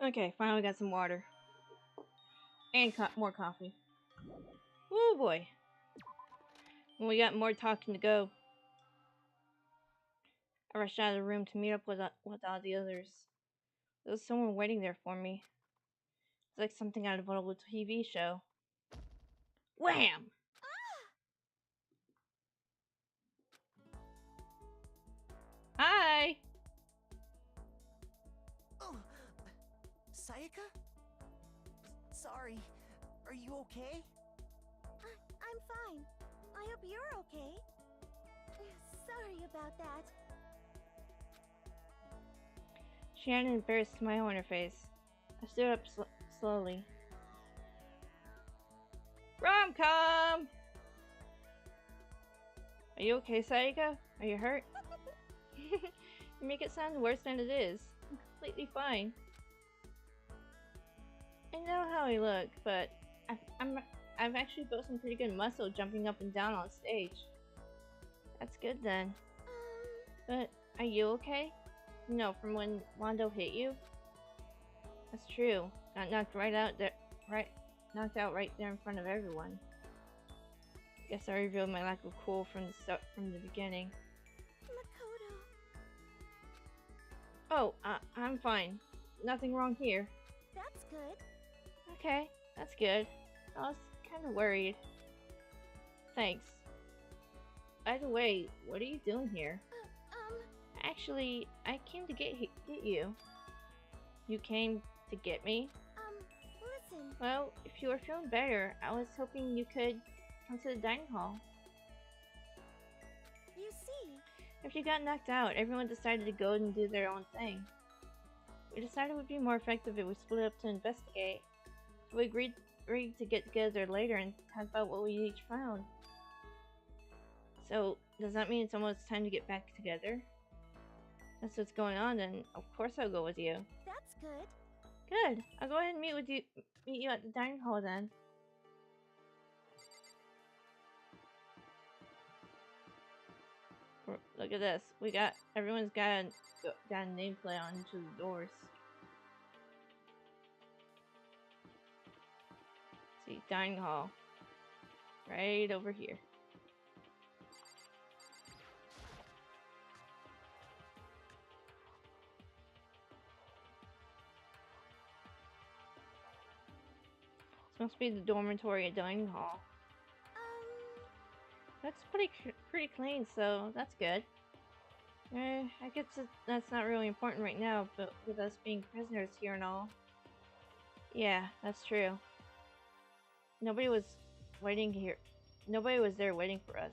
Speaker 1: Okay, finally got some water. And more coffee. Woo boy. And we got more talking to go. I rushed out of the room to meet up with all the others. There was someone waiting there for me. It's like something out of an old TV show. Wham! Hi!
Speaker 2: Oh, Sayaka? Sorry. Are you okay?
Speaker 4: I'm fine. I hope you're okay. Sorry about that.
Speaker 1: She had an embarrassed smile on her face. I stood up slowly. Rom-com! Are you okay, Sayaka? Are you hurt? You make it sound worse than it is. I'm completely fine. I know how I look, but I've actually built some pretty good muscle jumping up and down on stage. That's good then. But are you okay? No, from when Wando hit you? That's true. Got knocked out right there in front of everyone. Guess I revealed my lack of cool from the beginning.
Speaker 4: Makoto.
Speaker 1: Oh, I'm fine. Nothing wrong here.
Speaker 4: That's good.
Speaker 1: Okay, that's good. I was kind of worried. Thanks. By the way, what are you doing here? Actually, I came to get you. You came to get me?
Speaker 4: Listen.
Speaker 1: Well, if you were feeling better, I was hoping you could come to the dining hall.
Speaker 4: You see.
Speaker 1: After you got knocked out, everyone decided to go and do their own thing. We decided it would be more effective if we split up to investigate. So we agreed to get together later and talk about what we each found. So, does that mean it's almost time to get back together? That's what's going on, then of course I'll go with you.
Speaker 4: That's good.
Speaker 1: Good. I'll go ahead and meet you at the dining hall then. Look at this. Everyone's got a nameplate on each of the doors. See, dining hall. Right over here. This must be the dormitory at dining hall. That's pretty clean, so that's good. I guess that's not really important right now, but with us being prisoners here and all. Yeah, that's true. Nobody was there waiting for us.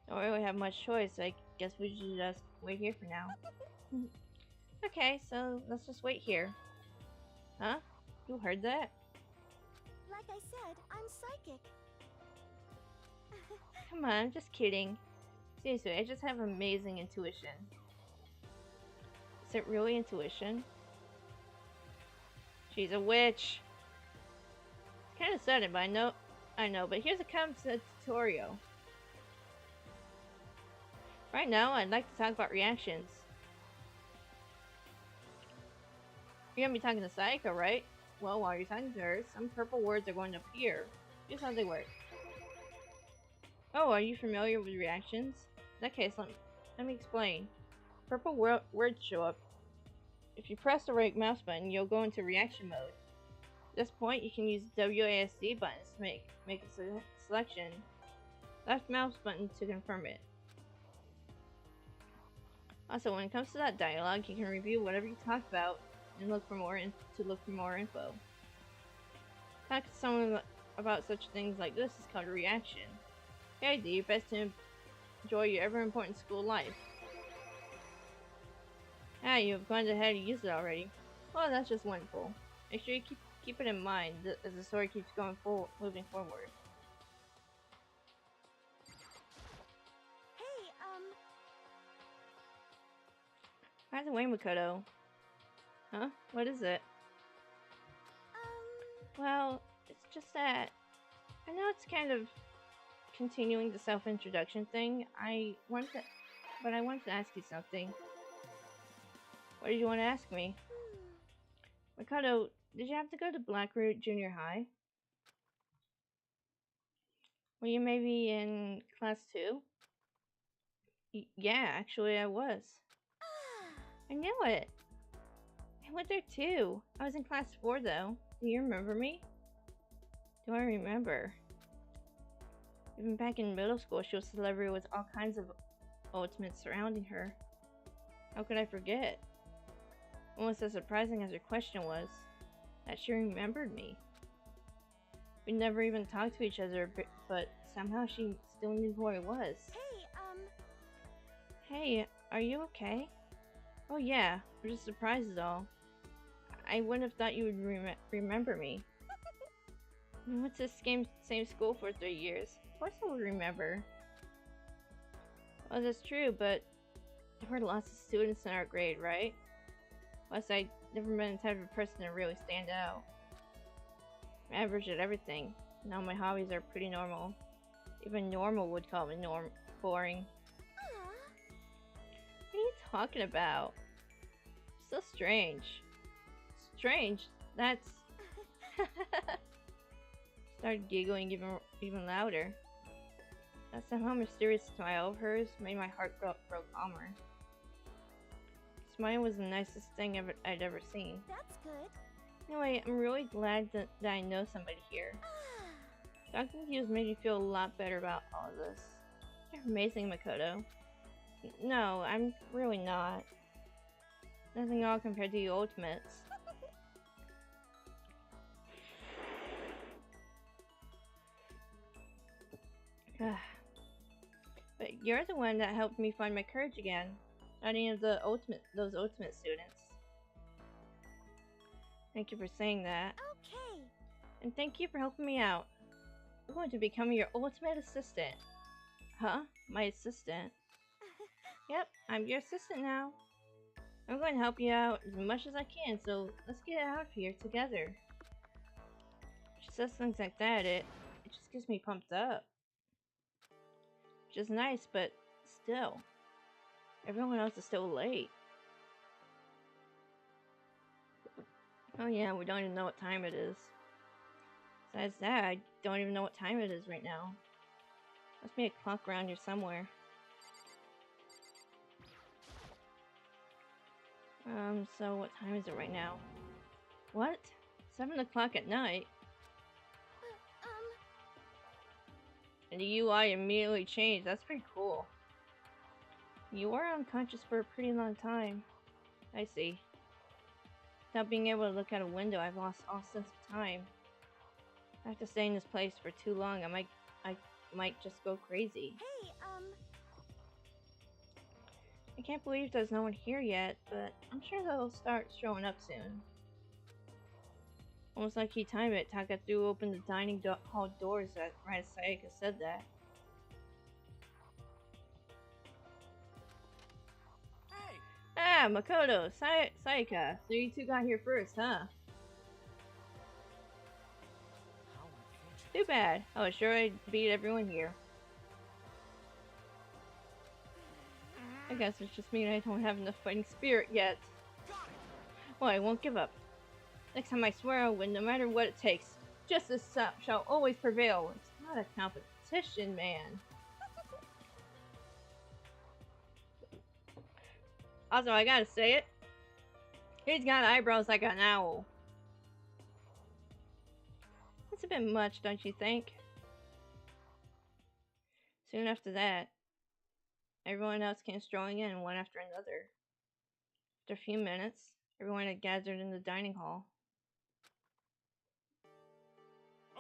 Speaker 1: Don't really have much choice. I guess we should just wait here for now. Okay, so let's just wait here. Huh? You heard that?
Speaker 4: Like I said, I'm psychic.
Speaker 1: Come on, I'm just kidding. Seriously, I just have amazing intuition. Is it really intuition? She's a witch. Kind of sudden, but I know, but here's a concept tutorial. Right now, I'd like to talk about reactions. You're gonna be talking to Sayaka, right? Well, while you're talking to her, some purple words are going to appear. Here's how they work. Oh, are you familiar with reactions? In that case, let me explain. Purple words show up. If you press the right mouse button, you'll go into reaction mode. At this point, you can use WASD buttons to make a selection. Left mouse button to confirm it. Also, when it comes to that dialogue, you can review whatever you talked about and look for more info. Talk to someone about such things like this is called a reaction. Okay, do your best to enjoy your ever-important school life. Ah, you have gone ahead and used it already. Well, that's just wonderful. Make sure you keep it in mind as the story keeps moving forward.
Speaker 4: Hey,
Speaker 1: By the way, Makoto. Huh? What is it? Well, it's just that I know it's kind of continuing the self-introduction thing. I wanted to ask you something. What did you want to ask me? Makoto, did you have to go to Blackroot Junior High? Were you maybe in class 2? Yeah, actually I was. I knew it! I went there too. I was in class 4 though. Do you remember me? Do I remember? Even back in middle school, she was a celebrity with all kinds of ultimates surrounding her. How could I forget? Almost as surprising as her question was, that she remembered me. We never even talked to each other, but somehow she still knew who I was. Hey, are you okay? Oh yeah, I'm just surprised is all. I wouldn't have thought you would remember me. We went to the same school for 3 years. Of course I would remember. Well, that's true, but there were lots of students in our grade, right? Plus, I never been the type of person to really stand out. I'm average at everything. Now my hobbies are pretty normal. Even normal would call me boring. What are you talking about? So strange. Strange? That's... Started giggling even louder. That somehow mysterious smile of hers made my heart grow calmer. Smiling was the nicest thing I'd ever seen.
Speaker 4: That's good.
Speaker 1: Anyway, I'm really glad that I know somebody here. Talking to you has made me feel a lot better about all of this. You're amazing, Makoto. No, I'm really not. Nothing at all compared to you ultimates. But you're the one that helped me find my courage again. Not any of those ultimate students. Thank you for saying that.
Speaker 4: Okay.
Speaker 1: And thank you for helping me out. I'm going to become your ultimate assistant. Huh? My assistant? Yep, I'm your assistant now. I'm going to help you out as much as I can, so let's get out of here together. She says things like that, it just gets me pumped up. Which is nice, but still. Everyone else is still late. Oh yeah, we don't even know what time it is. Besides that, I don't even know what time it is right now. Must be a clock around here somewhere. So what time is it right now? What? 7 o'clock at night? And the UI immediately changed. That's pretty cool. You were unconscious for a pretty long time. I see. Without being able to look out a window, I've lost all sense of time. If I have to stay in this place for too long, I might just go crazy.
Speaker 4: Hey,
Speaker 1: I can't believe there's no one here yet, but I'm sure they'll start showing up soon. Almost like he timed it, Taka threw open the dining hall doors right as Sayaka said that.
Speaker 6: Hey!
Speaker 1: Ah, Makoto, Sayaka, so you two got here first, huh?
Speaker 6: How unfortunate.
Speaker 1: Too bad. I was sure I'd beat everyone here. I guess it's just me and I don't have enough fighting spirit yet.
Speaker 6: Got it!
Speaker 1: Well, I won't give up. Next time I swear I'll win no matter what it takes. Justice shall always prevail. It's not a competition, man. Also, I gotta say it. He's got eyebrows like an owl. That's a bit much, don't you think? Soon after that, everyone else came strolling in one after another. After a few minutes, everyone had gathered in the dining hall.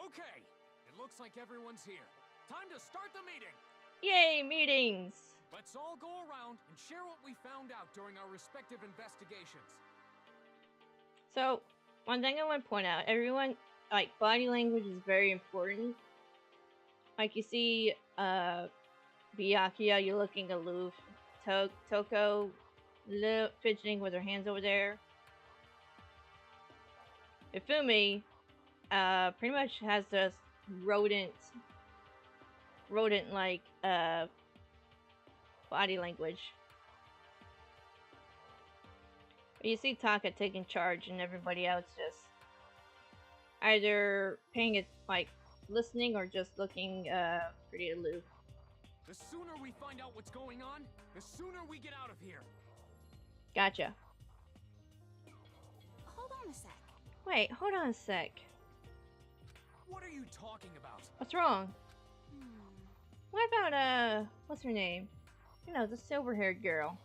Speaker 6: Okay, it looks like everyone's here. Time to start the meeting!
Speaker 1: Yay, meetings!
Speaker 6: Let's all go around and share what we found out during our respective investigations.
Speaker 1: So, one thing I want to point out, everyone, like, body language is very important. Like, you see, Byakuya, you're looking aloof. Toko, fidgeting with her hands over there. Ifumi, pretty much has this rodent-like, body language. You see Taka taking charge and everybody else just either paying it, like, listening or just looking pretty aloof.
Speaker 6: The sooner we find out what's going on, the sooner we get out of here.
Speaker 1: Gotcha.
Speaker 5: Hold on a sec.
Speaker 1: Wait, hold on a sec.
Speaker 6: What are you talking about?
Speaker 1: What's wrong?
Speaker 5: Hmm.
Speaker 1: What about, what's her name? You know, the silver-haired girl.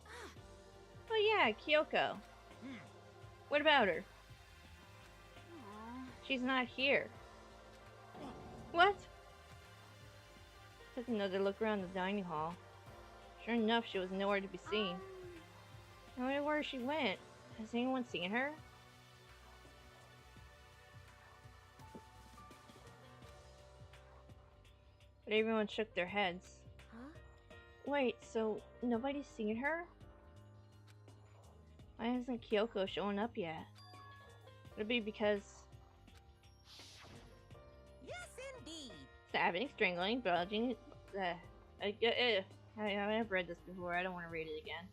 Speaker 1: Oh yeah, Kyoko. What about her?
Speaker 5: Aw.
Speaker 1: She's not here. What? Took another look around the dining hall. Sure enough, she was nowhere to be seen. I wonder where she went. Has anyone seen her? But everyone shook their heads.
Speaker 4: Huh?
Speaker 1: Wait, so nobody's seen her? Why hasn't Kyoko shown up yet? Would it be because
Speaker 5: Yes, indeed.
Speaker 1: stabbing, strangling, bulging? I've read this before. I don't want to read it again.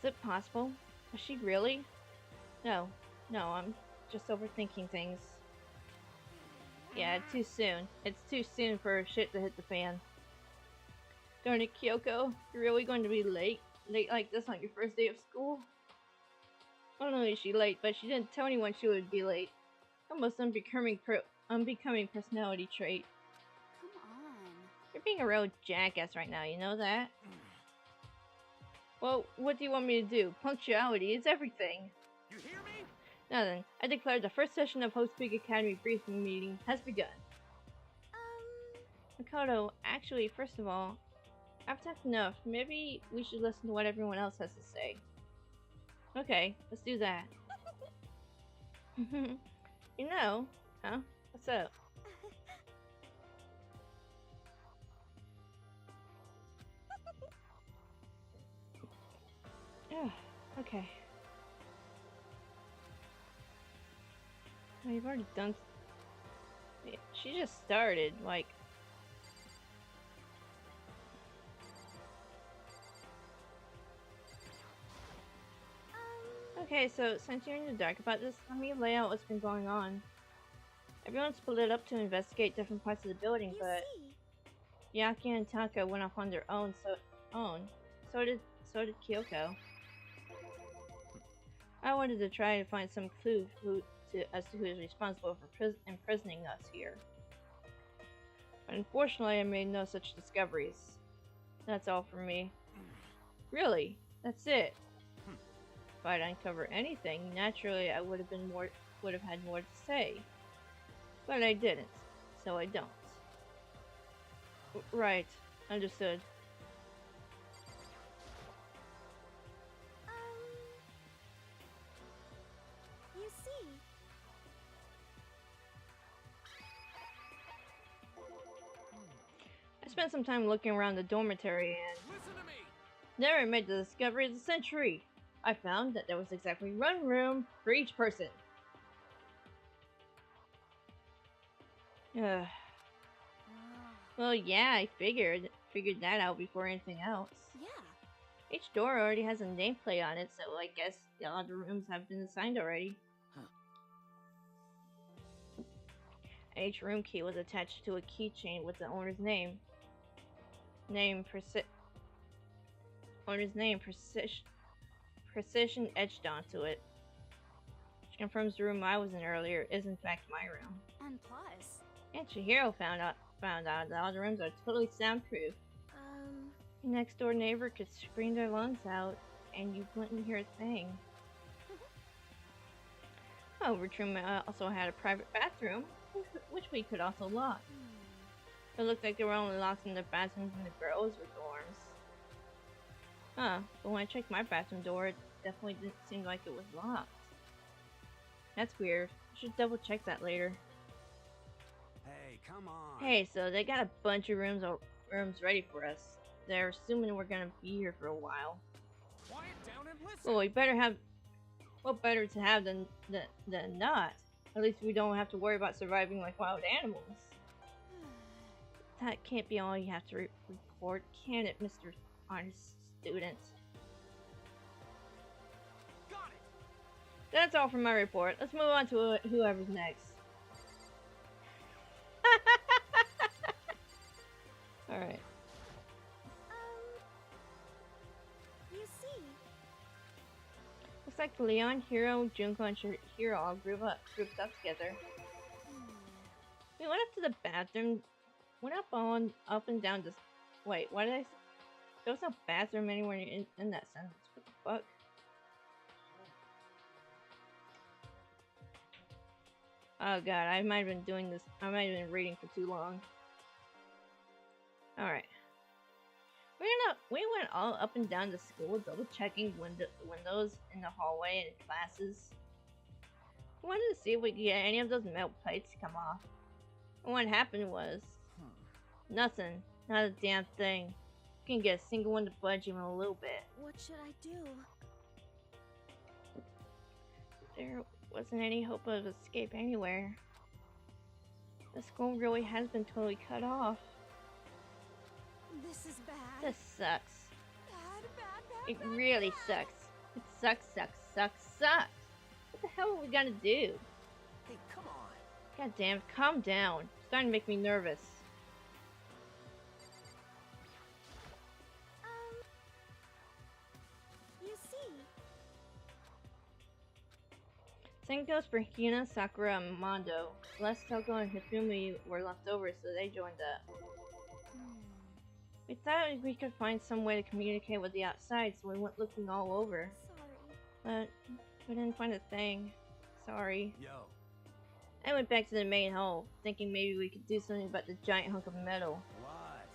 Speaker 1: Is it possible? Was she really? No, I'm just overthinking things. Yeah, too soon. It's too soon for shit to hit the fan. Darn it, Kyoko. You're really going to be late? Late like this on your first day of school? Not only is she late, but she didn't tell anyone she would be late. Almost unbecoming personality trait.
Speaker 5: Come on.
Speaker 1: You're being a real jackass right now, you know that? Well, what do you want me to do? Punctuality is everything.
Speaker 6: You hear me?
Speaker 1: Now then, I declare the first session of Host Big Academy briefing meeting has begun. Makoto, actually, first of all, I've talked enough. Maybe we should listen to what everyone else has to say. Okay, let's do that. You know, huh? What's up? Yeah, okay. Oh, you've already done. She just started, like. Okay, so since you're in the dark about this, let me lay out what's been going on. Everyone split up to investigate different parts of the building, but Yaki and Taka went off on their own. So did Kyoko. I wanted to try to find some clue as to who is responsible for imprisoning us here. But unfortunately, I made no such discoveries. That's all for me. Really? That's it? If I'd uncover anything, naturally I would have had more to say. But I didn't, so I don't. Right, understood.
Speaker 4: You see.
Speaker 1: I spent some time looking around the dormitory and
Speaker 6: Listen to me.
Speaker 1: there I made the discovery of the century. I found that there was exactly one room for each person. Well, yeah, I figured that out before anything else.
Speaker 5: Yeah.
Speaker 1: Each door already has a nameplate on it, so I guess all the rooms have been assigned already. Each room key was attached to a keychain with the owner's name. Precision etched onto it. Which confirms the room I was in earlier is in fact my room.
Speaker 5: And plus,
Speaker 1: And Chihiro found out that all the rooms are totally soundproof. Your next door neighbor could scream their lungs out, and you wouldn't hear a thing. Oh, which room also had a private bathroom, which we could also lock. It looked like they were only locked in the bathrooms in the girls' dorms. Huh, but when I checked my bathroom door, it definitely didn't seem like it was locked. That's weird. I should double check that later.
Speaker 7: Hey, come on.
Speaker 1: Hey, so they got a bunch of rooms ready for us. They're assuming we're gonna be here for a while.
Speaker 6: Quiet down and listen.
Speaker 1: Well, we better have. What better to have than not? At least we don't have to worry about surviving like wild animals. that can't be all you have to report, can it, Mr. Honest Student?
Speaker 6: Got it!
Speaker 1: That's all for my report. Let's move on to whoever's next. Alright.
Speaker 4: You see,
Speaker 1: Looks like Leon, Hiro, Junko, and Hiro all grouped up together. We went up to the bathroom, went up and down this. Wait, what did I say? There was no bathroom anywhere in that sentence. What the fuck? Oh god, I might have been doing this. I might have been reading for too long. Alright. We went all up and down the school, double checking windows in the hallway and classes. We wanted to see if we could get any of those metal plates to come off. And what happened was nothing. Not a damn thing. Couldn't get a single one to budge even a little bit.
Speaker 4: what should I do?
Speaker 1: There wasn't any hope of escape anywhere. The school really has been totally cut off.
Speaker 4: This is bad.
Speaker 1: This sucks.
Speaker 4: Bad.
Speaker 1: It really sucks. It sucks. What the hell are we gonna do?
Speaker 2: Hey, come on.
Speaker 1: God damn, calm down. It's starting to make me nervous.
Speaker 4: You see,
Speaker 1: Same goes for Hina, Sakura, and Mondo. Les, Toko, and Hifumi were left over, so they joined up. We thought we could find some way to communicate with the outside, so we went looking all over.
Speaker 4: sorry.
Speaker 1: But we didn't find a thing. Sorry.
Speaker 7: Yo.
Speaker 1: I went back to the main hall, thinking maybe we could do something about the giant hunk of metal.
Speaker 7: What?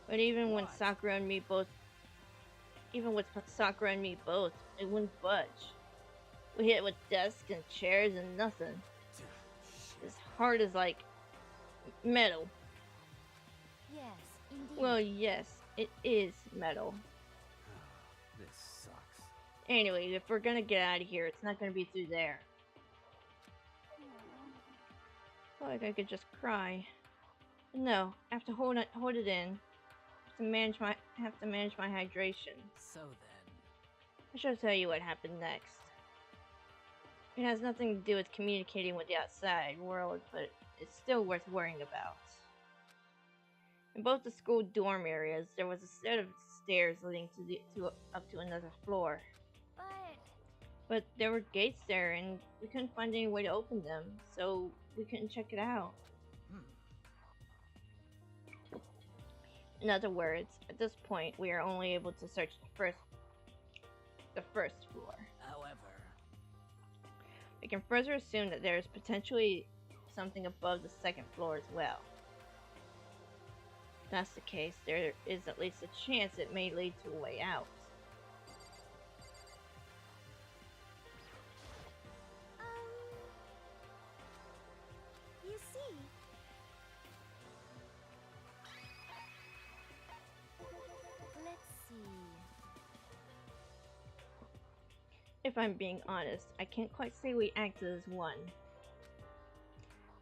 Speaker 1: But even with
Speaker 7: What?
Speaker 1: Sakura and me both, it wouldn't budge. We hit it with desks and chairs and nothing. As hard as like metal.
Speaker 4: Yes, indeed.
Speaker 1: Well, yes, it is metal.
Speaker 7: This sucks.
Speaker 1: Anyway, if we're gonna get out of here, it's not gonna be through there. I feel like I could just cry. But no, I have to hold it in. Have to manage my hydration.
Speaker 6: So then.
Speaker 1: I should tell you what happened next. It has nothing to do with communicating with the outside world, but it's still worth worrying about. In both the school dorm areas, there was a set of stairs leading up to another floor. But there were gates there, and we couldn't find any way to open them, so we couldn't check it out. In other words, at this point, we are only able to search the first floor.
Speaker 6: However.
Speaker 1: We can further assume that there is potentially something above the second floor as well. If that's the case, there is at least a chance it may lead to a way out.
Speaker 4: You see, let's see.
Speaker 1: If I'm being honest, I can't quite say we acted as one.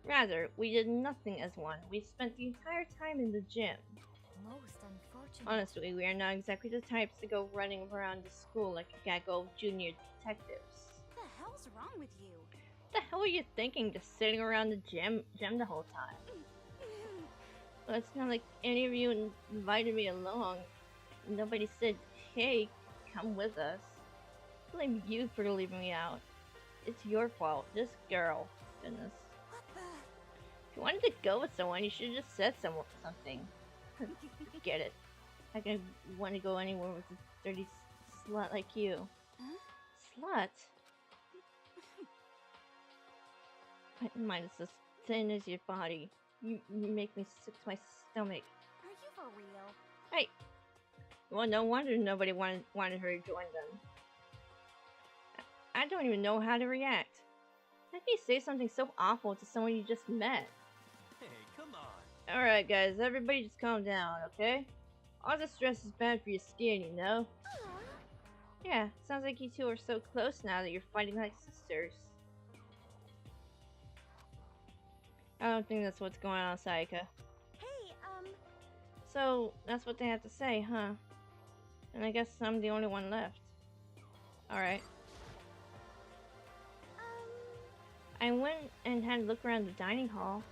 Speaker 1: Rather, we did nothing as one. We spent the entire time in the gym.
Speaker 4: Most unfortunate.
Speaker 1: Honestly, we are not exactly the types to go running around the school like a gaggle of junior detectives.
Speaker 4: What the hell's wrong with you?
Speaker 1: What the hell are you thinking, just sitting around the gym the whole time? Well, it's not like any of you invited me along. Nobody said, hey, come with us. I blame you for leaving me out. It's your fault. This girl. Goodness.
Speaker 4: What the?
Speaker 1: If you wanted to go with someone, you should have just said something. Get it. I can want to go anywhere with a dirty slut like you.
Speaker 4: Huh?
Speaker 1: Slut? My mind is as thin as your body. You make me sick to my stomach.
Speaker 4: Are you for real?
Speaker 1: Hey! Well, no wonder nobody wanted her to join them. I don't even know how to react. How can you say something so awful to someone you just met?
Speaker 3: Hey, come on.
Speaker 1: Alright guys, everybody just calm down, okay? All the stress is bad for your skin, you know? Yeah, sounds like you two are so close now that you're fighting like sisters. I don't think that's what's going on, Sayaka.
Speaker 4: Hey,
Speaker 1: So, that's what they have to say, huh? And I guess I'm the only one left. Alright. I went and had a look around the dining hall.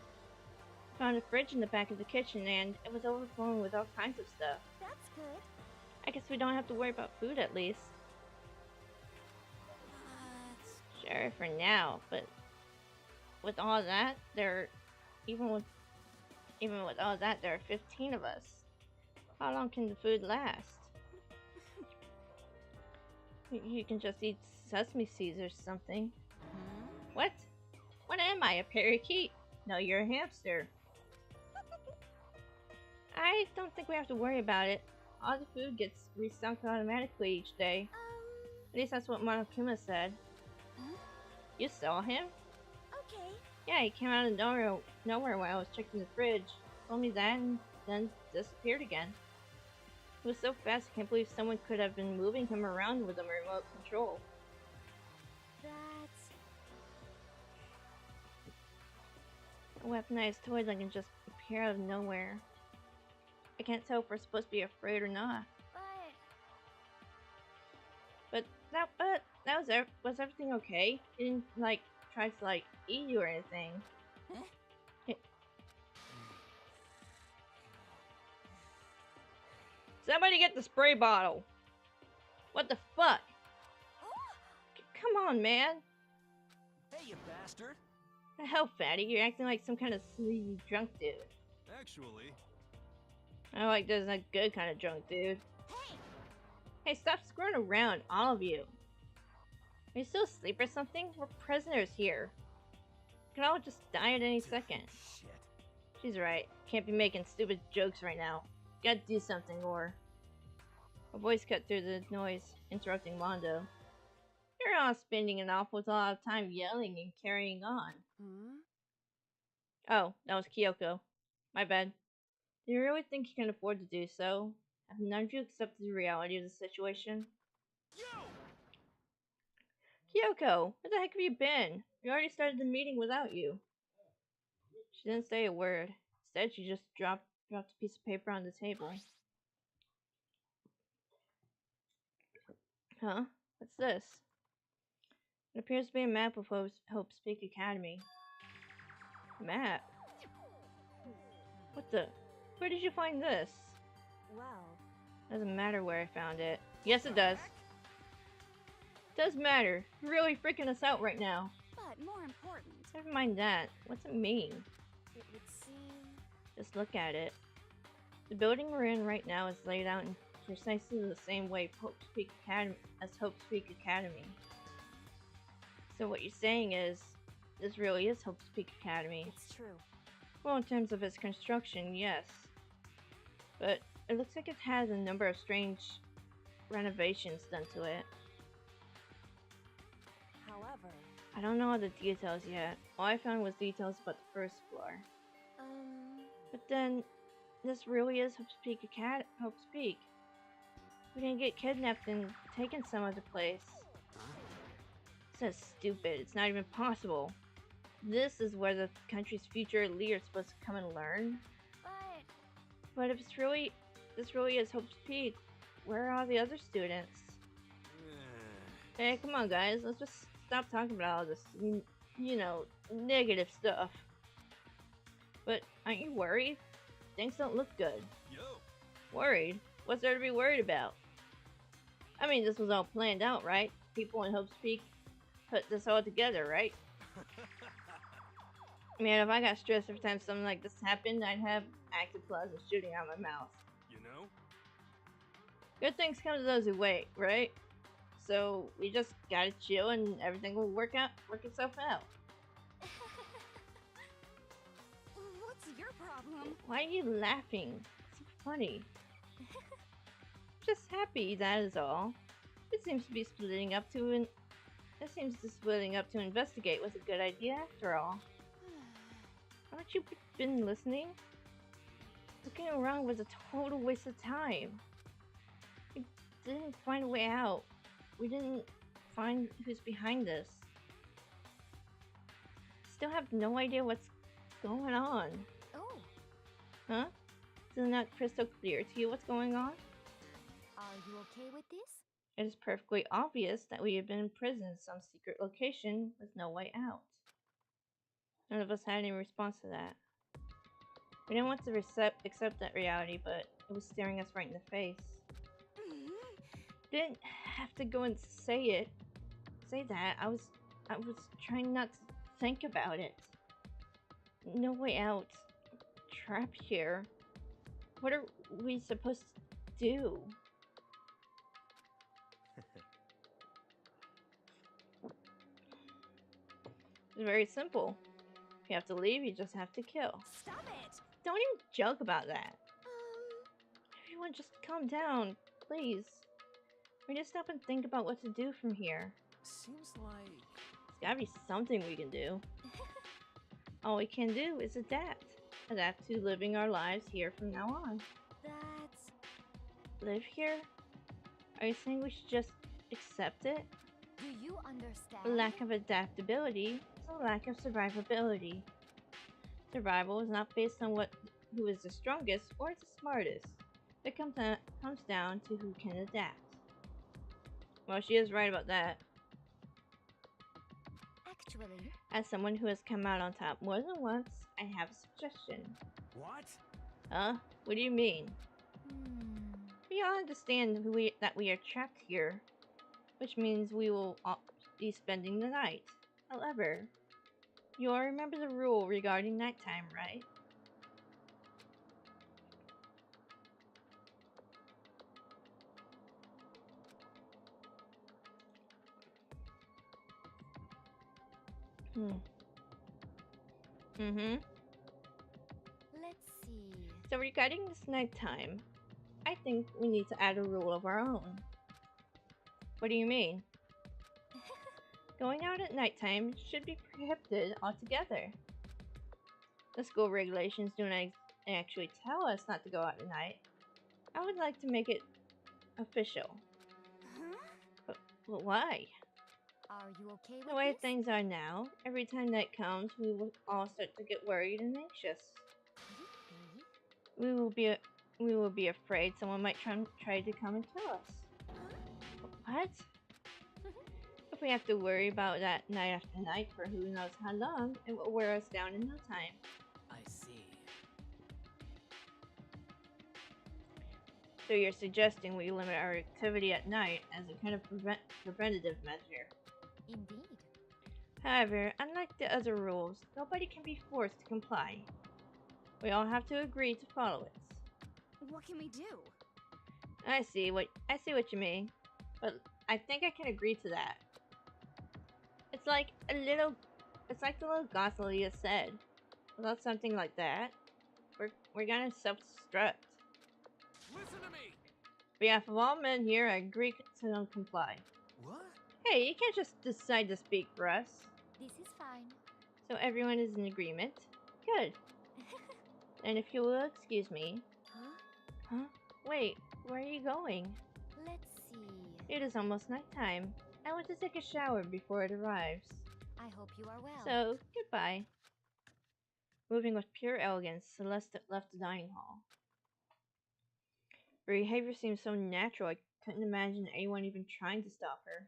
Speaker 1: Found a fridge in the back of the kitchen and it was overflowing with all kinds of stuff.
Speaker 4: That's good.
Speaker 1: I guess we don't have to worry about food at least. Sure, for now, but with all that, even with all that, there are 15 of us. How long can the food last? You can just eat sesame seeds or something. What? What am I, a parakeet? No, you're a hamster. I don't think we have to worry about it. All the food gets restocked automatically each day. At least that's what Monokuma said. You saw him?
Speaker 4: Okay.
Speaker 1: Yeah, he came out of nowhere when I was checking the fridge. Told me that and then disappeared again. It was so fast I can't believe someone could have been moving him around with a remote control.
Speaker 4: That's...
Speaker 1: A weaponized toy that can just appear out of nowhere. I can't tell if we're supposed to be afraid or not. But was everything okay? He didn't try to eat you or anything.
Speaker 5: Huh?
Speaker 1: Somebody get the spray bottle. What the fuck? Come on, man.
Speaker 3: Hey, you bastard!
Speaker 1: The hell, fatty? You're acting like some kind of sleazy drunk dude.
Speaker 3: Actually,
Speaker 1: I like this a good kind of drunk dude. Hey, stop screwing around, all of you. Are you still asleep or something? We're prisoners here. We could all just die at any second.
Speaker 3: shit.
Speaker 1: She's right. Can't be making stupid jokes right now. Gotta do something, or... A voice cut through the noise, interrupting Mondo. You're all spending an awful lot of time yelling and carrying on. Oh, that was Kyoko. My bad. Do you really think you can afford to do so? Have none of you accepted the reality of the situation? Kyoko, where the heck have you been? We already started the meeting without you. She didn't say a word. Instead, she just dropped a piece of paper on the table. Huh? What's this? It appears to be a map of Hope's Peak Academy. Map? What the? Where did you find this?
Speaker 4: Well...
Speaker 1: Doesn't matter where I found it. Yes, it does. Does matter. You're really freaking us out right now.
Speaker 4: But more important,
Speaker 1: Never mind that. What's it mean?
Speaker 4: it would seem...
Speaker 1: Just look at it. The building we're in right now is laid out in precisely the same way Hope's Peak Academy. So what you're saying is, this really is Hope's Peak Academy.
Speaker 4: It's true.
Speaker 1: Well, in terms of its construction, yes. But it looks like it has a number of strange renovations done to it.
Speaker 4: However...
Speaker 1: I don't know all the details yet. All I found was details about the first floor. But then, this really is Hope's Peak. We didn't get kidnapped and taken some other place. This is stupid. It's not even possible. This is where the country's future leader is supposed to come and learn. But if this really is Hope's Peak, where are all the other students? Hey, come on, guys. Let's just stop talking about all this, negative stuff. But aren't you worried? Things don't look good.
Speaker 3: Yo!
Speaker 1: Worried? What's there to be worried about? I mean, this was all planned out, right? People in Hope's Peak put this all together, right? Man, if I got stressed every time something like this happened, I'd have acid plasma shooting out my mouth.
Speaker 3: You know?
Speaker 1: Good things come to those who wait, right? So we just gotta chill and everything will work itself out.
Speaker 4: What's your problem?
Speaker 1: Why are you laughing? It's so funny. Just happy, that is all. It seems to be splitting up to investigate was a good idea after all. Haven't you been listening? Looking around was a total waste of time. We didn't find a way out. We didn't find who's behind this. Still have no idea what's going on.
Speaker 4: Oh,
Speaker 1: Huh? still not crystal clear to you what's going on?
Speaker 4: Are you okay with this?
Speaker 1: It is perfectly obvious that we have been imprisoned in some secret location with no way out. None of us had any response to that. We didn't want to accept that reality, but it was staring us right in the face. Didn't have to go and say that. I was trying not to think about it. No way out. Trapped here. What are we supposed to do? It's very simple. If you have to leave, you just have to kill.
Speaker 4: Stop it!
Speaker 1: Don't even joke about that. Everyone just calm down, please. We just stop and think about what to do from here.
Speaker 6: Seems like...
Speaker 1: There's gotta be something we can do. All we can do is adapt. Adapt to living our lives here from now on.
Speaker 4: That's...
Speaker 1: Live here? Are you saying we should just accept it?
Speaker 4: Do you understand?
Speaker 1: A lack of adaptability is a lack of survivability. Survival is not based on who is the strongest or the smartest. It comes down to who can adapt. Well, she is right about that.
Speaker 4: Actually...
Speaker 1: As someone who has come out on top more than once, I have a suggestion.
Speaker 7: What?
Speaker 1: Huh? What do you mean? We all understand that we are trapped here, which means we will all be spending the night. However, you all remember the rule regarding nighttime, right?
Speaker 4: Let's see...
Speaker 1: So regarding this nighttime, I think we need to add a rule of our own. What do you mean? Going out at nighttime should be prohibited altogether. The school regulations do not actually tell us not to go out at night. I would like to make it official. But why?
Speaker 4: Are you okay with
Speaker 1: The way
Speaker 4: this?
Speaker 1: things are now, every time night comes, we will all start to get worried and anxious. We will be afraid someone might try to come and kill us. What? If we have to worry about that night after night for who knows how long, it will wear us down in no time.
Speaker 6: I see.
Speaker 1: So you're suggesting we limit our activity at night as a kind of preventative measure.
Speaker 4: Indeed.
Speaker 1: However, unlike the other rules, nobody can be forced to comply. We all have to agree to follow it.
Speaker 4: What can we do?
Speaker 1: I see what you mean, but I think I can agree to that. It's like the little Gosselia said. Without something like that, we're gonna self-destruct.
Speaker 6: Listen to me!
Speaker 1: On behalf of all men here, I agree to comply.
Speaker 6: What?
Speaker 1: Hey, you can't just decide to speak for us.
Speaker 4: This is fine.
Speaker 1: So everyone is in agreement? Good. And if you will excuse me. Huh? Wait, where are you going?
Speaker 4: Let's see.
Speaker 1: It is almost nighttime. I want to take a shower before it arrives.
Speaker 4: I hope you are well.
Speaker 1: So, goodbye. Moving with pure elegance, Celeste left the dining hall. Her behavior seemed so natural, I couldn't imagine anyone even trying to stop her.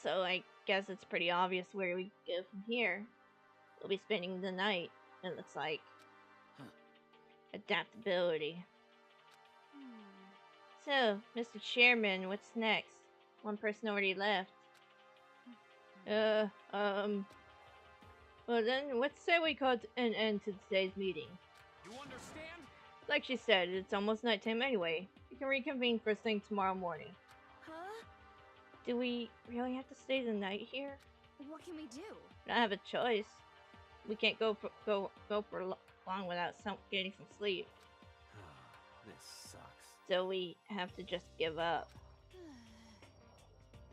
Speaker 1: So I guess it's pretty obvious where we go from here. We'll be spending the night, it looks like. Adaptability. So, Mr. Chairman, what's next? One person already left. Well then, let's say we call an end to today's meeting.
Speaker 6: You understand?
Speaker 1: Like she said, it's almost nighttime anyway. We can reconvene first thing tomorrow morning.
Speaker 4: Huh?
Speaker 1: Do we really have to stay the night here?
Speaker 4: What can we do?
Speaker 1: We don't have a choice. We can't go for long without getting some sleep.
Speaker 6: This sucks.
Speaker 1: So we have to just give up.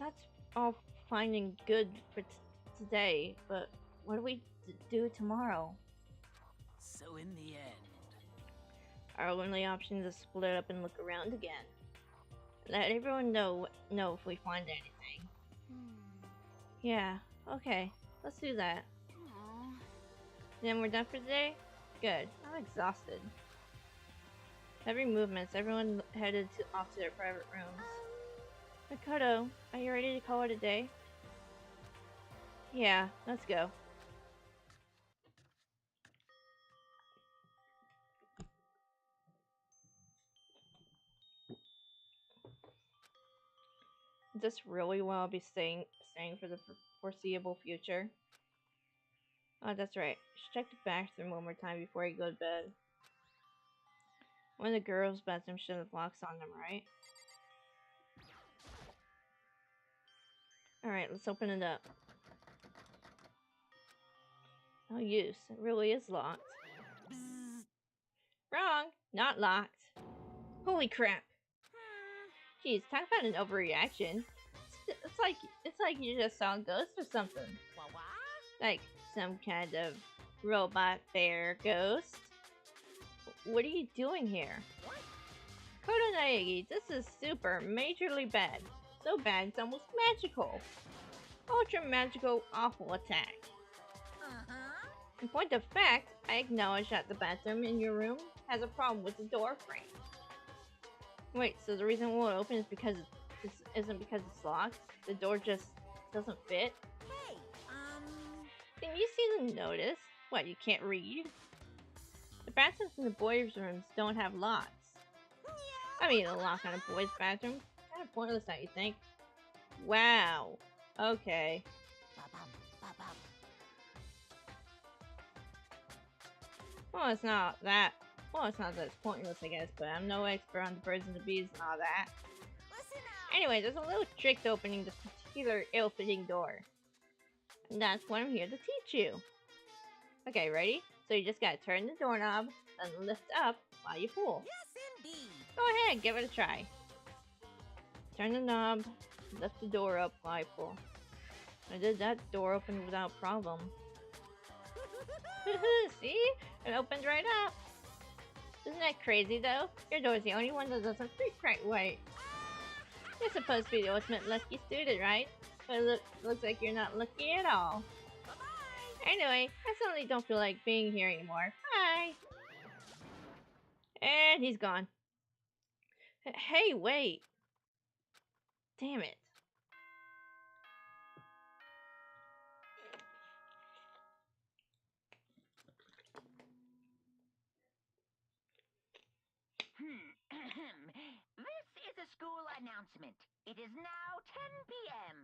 Speaker 1: That's all fine and good for today, but what do we do tomorrow?
Speaker 6: So in the end...
Speaker 1: Our only option is to split up and look around again. Let everyone know if we find anything. Yeah, okay. Let's do that. Then we're done for today? Good. I'm exhausted. Every movements, everyone headed off to their private rooms. Makoto, are you ready to call it a day? Yeah, let's go. Is this really where I'll be staying for the foreseeable future? Oh, that's right. Should check the bathroom one more time before you go to bed. One of the girls' bathrooms should have locks on them, right? Alright, let's open it up. No use. It really is locked. Wrong! Not locked. Holy crap! Jeez, talk about an overreaction. It's like you just saw a ghost or something. Like some kind of robot bear ghost. What are you doing here? Kodo Naegi, this is super majorly bad. So bad it's almost magical. Ultra magical awful attack. In point of fact, I acknowledge that the bathroom in your room has a problem with the door frame. Wait, so the reason it won't open is because isn't because it's locked? The door just doesn't fit?
Speaker 5: Hey,
Speaker 1: Didn't you see the notice? What, you can't read? The bathrooms in the boys' rooms don't have locks. I mean, a lock on a boys' bathroom? Kind of pointless, don't you think? Wow. Okay. Well, it's not that it's pointless, I guess, but I'm no expert on the birds and the bees and all that. Anyway, there's a little trick to opening this particular ill-fitting door. And that's what I'm here to teach you. Okay, ready? So you just gotta turn the doorknob and lift up while you pull.
Speaker 5: yes, indeed.
Speaker 1: Go ahead, give it a try. Turn the knob, lift the door up while I pull. I did that door opened without problem. See? It opened right up. Isn't that crazy though? Your door's the only one that doesn't creak right way. You're supposed to be the ultimate lucky student, right? But it looks like you're not lucky at all. Anyway, I suddenly don't feel like being here anymore. Bye! And he's gone. Hey, wait! Damn it.
Speaker 9: This is a school announcement. It is now 10 p.m.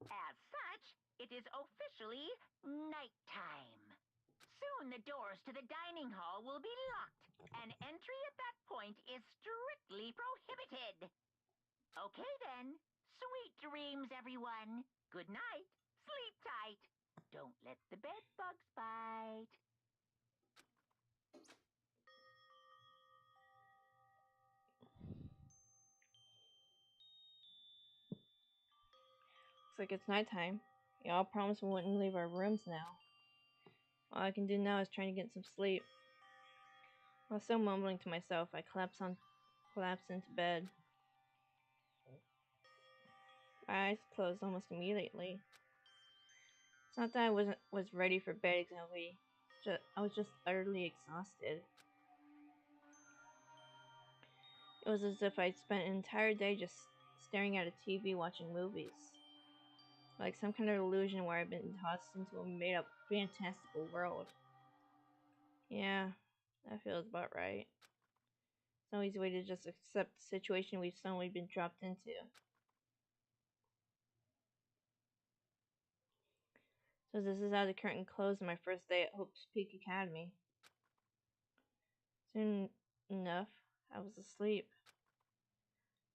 Speaker 9: As such, it is officially nighttime. Soon the doors to the dining hall will be locked, and entry at that point is strictly prohibited. Okay then. Sweet dreams, everyone. Good night. Sleep tight. Don't let the bed bugs bite.
Speaker 1: Looks like it's nighttime. Y'all promised we wouldn't leave our rooms now. All I can do now is try to get some sleep. I was still mumbling to myself. I collapsed into bed. My eyes closed almost immediately. It's not that I was ready for bed exactly. I was just utterly exhausted. It was as if I'd spent an entire day just staring at a TV watching movies. Like some kind of illusion where I've been tossed into a made-up fantastical world. Yeah, that feels about right. It's no easy way to just accept the situation we've suddenly been dropped into. So this is how the curtain closed on my first day at Hope's Peak Academy. Soon enough, I was asleep.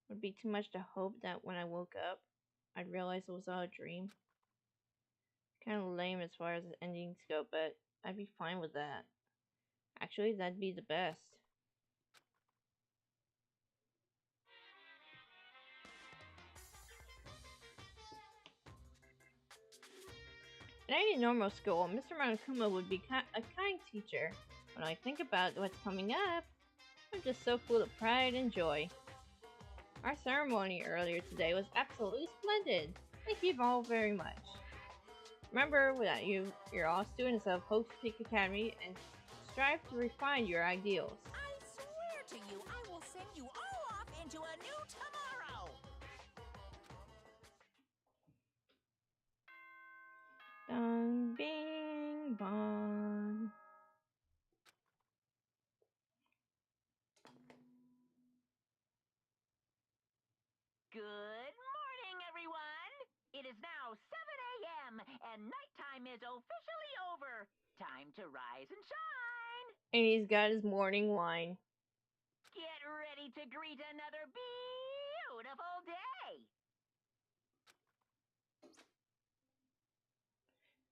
Speaker 1: It would be too much to hope that when I woke up, I'd realize it was all a dream. Kind of lame as far as the endings go, but I'd be fine with that. Actually, that'd be the best. In any normal school, Mr. Monokuma would be a kind teacher. When I think about what's coming up, I'm just so full of pride and joy. Our ceremony earlier today was absolutely splendid. Thank you all very much. Remember that you're all students of Hope's Peak Academy and strive to refine your ideals.
Speaker 5: I swear to you, I will send you all off into a new tomorrow!
Speaker 1: Dong bing bong.
Speaker 9: Good morning, everyone! It is now 7 a.m. and nighttime is officially over. Time to rise and shine!
Speaker 1: And he's got his morning wine.
Speaker 9: Get ready to greet another beautiful day!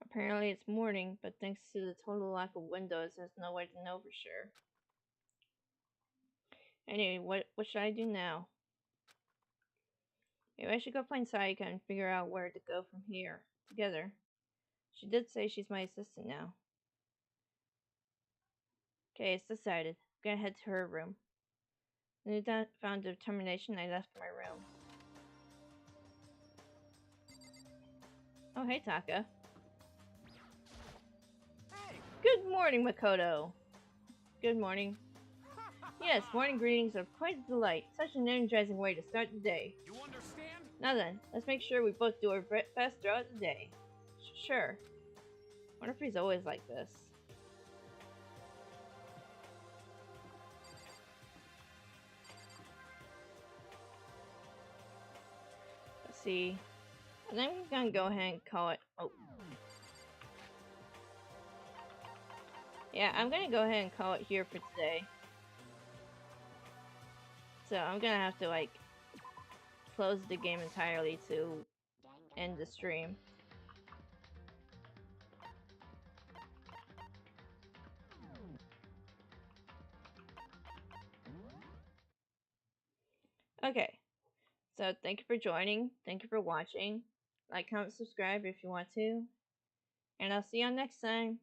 Speaker 1: Apparently it's morning, but thanks to the total lack of windows, there's no way to know for sure. Anyway, what should I do now? Maybe I should go find Sayaka and figure out where to go from here. Together. She did say she's my assistant now. Okay, it's decided. I'm gonna head to her room. When I found determination, I left my room. Oh, hey, Taka.
Speaker 7: Hey!
Speaker 1: Good morning, Makoto. Good morning. Yes, morning greetings are quite a delight. Such an energizing way to start the day.
Speaker 6: You understand?
Speaker 1: Now then, let's make sure we both do our best throughout the day. Sure. Wonder if he's always like this. Let's see. I think I'm gonna go ahead and call it. Oh. Yeah, I'm gonna go ahead and call it here for today. So I'm gonna have to like close the game entirely to end the stream. Okay, so thank you for joining, thank you for watching, like, comment, subscribe if you want to, and I'll see you on next time.